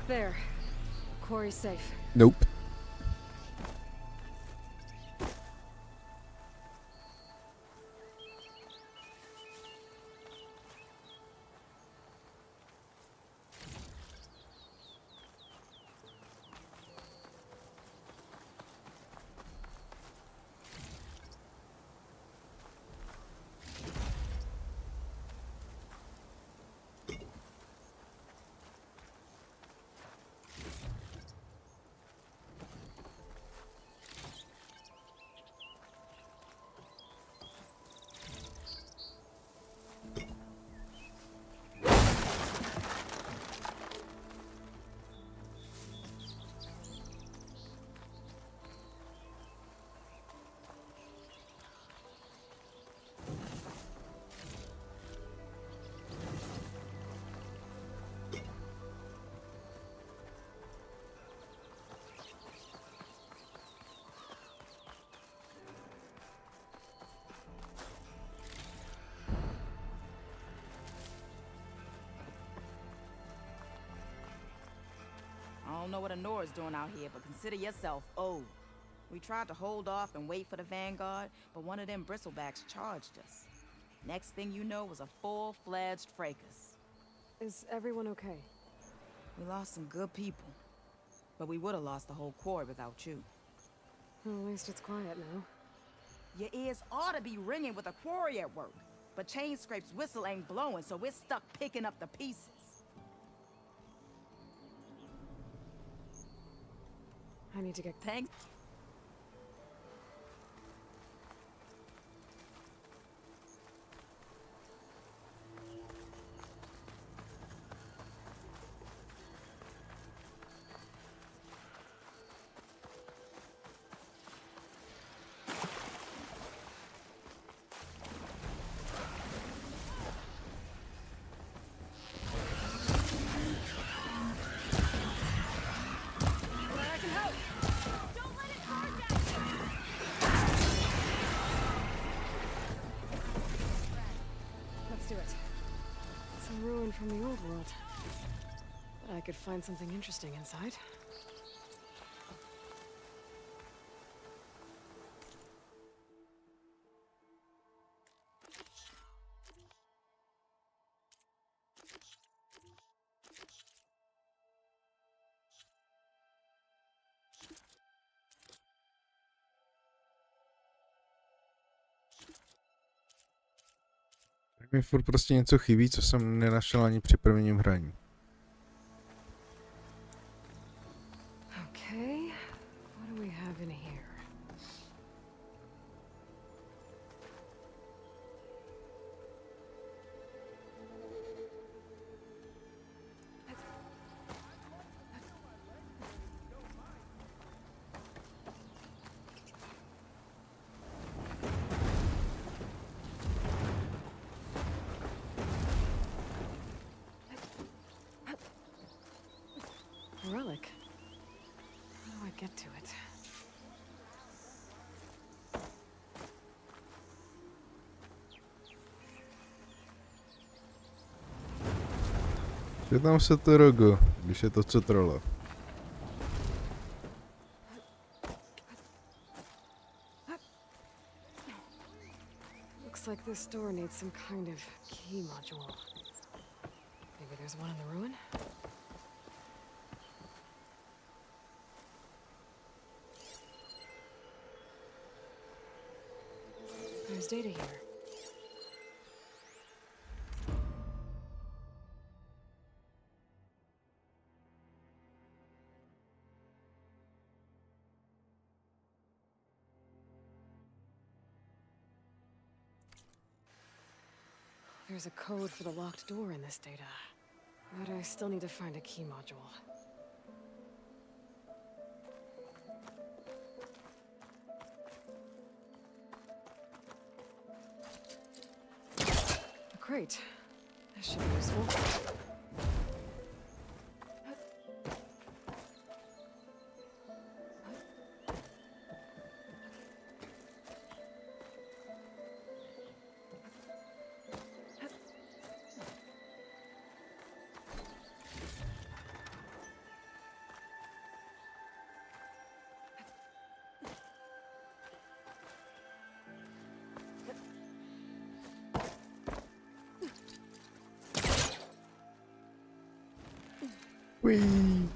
There. Quarry's safe. Nope. don't know what Honora's doing out here, but consider yourself old. We tried to hold off and wait for the Vanguard, but one of them bristlebacks charged us. Next thing you know was a full-fledged fracas. Is everyone okay? We lost some good people, but we would have lost the whole quarry without you. Well, at least it's quiet now. Your ears ought to be ringing with a quarry at work, but Chainscrape's whistle ain't blowing, so we're stuck picking up the pieces. I need to get... Thanks. Let's do it. It's a ruin from the old world. But I could find something interesting inside. Mi furt prostě něco chybí, co jsem nenašel ani při prvním hraní. Okay, what do we have in here? A relic. How do I get to it? Je tam se to rogo, když je to co trola. Looks like this door needs some kind of key module. Maybe there's one in the ruin? There's data here. There's a code for the locked door in this data. But I still need to find a key module. A crate. This should be useful. Whee!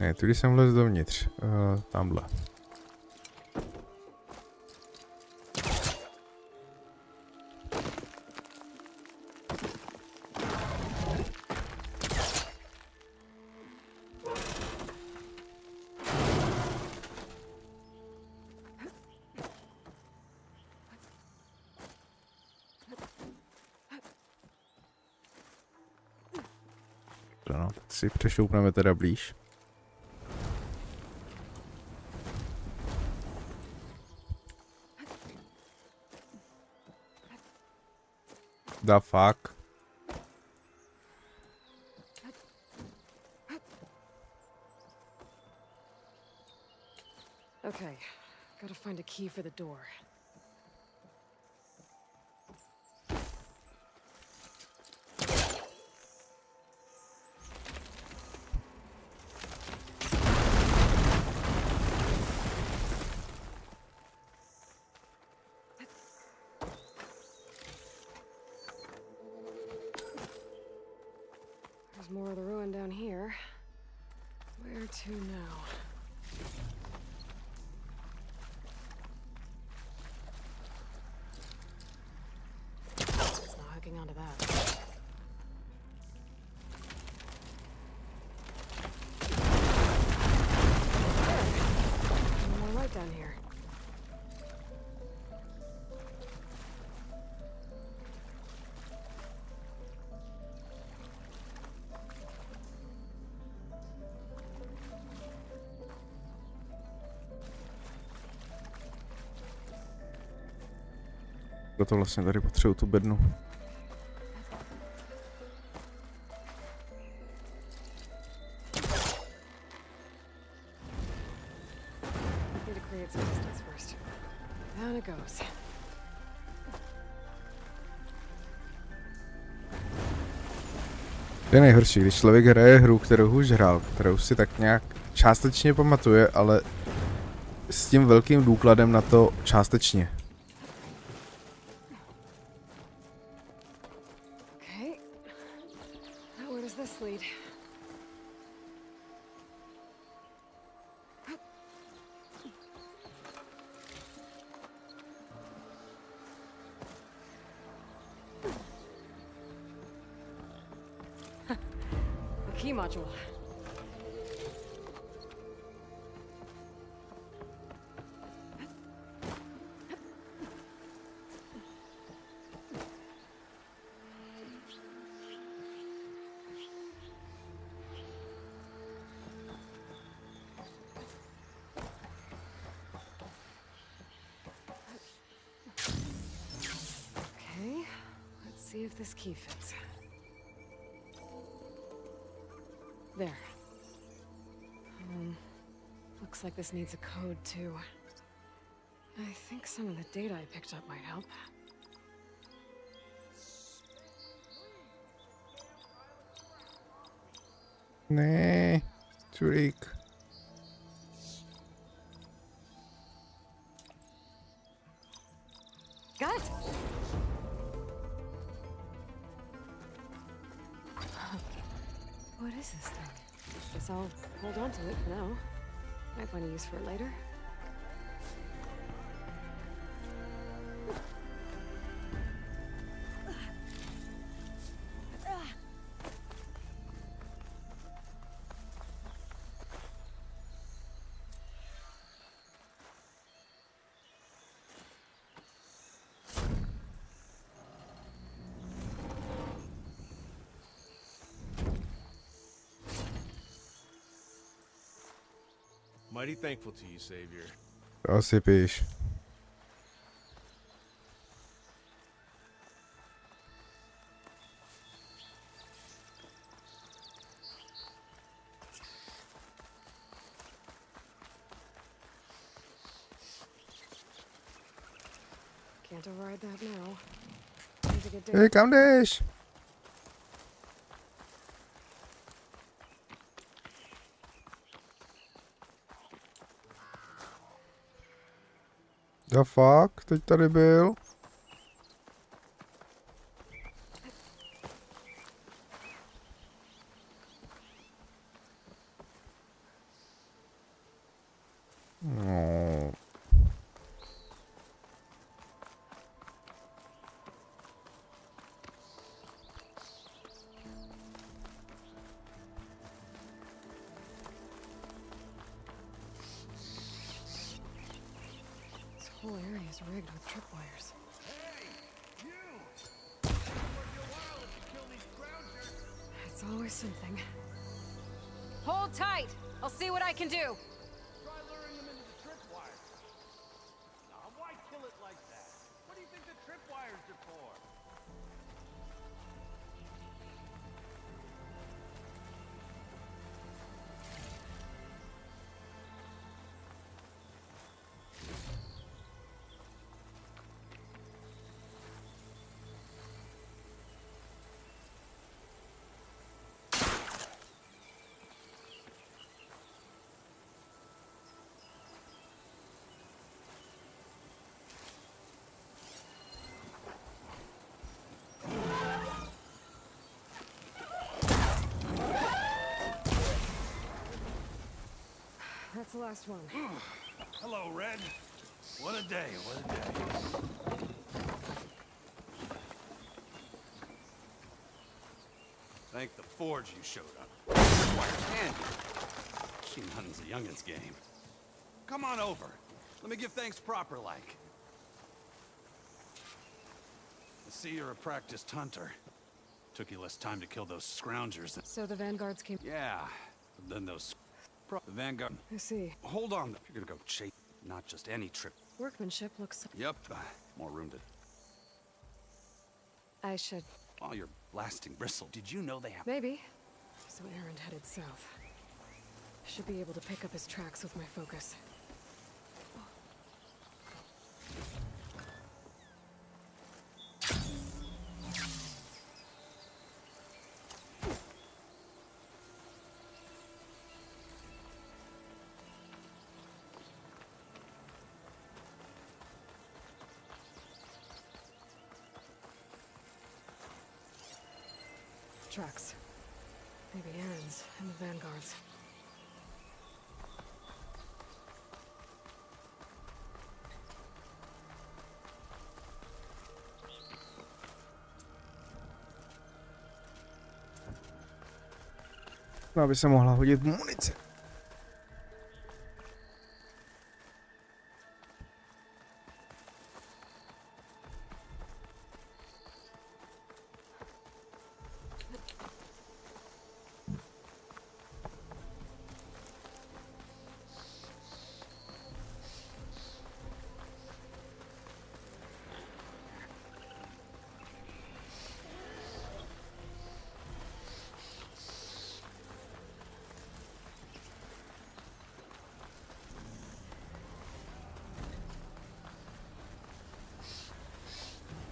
Ne, tudy jsem vlez dovnitř. Tamhle. No, teď si přešoupneme teda blíž. The fuck? Okay, gotta find a key for the door. There's more of the ruin down here. Where to now? It's not hooking onto that. There. No more light down here. Proto vlastně tady potřebuji tu bednu. Need to create some distance first. Down it goes. To je nejhorší, když člověk hraje hru, kterou už hrál, kterou si tak nějak částečně pamatuje, ale s tím velkým důkladem na to částečně. Okay. Now where does this lead? The key module. Okay, let's see if this key fits. There. Looks like this needs a code too. I think some of the data I picked up might help. Ne, čurík. Got it! What is this thing? Guess I'll hold on to it for now. Might find a use for it later. Mighty thankful to you, Savior. Asi píš. Can't override that now. Need to get Hej, kam jdeš? The fuck? Teď tady byl? No. This whole area is rigged with tripwires. It's always something. Hold tight! I'll see what I can do! Try luring them into the tripwire. Now, why kill it like that? What do you think the tripwires are for? last one. Hello, Red. What a day, what a day. Thank the Forge you showed up. Requires candy. Machine hunting's a youngin's game. Come on over. Let me give thanks proper like. I see you're a practiced hunter. Took you less time to kill those scroungers than... So the vanguards came... Yeah, but then those... The Vanguard... I see. Hold on, if you're gonna go chase... Not just any trip. Workmanship looks... Yep, more room to... I should... While you're blasting Bristle, did you know they have... Maybe. So Aaron headed south. Should be able to pick up his tracks with my focus. Tracks. Maybe Aaron's and the vanguards. No, aby se mohla hodit munice.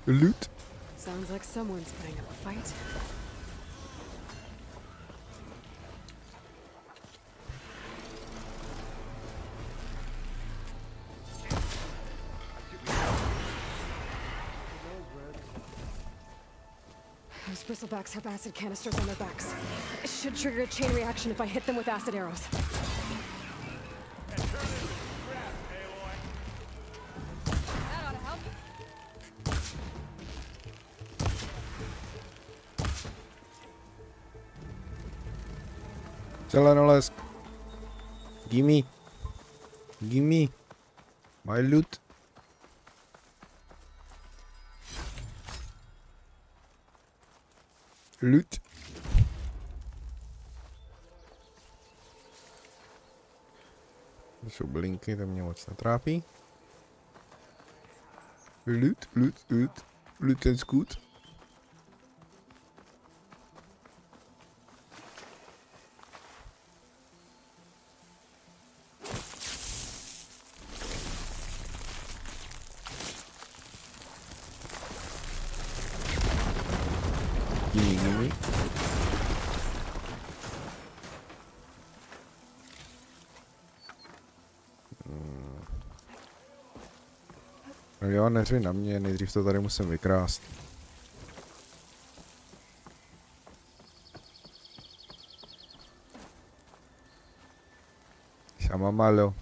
Loot. Sounds like someone's putting up a fight. Those bristlebacks have acid canisters on their backs. It should trigger a chain reaction if I hit them with acid arrows. Zelenolesk. Gimme. Gimme. My loot. Loot. To jsou blinky, to mě moc netrápí. Loot, loot, loot. Loot and scoot. Gimme. No jo, neři na mě, nejdřív to tady musím vykrást. Sama malo.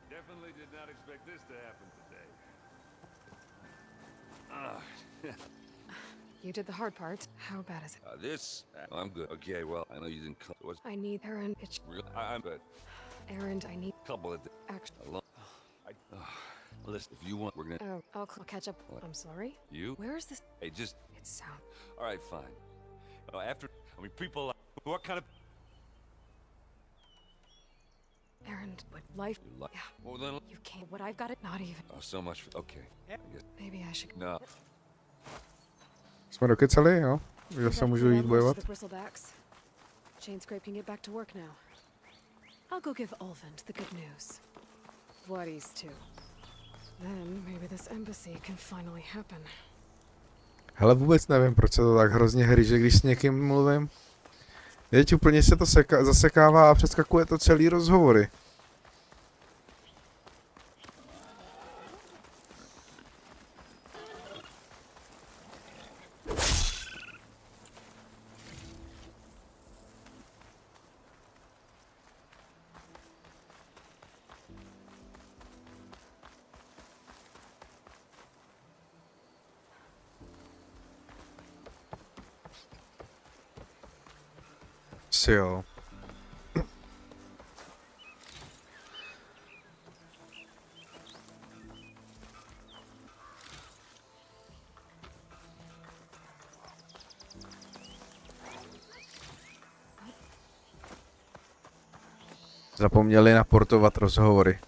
Definitely did not expect this to happen today. You did the hard part. How bad is it? This, I'm good. Okay, well, I know you didn't come. What's I need Aaron. It's real? I'm good. Aaron, I need Couple of action. alone. Listen, if you want, we're gonna. Oh, I'll catch up. I'm sorry. You? Where is this? Hey, just. It sounds. All right, fine. After, I mean, people. What kind of? Aaron, what life? Yeah. Well, then. You can't. What I've got it. Not even. Oh, so much. Okay. I guess. Maybe I should. No. Jsme dokecali, jo? Že se můžu jít bojovat? Chain scrape can get back to work now. I'll go give Ulvund the good news. Vladis too. Then maybe this embassy can finally happen. Hele, vůbec nevím, proč se to tak hrozně hryže, když s někým mluvím. Teď úplně se to zasekává a přeskakuje to celý rozhovory. Si jo. Zapomněli naportovat rozhovory.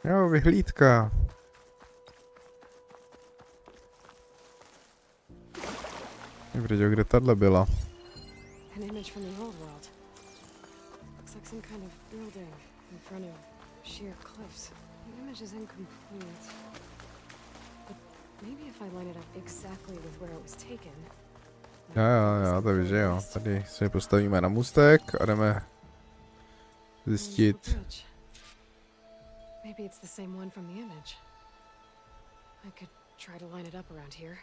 Jo, vyhlídka. Brďo, kde tahle byla? An image from the old world. Looks like some kind of building in front of sheer cliffs. The image is incomplete. But maybe if I line it up exactly with where it was taken. Jo, takže jo. Tady se postavíme na můstek a jdeme zjistit. Maybe it's the same one from the image. I could try to line it up around here.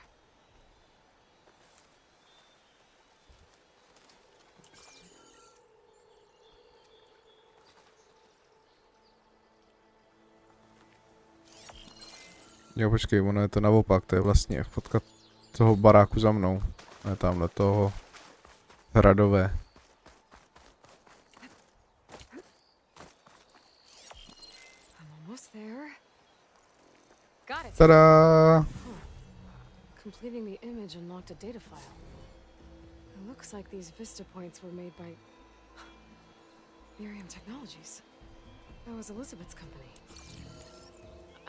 Jo, počkej, ono je to naopak, to je vlastně fotka toho baráku za mnou. Ne tamhle toho hradové. Tada! Completing the image unlocked a data file. It looks like these vista points were made by Miriam Technologies. That was Elizabeth's company.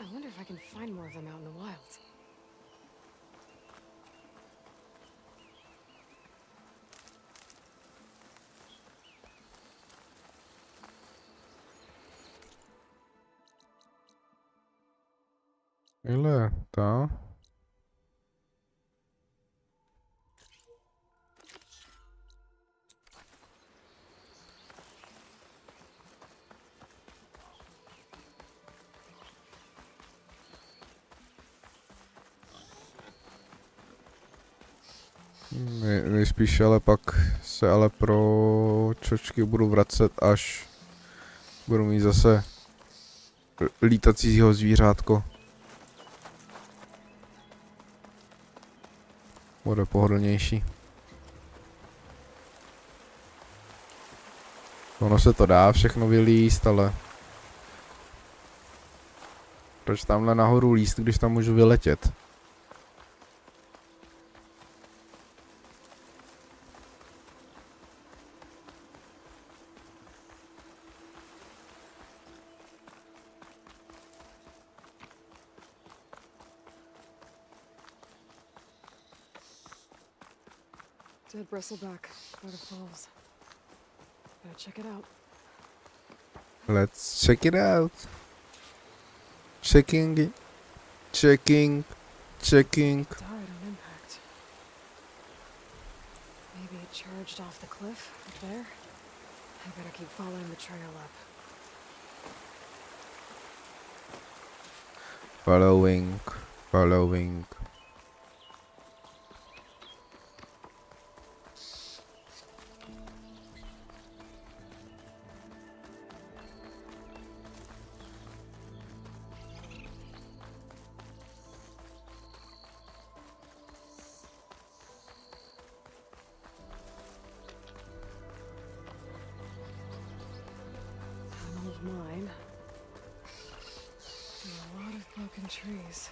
I wonder if I can find more of them out in the wild. Ile to? Nejspíš ale pak se ale pro čočky budu vracet, až budu mít zase lítacího zvířátko. Bude pohodlnější. Ono se to dá všechno vylíst, ale proč tamhle nahoru líst, když tam můžu vyletět? Dead bristleback, waterfalls. Gotta check it out. Let's check it out. Checking. Died on impact. Maybe it charged off the cliff up there. I better keep following the trail up. Following. Mine. And a lot of broken trees.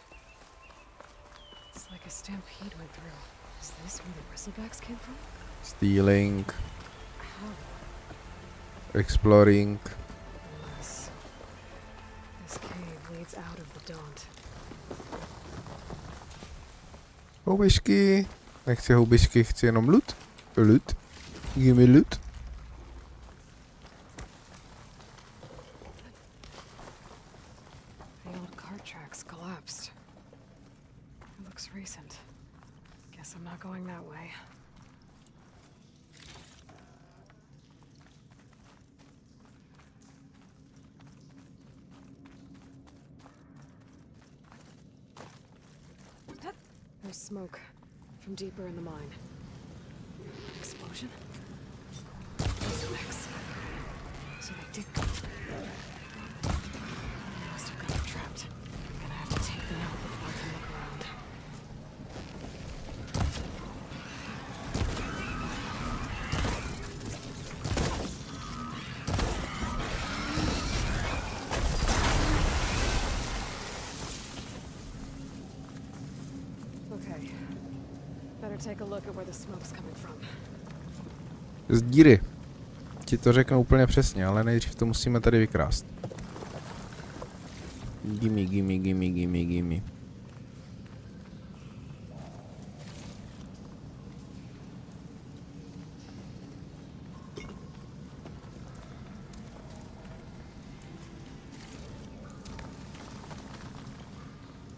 It's like a stampede went through. Is this where the bristlebacks came from? Stealing. How? Exploring. Unless this cave leads out of the Daunt. Houbišky. Nechci houbišky, chci jenom loot. Loot. Give me loot. The old cart tracks collapsed. It looks recent. Guess I'm not going that way. There's smoke from deeper in the mine. Explosion? X. So they did. They must have got trapped. I'm gonna have to take them out before I can look around. Okay. Better take a look at where the smoke's coming from. Z díry. Ti to řeknu úplně přesně, ale nejdřív to musíme tady vykrást. Gimme, gimme, gimme, gimme, gimme.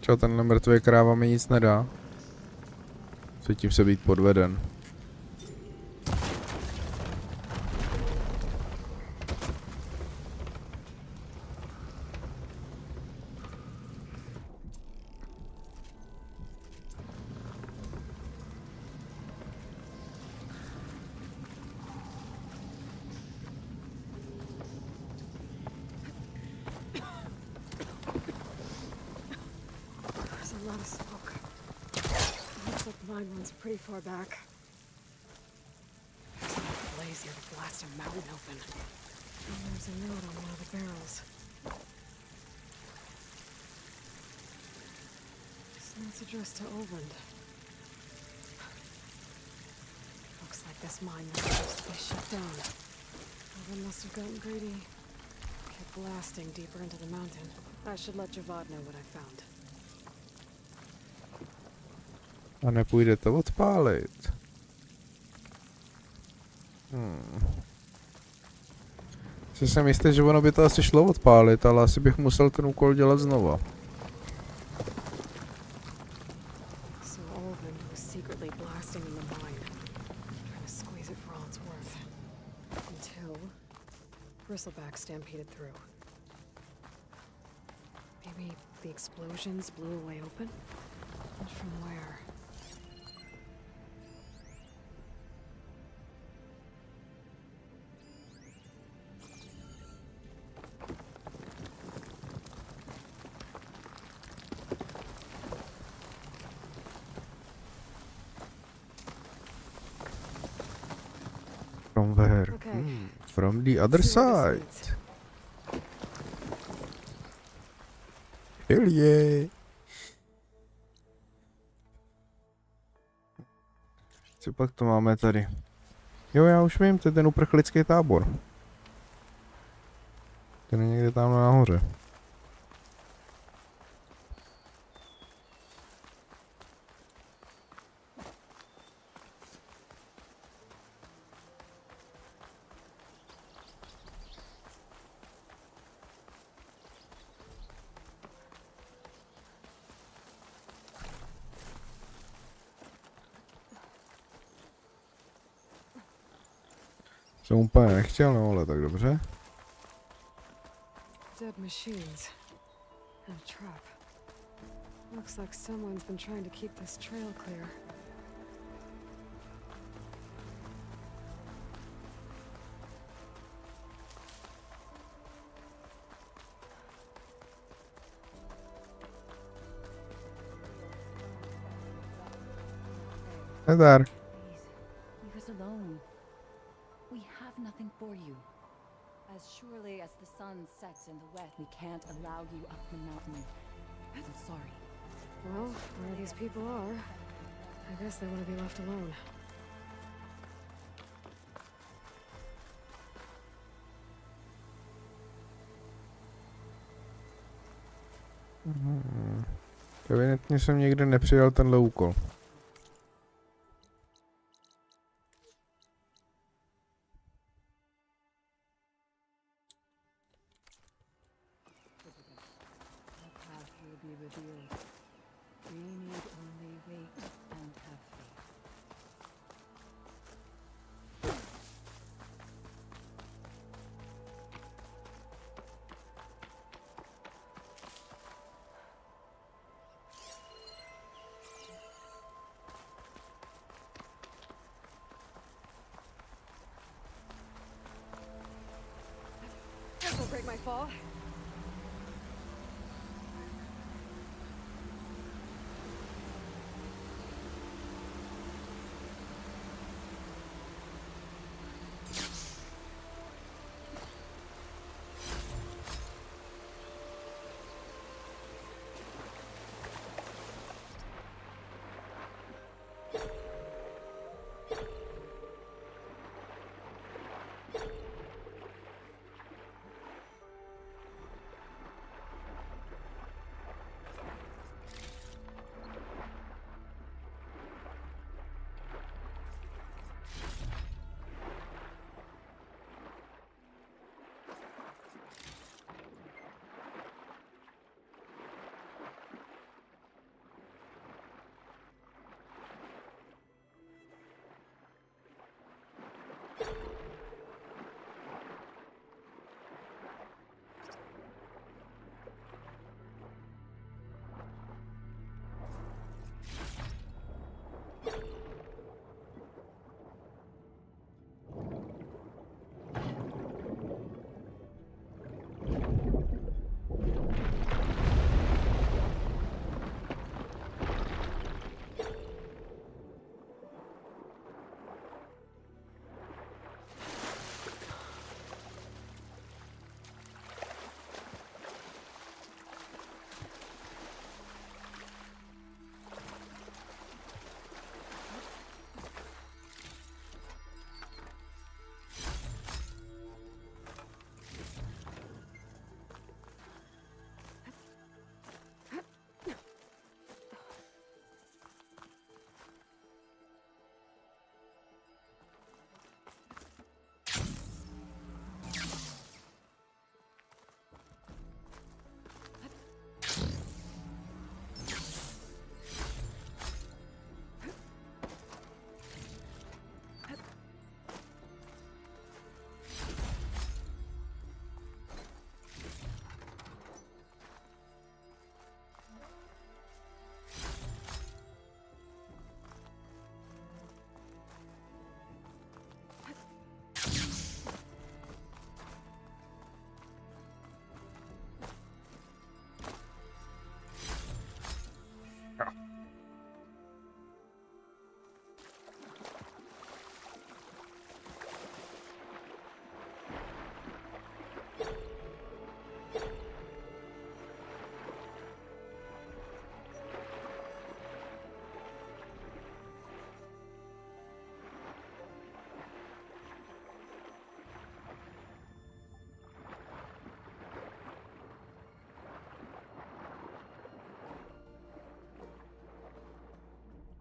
Čo, tenhle mrtvý kráva mi nic nedá. Cítím se být podveden. There's a lot of smoke. Looks like the mine runs pretty far back. There's enough blaze here to blast a mountain open. And there's a note on one of the barrels. This note's addressed to Oland. Looks like this mine was supposed to be shut down. Oland must have gotten greedy. Kept blasting deeper into the mountain. I should let Javad know what I found. A nepůjde to odpálit. Si jsem jistý, že ono by to asi šlo odpálit, ale asi bych musel ten úkol dělat znova. So Oland was secretly blasting in the mine, trying to squeeze it for all it's worth. Until Bristleback stampeded through. Maybe the explosions blew a way open? But from where? From where? Okay. From the other side. Hell yeah. Co pak to máme tady? Jo, já už vím, to je ten uprchlický tábor. Ten je někde tam nahoře. Jsem úplně nechtěl, no ale tak dobře. Dead machines. And a trap. Looks like someone's been trying to keep this trail clear. Hey there. Leave us alone. We have nothing for you. As surely as the sun sets in the west, we can't allow you up the mountain. I'm sorry. Well, where these people are, I guess they want to be left alone. Evidentně jsem někde nepřijal tenhle úkol. will be revealed. We need only wait and have faith. This will break my fall.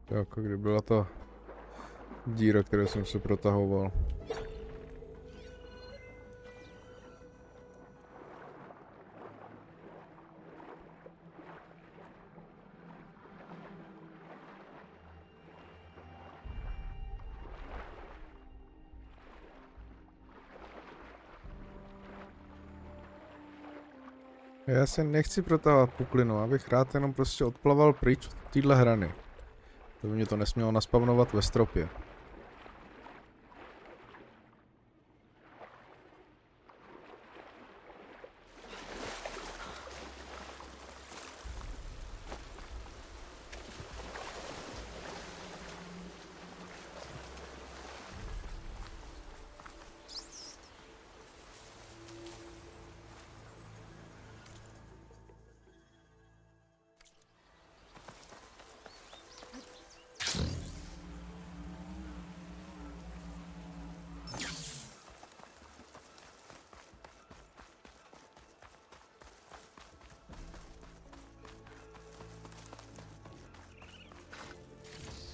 To jako kdy byla ta díra, kterou jsem se protahoval. Já se nechci protahovat puklinu, abych rád jenom prostě odplaval pryč od téhle hrany. To by mě to nesmělo naspavnovat ve stropě.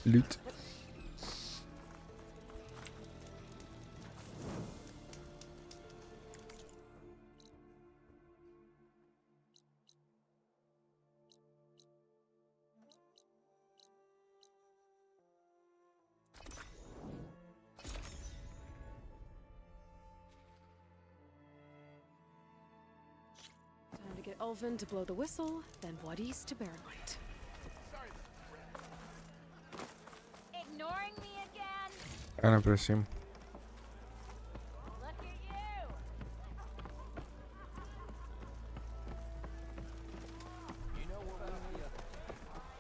Loot. Ulvin to blow the whistle, then Wadis to Baronlight. Ignoring me again? Ano, prosím. Look at you!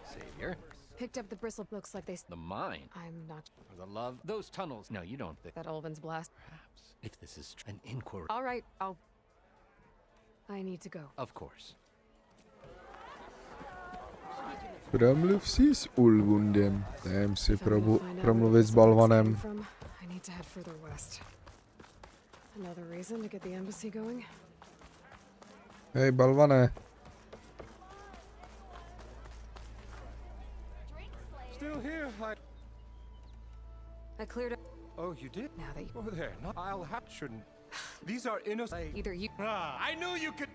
Savior? Picked up the bristle. Looks like they. The mine? I'm not. For the love? Those tunnels? No, you don't think. That Ulvin's blast. Perhaps. If this is an inquiry. All right, I need to go. Of course. Promluv si s Ulvundem. Jdem si promluvit s Balvanem. I need to head further west. Another reason to get the embassy going. Hej, Balvane. Still here, I cleared up. Oh, you did? Now that you... Oh, there. No, I'll have shouldn't. These are innocent. Either you... Ah, I knew you could...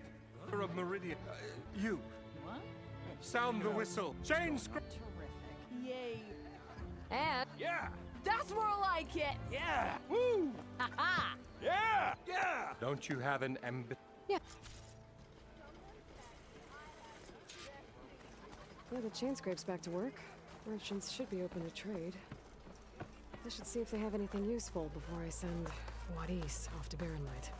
of Meridian. You. What? Sound the whistle. Change script. Terrific. Yay. And... Yeah. That's more like it. Yeah. Woo. Ha-ha. Yeah. Yeah. Don't you have an Yeah. Yeah, the chain scrape's back to work. Merchants should be open to trade. I should see if they have anything useful before I send Wadis off to Baronlight.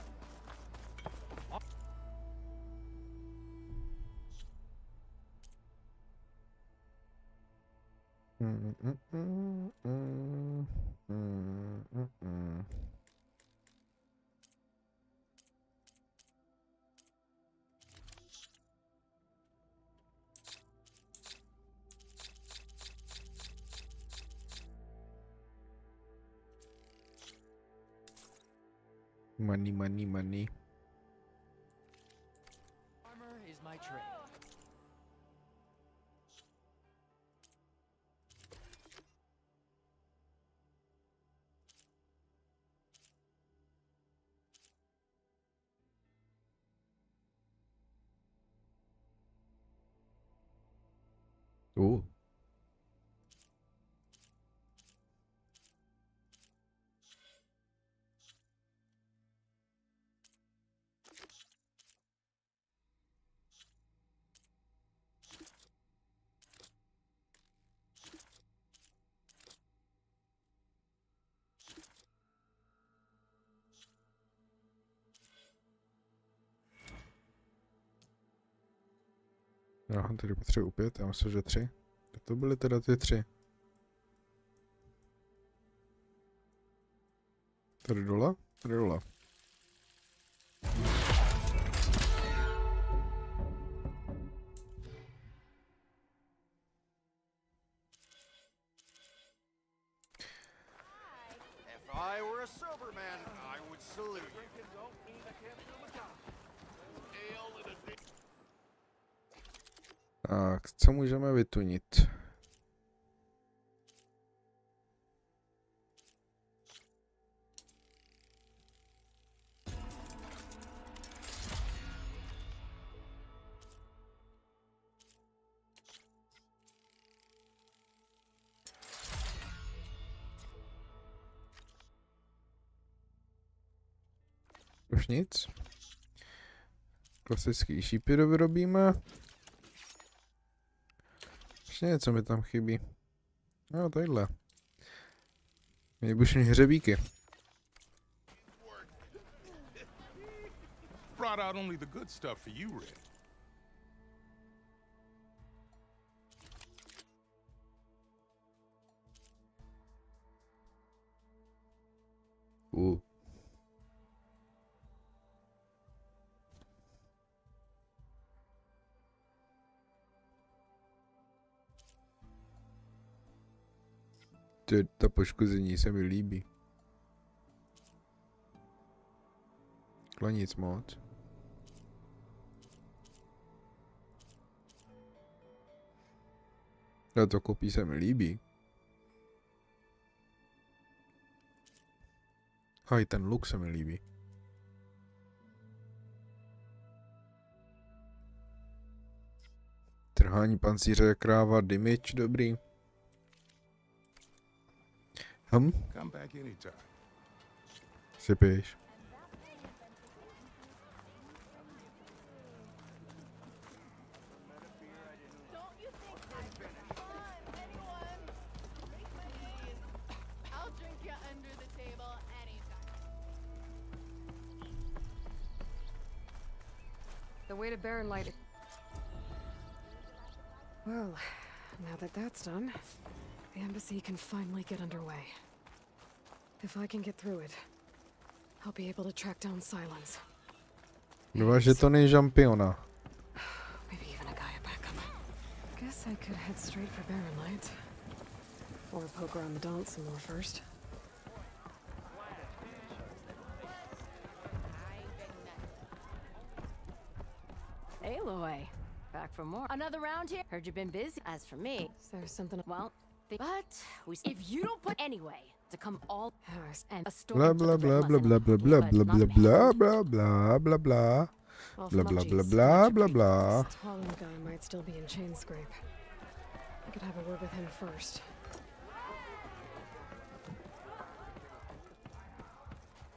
Money, money, money. Armor is my trade. Oh. Aha, tady potřebuji 5, já myslím, že 3. To byly teda ty 3. Tady dole? Tady dole. If I were a sober man, I would salute you. Tak, co můžeme vytunit? Už nic. Klasický šípy vyrobíme. Ještě něco mi tam chybí. No, tadyhle. Výbušný hřebíky. Brought out only the good stuff for you, Red. Ta poškození se mi líbí. Ale nic moc. A to kopí se mi líbí. A i ten luk se mi líbí. Trhání pancíře, kráva, damage, dobrý. Come back anytime. Sypíš. way to Barren Light. Well, now that that's done, the embassy can finally get underway. If I can get through it, I'll be able to track down Silence. Dva žetony žampiona. Maybe even a Gaia backup. Guess I could head straight for Barren Light. Or poke around the Daunt some more first. Aloy, back for more. Another round here? Heard you've been busy. As for me, is there something? Well, if you don't put anyway to come all and a storm Blah blah blah blah blah blah blah blah blah blah blah blah blah blah blah blah blah blah blah blah. Tallinn guy might still be in chain scrape. I could have a word with him first.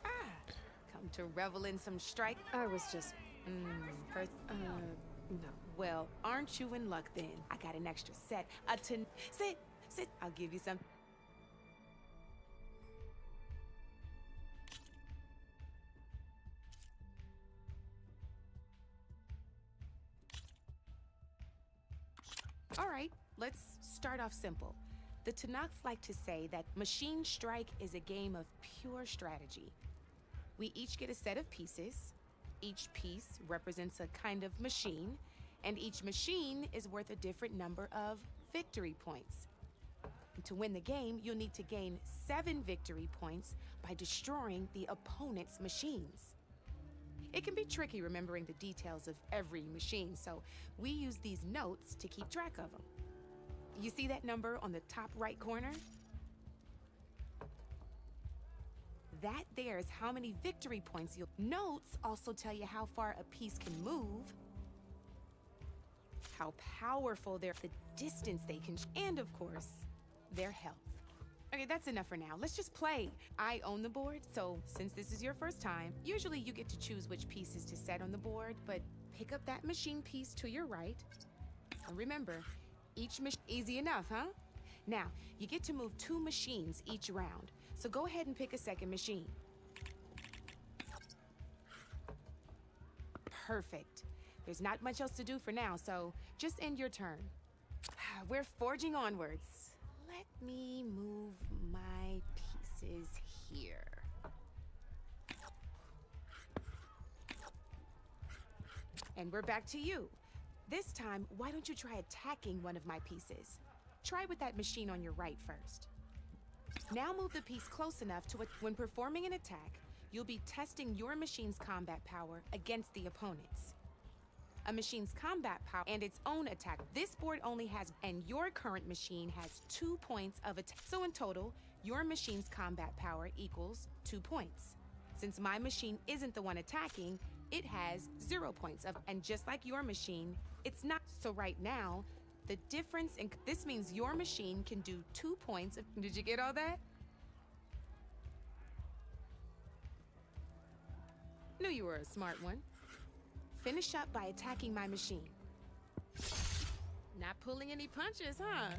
Come to revel in some strike. I was just First, no. Well, aren't you in luck then? I got an extra set. Sit. I'll give you some. All right, let's start off simple. The Tenakth like to say that Machine Strike is a game of pure strategy. We each get a set of pieces. Each piece represents a kind of machine, and each machine is worth a different number of victory points. And to win the game, you'll need to gain 7 victory points by destroying the opponent's machines. It can be tricky remembering the details of every machine, so we use these notes to keep track of them. You see that number on the top right corner? That there is how many victory points you'll... Notes also tell you how far a piece can move, how powerful they're, the distance they can, and of course, their health. Okay, that's enough for now. Let's just play. I own the board, so since this is your first time, usually you get to choose which pieces to set on the board, but pick up that machine piece to your right. And remember, each machine... Easy enough, huh? Now, you get to move 2 machines each round, so go ahead and pick a second machine. Perfect. There's not much else to do for now, so just end your turn. We're forging onwards. Let me move my pieces here. And we're back to you. This time, why don't you try attacking one of my pieces? Try with that machine on your right first. Now move the piece close enough to when performing an attack, you'll be testing your machine's combat power against the opponent's. A machine's combat power and its own attack. This board only has, and your current machine has 2 points of attack. So in total, your machine's combat power equals 2 points. Since my machine isn't the one attacking, it has 0 points of, and just like your machine, it's not. So right now, the difference in this means your machine can do 2 points of, did you get all that? Knew you were a smart one. Finish up by attacking my machine. Not pulling any punches, huh?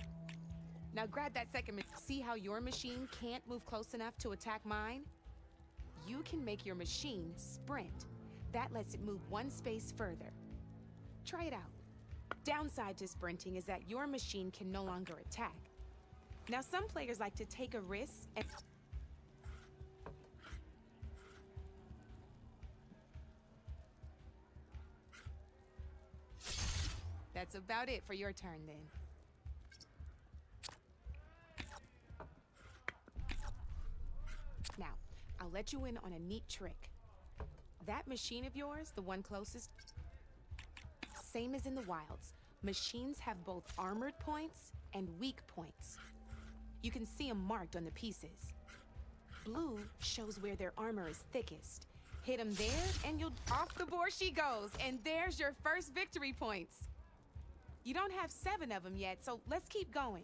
Now grab that second machine. See how your machine can't move close enough to attack mine? You can make your machine sprint. That lets it move 1 space further. Try it out. Downside to sprinting is that your machine can no longer attack. Now some players like to take a risk and... That's about it for your turn then. Now, I'll let you in on a neat trick. That machine of yours, the one closest, same as in the wilds. Machines have both armored points and weak points. You can see them marked on the pieces. Blue shows where their armor is thickest. Hit them there and you'll... Off the board she goes, and there's your first victory points. You don't have 7 of them yet, so let's keep going.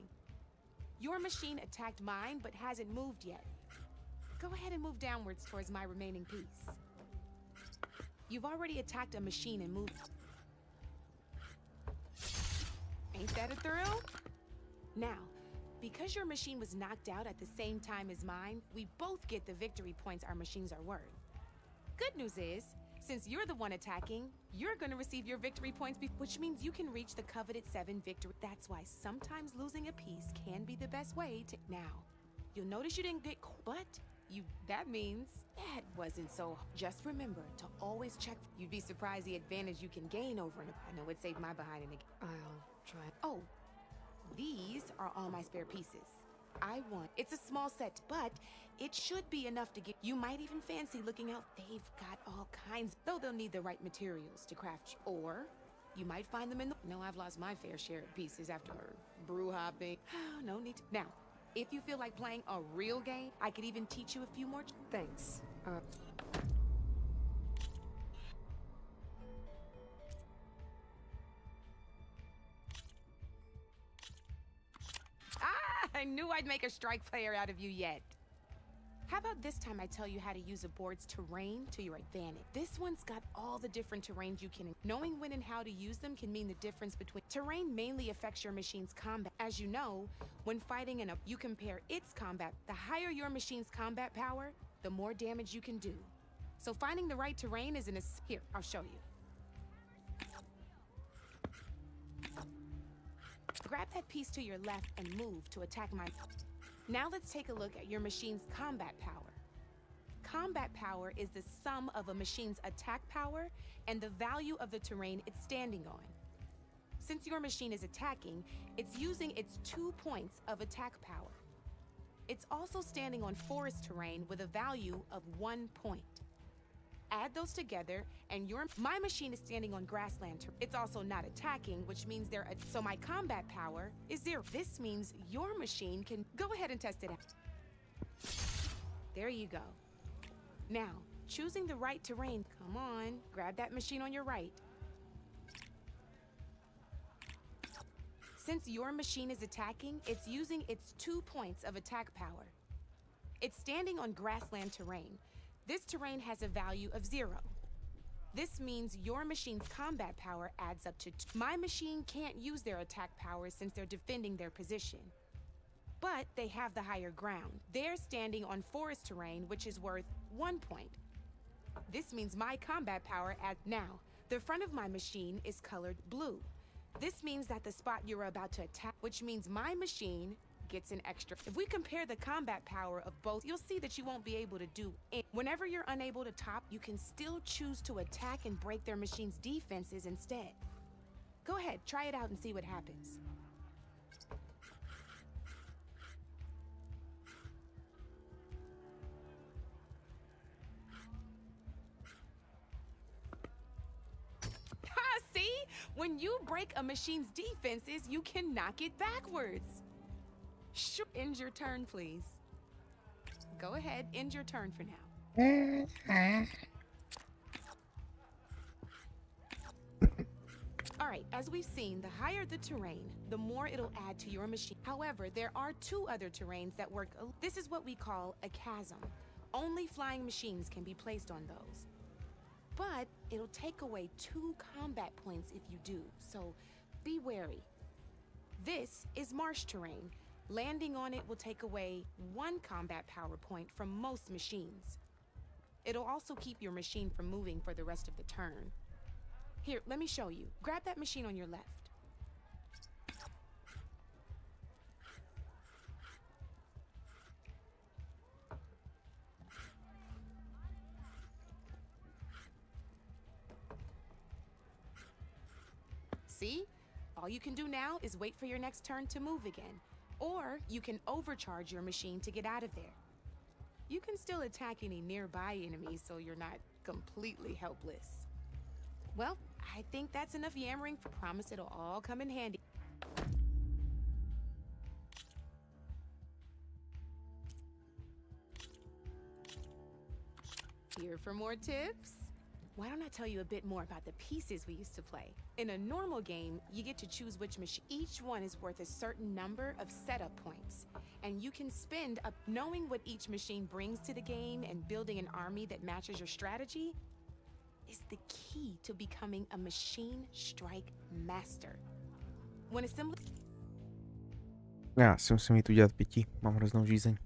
Your machine attacked mine, but hasn't moved yet. Go ahead and move downwards towards my remaining piece. You've already attacked a machine and moved. Ain't that a thrill? Now, because your machine was knocked out at the same time as mine, we both get the victory points our machines are worth. Good news is, Since you're the one attacking, you're gonna receive your victory points, which means you can reach the coveted 7 victory. That's why sometimes losing a piece can be the best way to. Now, you'll notice you didn't get, but that means that wasn't so. Just remember to always check. You'd be surprised the advantage you can gain over an. I know it saved my behind in the. I'll try. Oh, these are all my spare pieces. It's a small set, but it should be enough to get. You might even fancy looking out. They've got all kinds, though they'll need the right materials to craft. Or you might find them in the. No, I've lost my fair share of pieces after brew hopping. No need to. Now, if you feel like playing a real game, I could even teach you a few more. Thanks. I knew I'd make a strike player out of you yet. How about this time I tell you how to use a board's terrain to your advantage? This one's got all the different terrains you can. Knowing when and how to use them can mean the difference between. Terrain mainly affects your machine's combat. As you know, when fighting you compare its combat. The higher your machine's combat power, the more damage you can do. So finding the right terrain is here, I'll show you. Grab that piece to your left and move to attack my. Now let's take a look at your machine's combat power. Combat power is the sum of a machine's attack power and the value of the terrain it's standing on. Since your machine is attacking, it's using its 2 points of attack power. It's also standing on forest terrain with a value of 1 point. Add those together, and my machine is standing on grassland. It's also not attacking, which means so my combat power is 0. This means your machine can go ahead and test it out. There you go. Now, choosing the right terrain. Come on, grab that machine on your right. Since your machine is attacking, it's using its 2 points of attack power. It's standing on grassland terrain. This terrain has a value of 0. This means your machine's combat power adds up to 2. My machine can't use their attack power since they're defending their position. But they have the higher ground. They're standing on forest terrain, which is worth 1 point. This means my combat power adds. Now, the front of my machine is colored blue. This means that the spot you're about to attack, which means my machine gets an extra. If we compare the combat power of both, you'll see that you won't be able to do it. Whenever you're unable to top, you can still choose to attack and break their machine's defenses instead. Go ahead, try it out and see what happens. See? When you break a machine's defenses, you can knock it backwards. Sure. End your turn, please. Go ahead, end your turn for now. Alright, as we've seen, the higher the terrain, the more it'll add to your machine. However, there are 2 other terrains that work. This is what we call a chasm. Only flying machines can be placed on those. But it'll take away 2 combat points if you do, so be wary. This is marsh terrain. Landing on it will take away 1 combat power point from most machines. It'll also keep your machine from moving for the rest of the turn. Here, let me show you. Grab that machine on your left. See? All you can do now is wait for your next turn to move again. Or you can overcharge your machine to get out of there. You can still attack any nearby enemies so you're not completely helpless. Well, I think that's enough yammering. Promise it'll all come in handy. Here for more tips? Why don't I tell you a bit more about the pieces we used to play? In a normal game, you get to choose which machine. Each one is worth a certain number of setup points. And you can spend up knowing what each machine brings to the game and building an army that matches your strategy is the key to becoming a machine strike master. When assembling... Já si musím jít udělat pití, mám hroznou žízeň.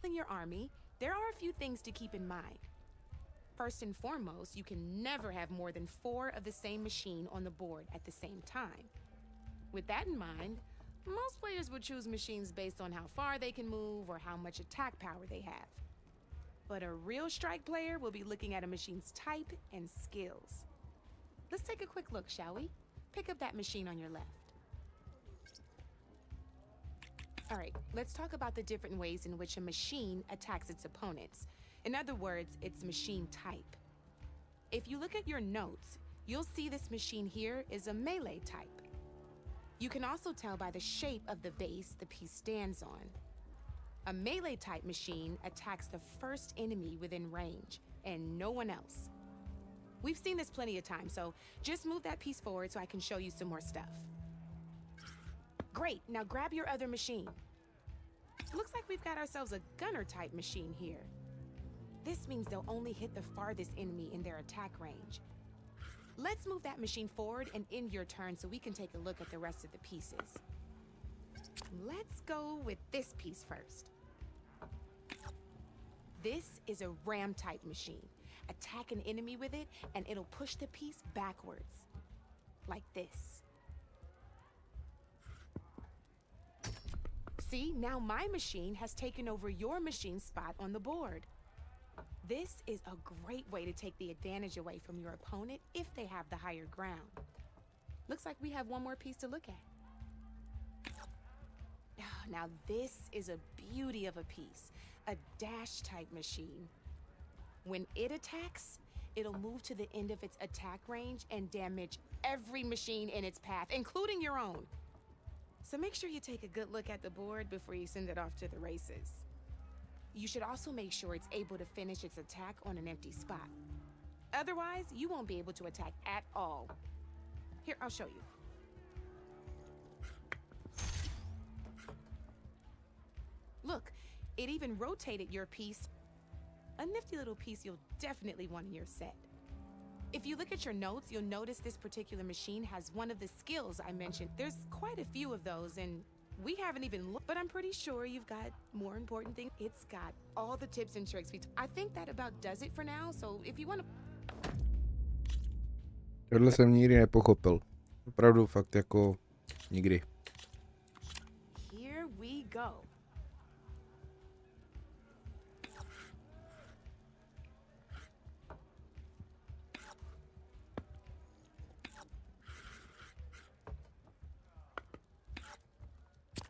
assembling your army, there are a few things to keep in mind. First and foremost, you can never have more than 4 of the same machine on the board at the same time. With that in mind, most players would choose machines based on how far they can move or how much attack power they have. But a real strike player will be looking at a machine's type and skills. Let's take a quick look, shall we? Pick up that machine on your left. All right, let's talk about the different ways in which a machine attacks its opponents. In other words, its machine type. If you look at your notes, you'll see this machine here is a melee type. You can also tell by the shape of the base the piece stands on. A melee type machine attacks the first enemy within range, and no one else. We've seen this plenty of times, so just move that piece forward so I can show you some more stuff. Great, now grab your other machine. Looks like we've got ourselves a gunner type machine here. This means they'll only hit the farthest enemy in their attack range. Let's move that machine forward and end your turn so we can take a look at the rest of the pieces. Let's go with this piece first. This is a ram type machine. Attack an enemy with it and it'll push the piece backwards. Like this. See, now my machine has taken over your machine's spot on the board. This is a great way to take the advantage away from your opponent if they have the higher ground. Looks like we have one more piece to look at. Now this is a beauty of a piece, a dash type machine. When it attacks, it'll move to the end of its attack range and damage every machine in its path, including your own. So make sure you take a good look at the board before you send it off to the races. You should also make sure it's able to finish its attack on an empty spot. Otherwise, you won't be able to attack at all. Here, I'll show you. Look, it even rotated your piece. A nifty little piece you'll definitely want in your set. If you look at your notes, you'll notice this particular machine has one of the skills I mentioned. There's quite a few of those, and we haven't even looked, but I'm pretty sure you've got more important things. It's got all the tips and tricks. I think that about does it for now, so if you want to... Tohle jsem nikdy nepochopil. Opravdu fakt jako nikdy. Here we go.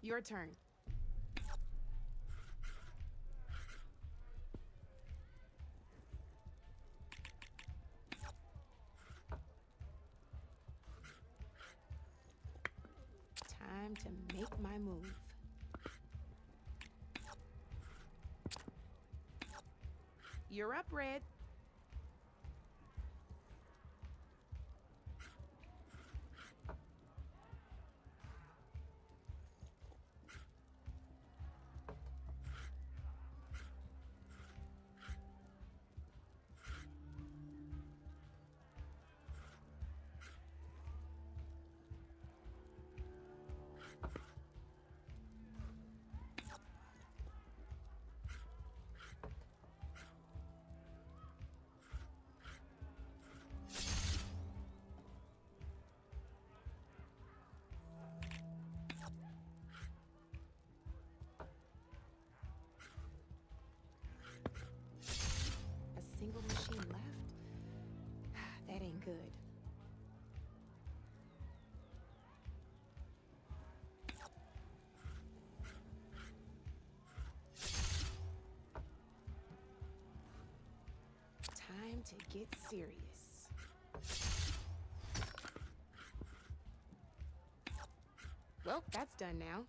Your turn. Time to make my move. You're up, Red. Single machine left? That ain't good. Time to get serious. Well, that's done now.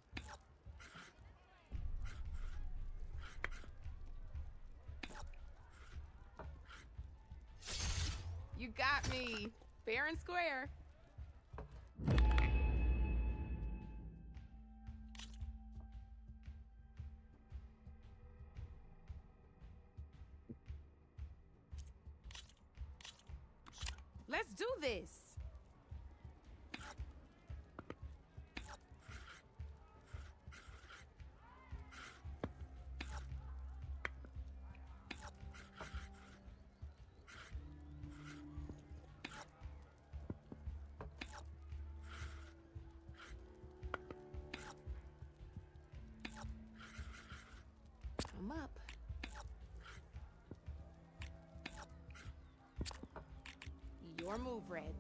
You got me, fair and square. Let's do this. Come up. Your move, Red.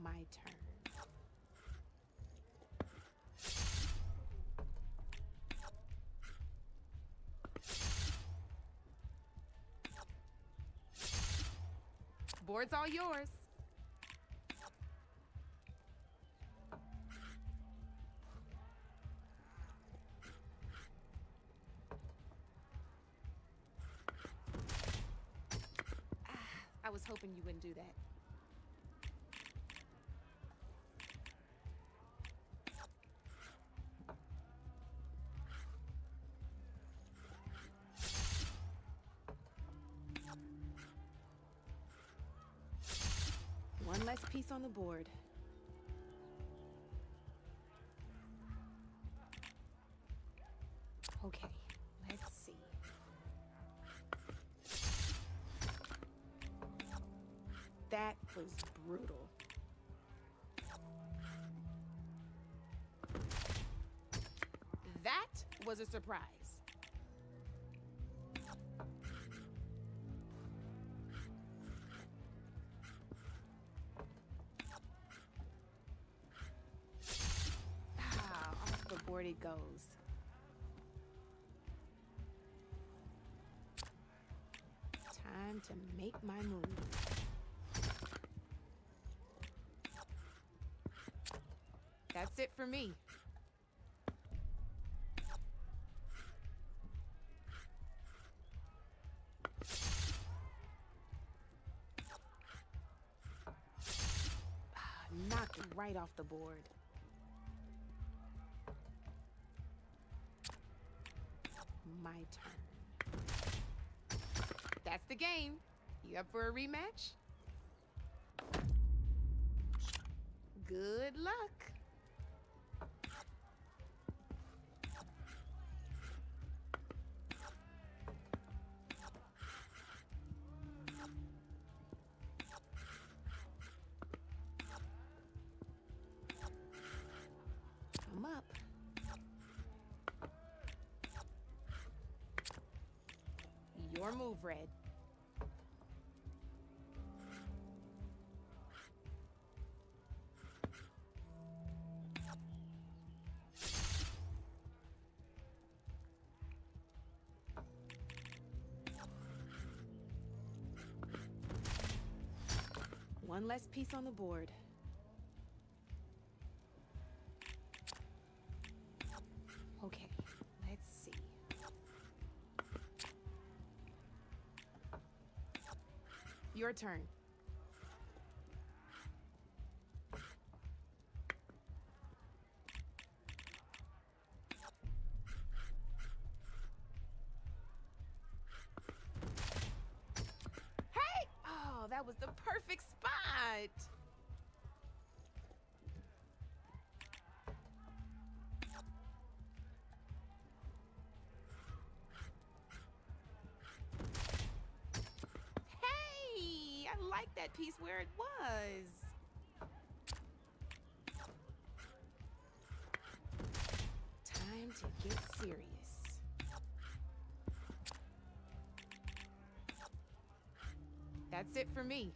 My turn. Board's all yours. I was hoping you wouldn't do that. One less piece on the board. Okay, let's see. That was brutal. That was a surprise. Off the board it goes. Time to make my move. That's it for me. Knocked right off the board. My turn. That's the game. You up for a rematch? Good luck. Come up. Your move, Red. One less piece on the board. Okay, let's see. Your turn. Hey! Oh, that was the perfect spot. Hey, I like that piece where it was. Time to get serious. That's it for me.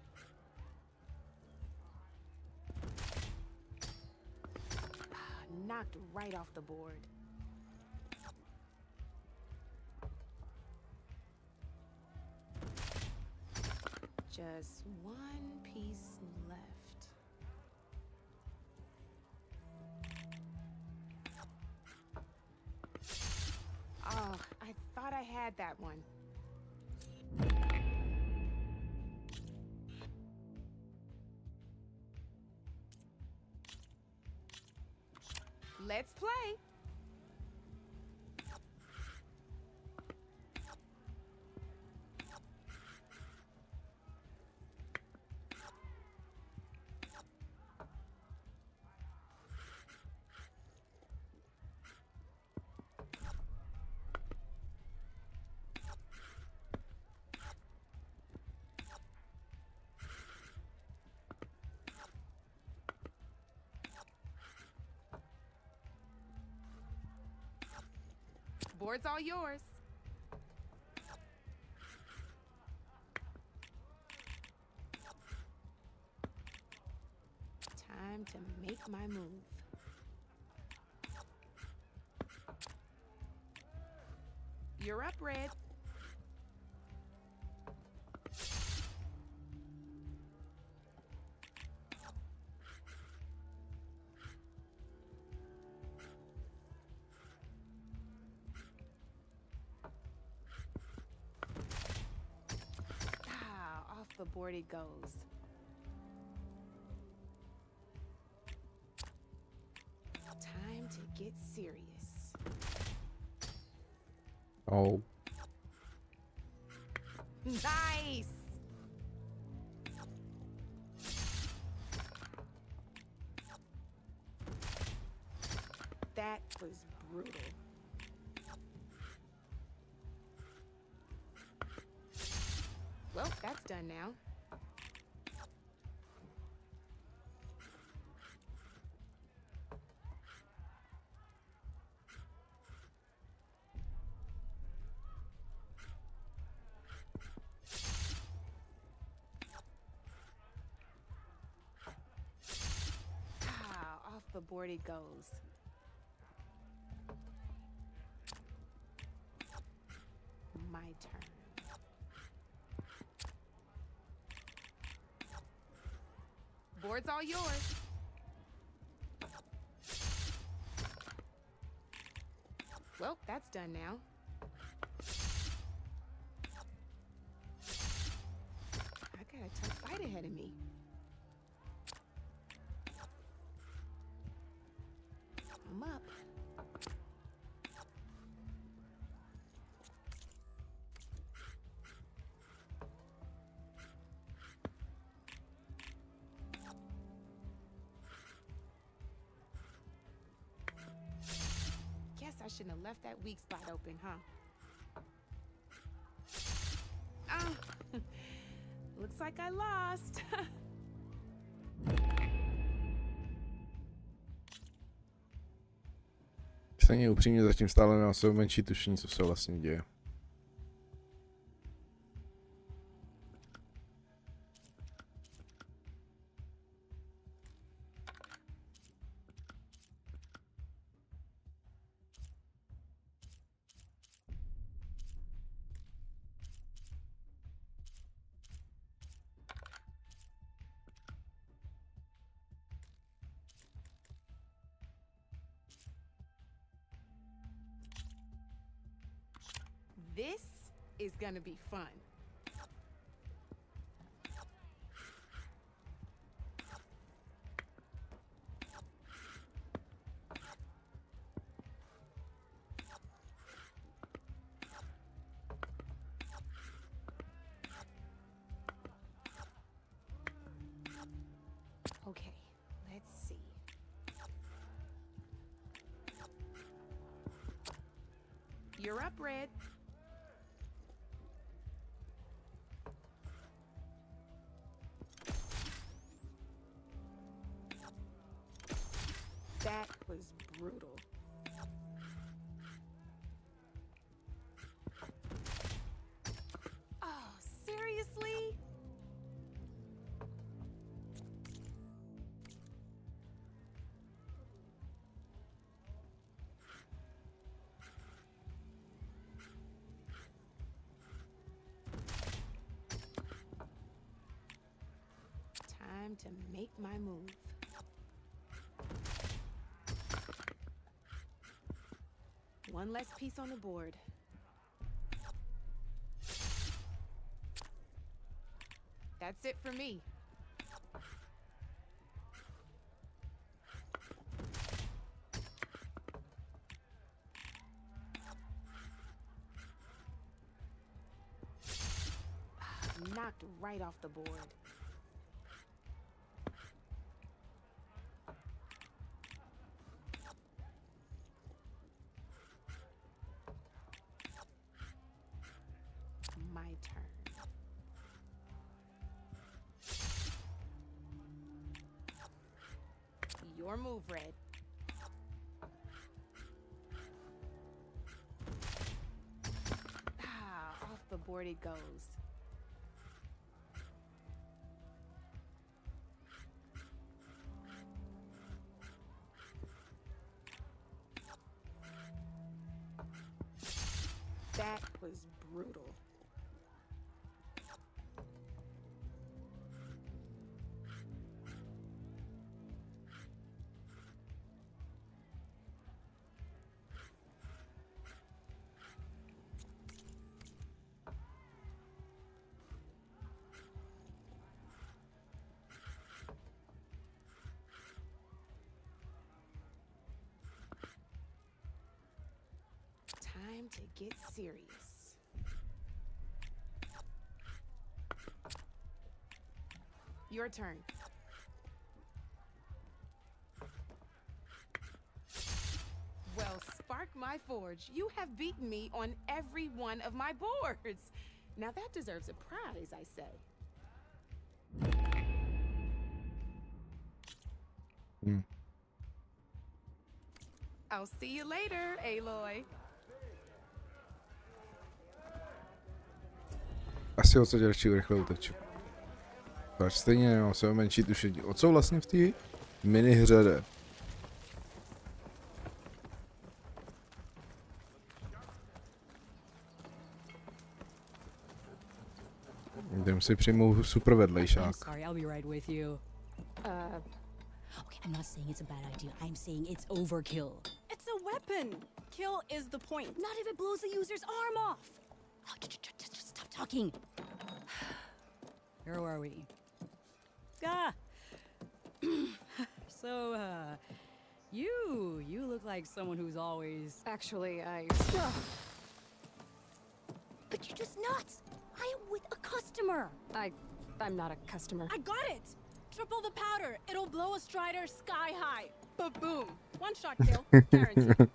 Knocked right off the board. Just one piece left. Oh, I thought I had that one. Let's play. Board's all yours. Time to make my move. You're up, Red. Off the board it goes. Time to get serious. Oh. Nice! That was brutal. Well, that's done now. Off the board it goes. My turn. Board's all yours. Well, that's done now. I got a tough fight ahead of me. I'm up. Guess I shouldn't have left that weak spot open, huh? Ah, looks like I lost. Stejně upřímně zatím stále nemám sebe menší tušení, co se vlastně děje. This is gonna be fun. Okay, let's see. You're up, Red. That was brutal. Oh, seriously? Time to make my move. One less piece on the board. That's it for me. Knocked right off the board. My turn. Your move, Red. before it goes. That was brutal. Time to get serious. Your turn. Well, spark my forge. You have beaten me on every one of my boards. Now that deserves a prize, I say. I'll see you later, Aloy. Asi o co dělčí rychle uteču. Tak stejně nemám sebe menší tušení. O co vlastně v té minihře jde? Jdem si přijmout super vedlejšák. Sorry, I'll be right with you. Okay, I'm not saying it's a bad idea. I'm saying it's overkill. It's a weapon. Kill is the point. Not if it blows the user's arm off. Oh, just stop talking. Where are we? Ah. So, you look like someone who's always... Actually, But you're just nuts. I am with a customer. I'm not a customer. I got it. Triple the powder. It'll blow a strider sky high. Ba-boom. One shot kill. Guaranteed.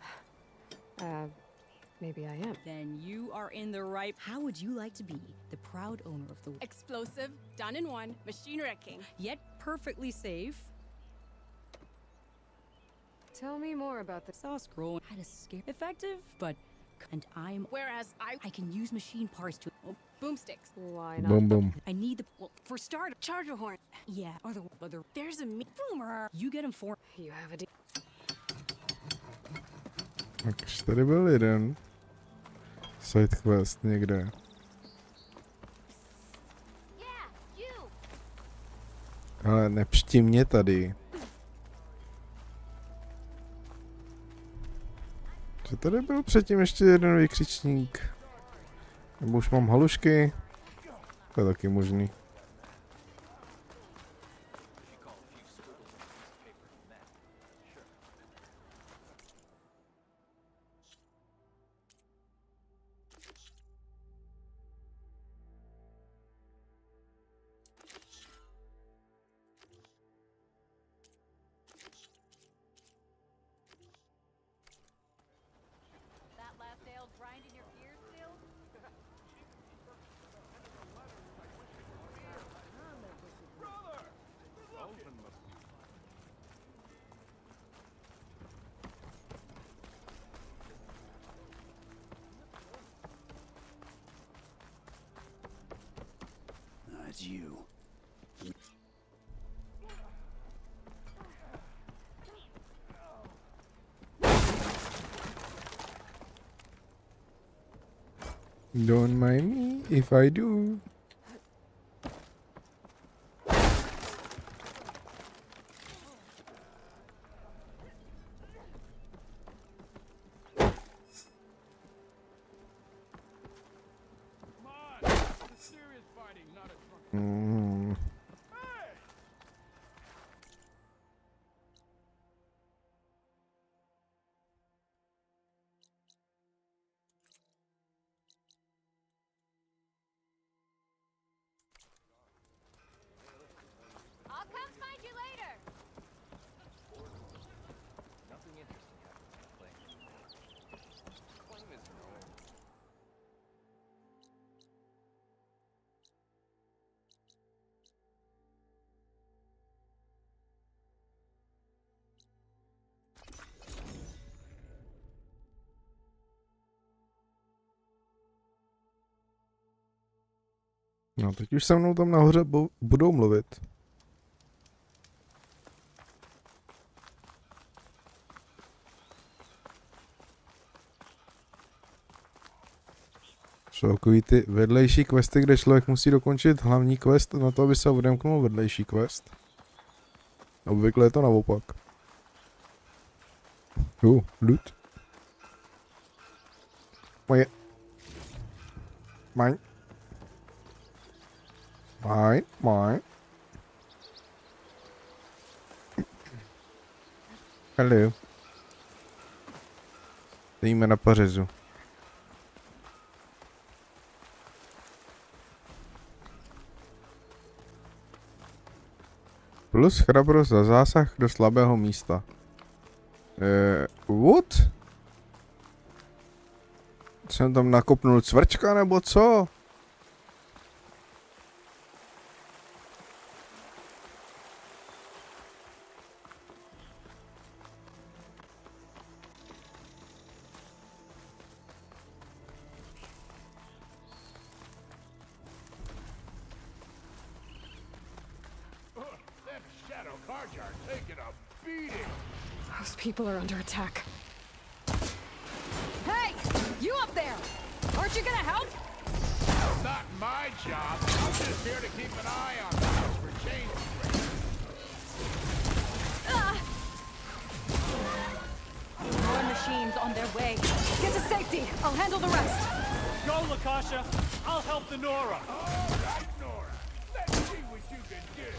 Maybe I am. Then you are in the right... How would you like to be the proud owner of the... Explosive, done in one, machine wrecking. Yet perfectly safe. Tell me more about the sauce growing. How to scare... Effective, but... And I'm... Whereas I can use machine parts to... Oh, boomsticks. Why not? Boom boom. I need the... Well, for starter... Charger horn. Yeah, other... There's a boomer. You get him for... You have a deal. Takže tady byl jeden side quest někde. Ale nepšti mě tady. Co tady byl předtím ještě jeden vykřičník? Nebo už mám halušky? To je taky možný. That's you. Don't mind me if I do. No, teď už se mnou tam nahoře budou mluvit. Jsou takový ty vedlejší questy, kde člověk musí dokončit hlavní quest na to, aby se odemknul vedlejší quest. Obvykle je to naopak. Loot. Moje. Mine. Hello. Jdeme na pařezu. Plus chrabrost za zásah do slabého místa. What? Jsem tam nakopnul cvrčka nebo co? Those people are under attack. Hey! You up there! Aren't you gonna help? Not my job. I'm just here to keep an eye on the house for change. More machines on their way. Get to safety. I'll handle the rest. Go, Lakasha. I'll help the Nora. All right, Nora. Let's see what you can do.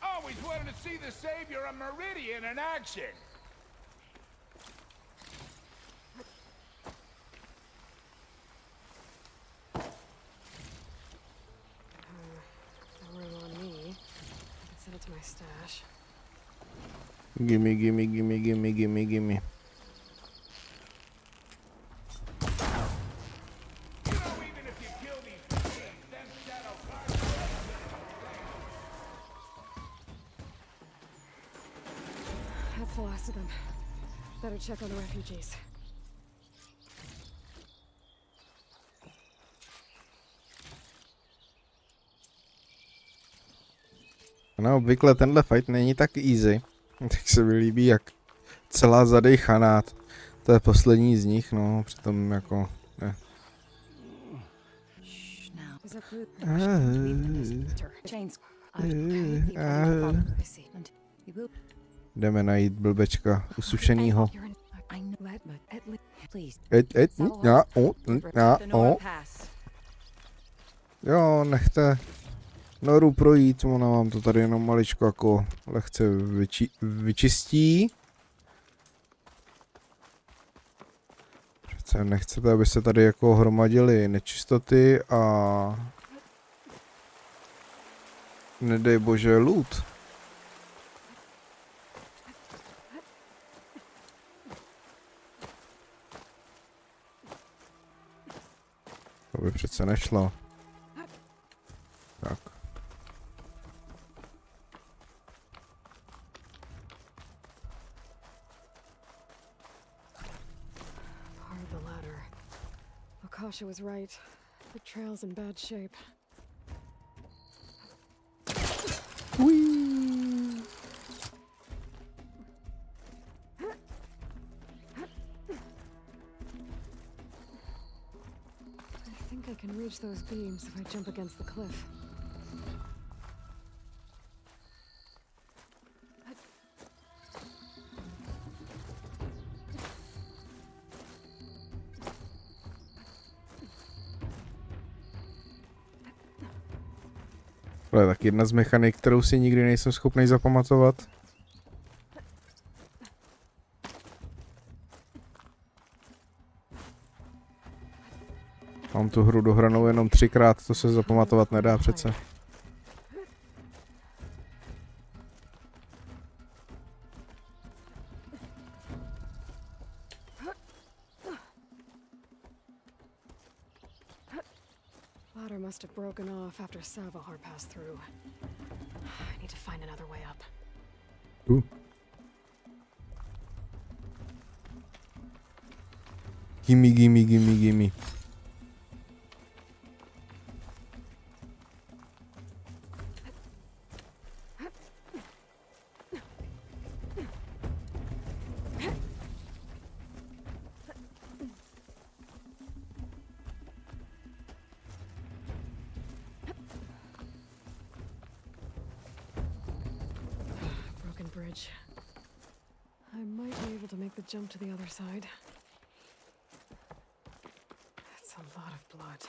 Always wanted to see the Savior of Meridian in action. No room on me. I can send it to my stash. Gimme. That's the last of them. Better check on the refugees. No, obvykle tenhle fight není tak easy. Tak se mi líbí, jak celá zadejchanát. To je poslední z nich, no, přitom jako, ne. Jdeme najít blbečka usušenýho. Jo, nechte Noru projít, ona vám to tady jenom maličko jako lehce vyčistí. Přece nechcete, aby se tady jako hromadily nečistoty a nedej bože loot. To by přece nešlo. Tak. Part of the ladder. Akasha was right. The trail's in bad shape. Whee! I think I can reach those beams if I jump against the cliff. To je tak jedna z mechanik, kterou si nikdy nejsem schopný zapamatovat. Mám tu hru dohranou jenom 3krát, to se zapamatovat nedá přece. ladder must have broken off after Savahar passed through. I need to find another way up. Gimme, gimme, gimme, gimme. Broken bridge. I might be able to make the jump to the other side. That's a lot of blood.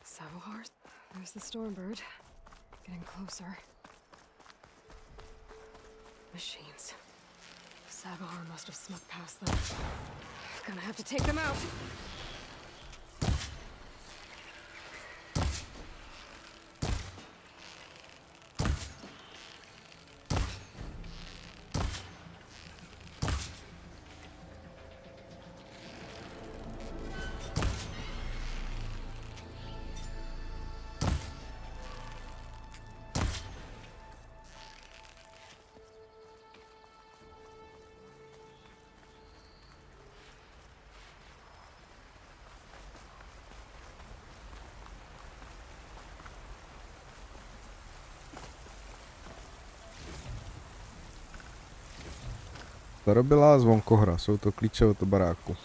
Savahar? There's the Stormbird. Getting closer. Machines. Savahar must have snuck past them. Gonna have to take them out. Starobylá zvonkohra, jsou to klíče od baráku.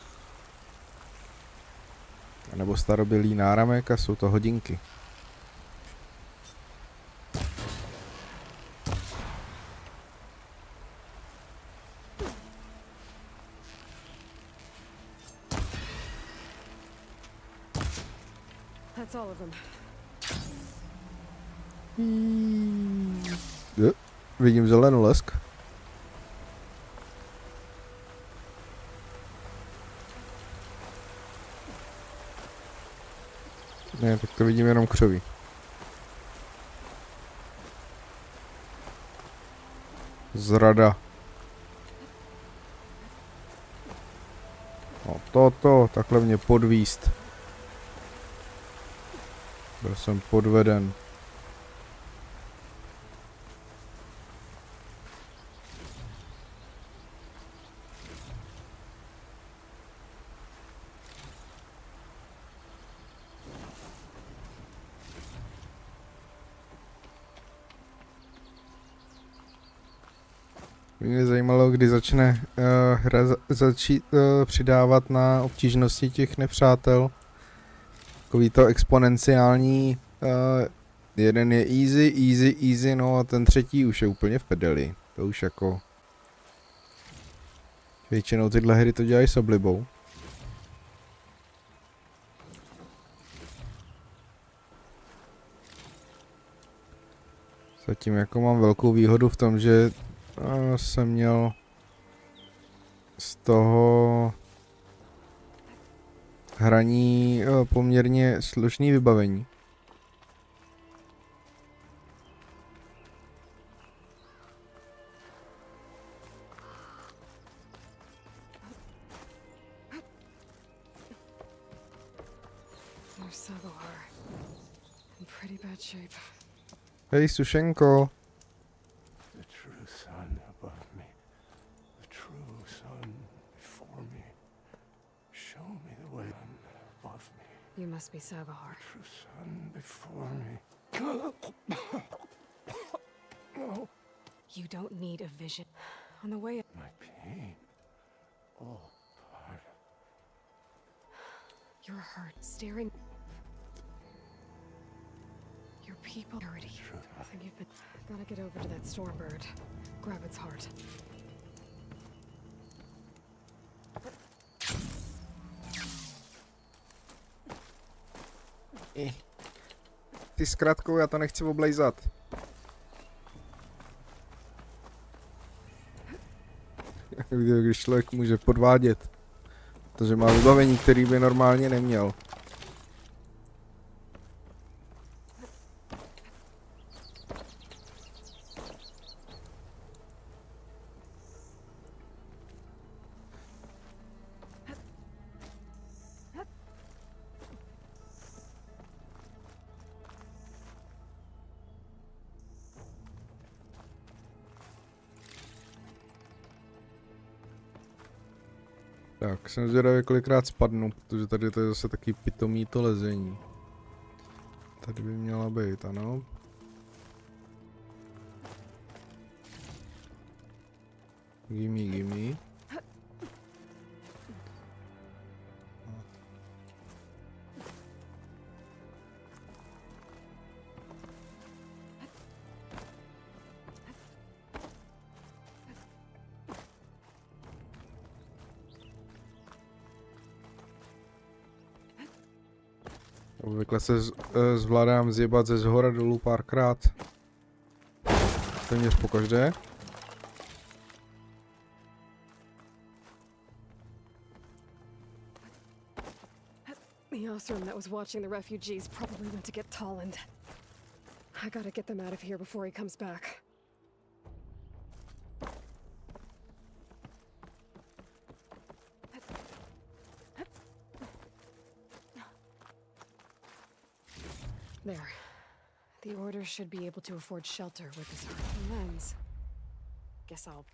A nebo starobylý náramek a jsou to hodinky. That's all of them. Vidím zelenou lesk. Ne, tak to vidím jenom křoví. Zrada. No toto, takhle mě podvíst. Byl jsem podveden. Mě zajímalo, kdy začne hra začít přidávat na obtížnosti těch nepřátel. Takový to exponenciální, jeden je easy, no a ten třetí už je úplně v pedeli. To už jako... Většinou tyhle hry to dělají s oblibou. Zatím jako mám velkou výhodu v tom, že jsem měl z toho hraní poměrně slušný vybavení. Hej, Sušenko. You must be Savahar. True sun before me. No. You don't need a vision. On the way up. My pain. All part of... You're hurt. Staring. Your people already. I think you've been... Gotta get over to that Stormbird. Grab its heart. Ty s kratkou, já to nechci oblejzat. Když člověk může podvádět. Protože má vybavení, který by normálně neměl. Tak, jsem zvědavý, kolikrát spadnu, protože tady to je zase taky pitomý to lezení. Tady by měla být, ano. Gimme. Obvykle se zvládám zjebat ze zhora dolů párkrát. Téměř pokaždé. The Osram that was watching the refugees probably went to get Tolland. I gotta get them out of here before he comes back. There. The Order should be able to afford shelter with this lens. Guess I'll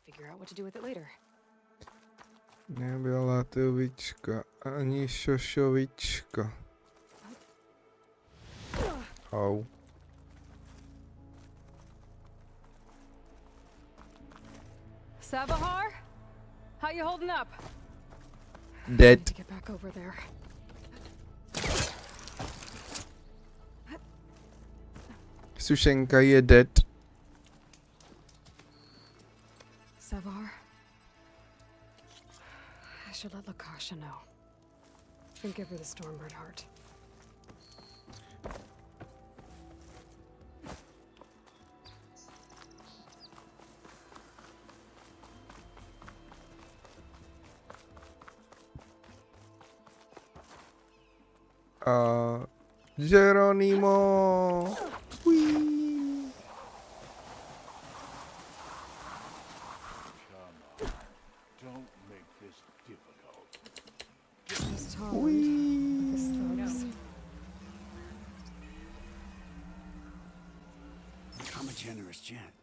figure out what to do with it later. Nebyla tyvička, ani šošovička. Au. Sabahar? How you holding up? Dead. Need to get back over there. Sušenka je dead. Savar? I should let Lakasha know. And give her the Stormbird heart. Geronimo. Don't make this difficult. Just Tolland. This thugs. I'm a generous gent.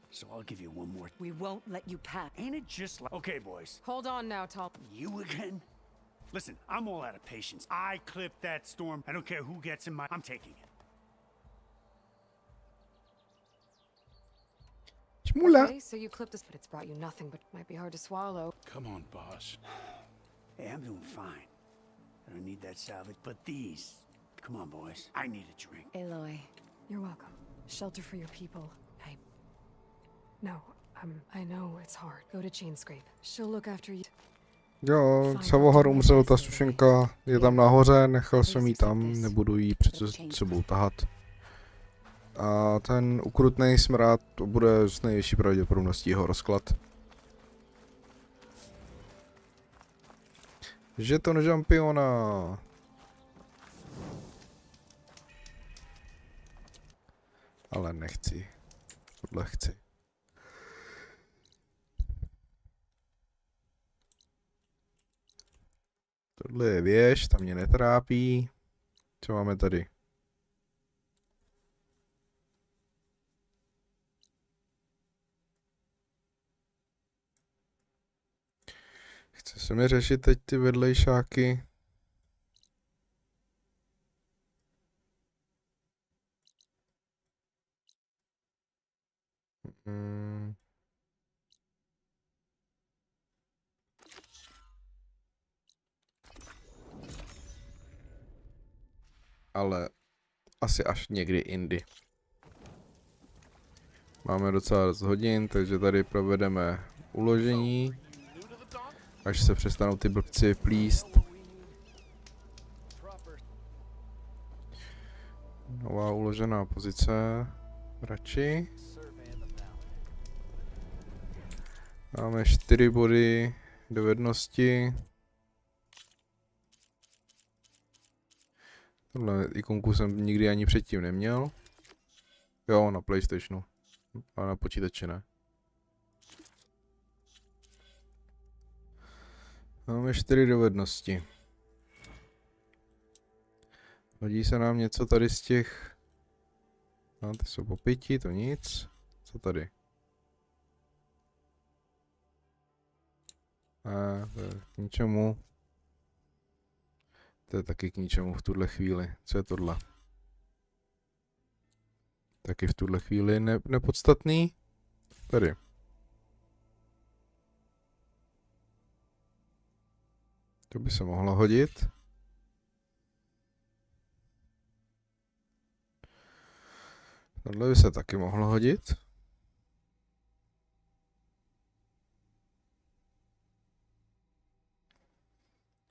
So I'll give you one more. We won't let you pass. Ain't it just like... Okay, boys. Hold on now, Tol. You again? Listen, I'm all out of patience. I clipped that storm. I don't care who gets in my... I'm taking it. Okay, so you clipped this, but it's brought you nothing, but might be hard to swallow. Come on, boss. Hey, I'm doing fine. I don't need that salvage, but these... Come on, boys. I need a drink. Aloy, you're welcome. Shelter for your people. I know it's hard. Go to Chainscrape. She'll look after you. Jo, Savohar umřel, ta sušenka je tam nahoře, nechal jsem jí tam, nebudu jí přece s sebou tahat. A ten ukrutný smrad, to bude s největší pravděpodobností jeho rozklad. Žeton žampiona. Ale nechci. Tohle chci. Tohle je věž, ta mě netrápí. Co máme tady? Chce se mi řešit teď ty vedlejšáky. Ale asi až někdy jindy. Máme docela dost hodin, takže tady provedeme uložení, až se přestanou ty blbci plíst. Nová uložená pozice. Radši. Máme 4 body dovednosti. Tohle ikonku jsem nikdy ani předtím neměl. Jo, na PlayStationu. Ale na počítači ne. Máme 4 dovednosti. Hodí se nám něco tady z těch... No, ty jsou po 5, to nic. Co tady? To je k ničemu. To je taky k ničemu v tuhle chvíli. Co je tohle? Taky v tuhle chvíli nepodstatný. Tady. To by se mohlo hodit. Tohle by se taky mohlo hodit.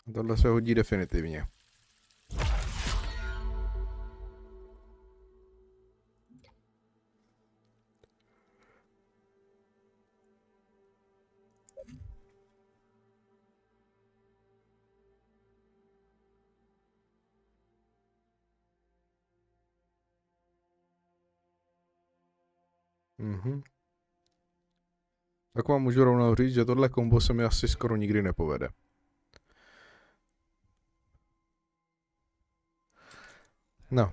A tohle se hodí definitivně. Tak vám můžu rovnou říct, že tohle kombo se mi asi skoro nikdy nepovede. No,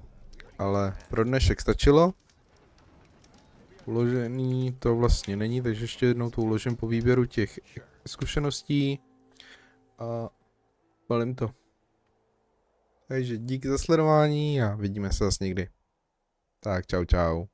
ale pro dnešek stačilo. Uložený to vlastně není, takže ještě jednou to uložím po výběru těch zkušeností a balím to. Takže díky za sledování a vidíme se zase někdy. Tak čau čau.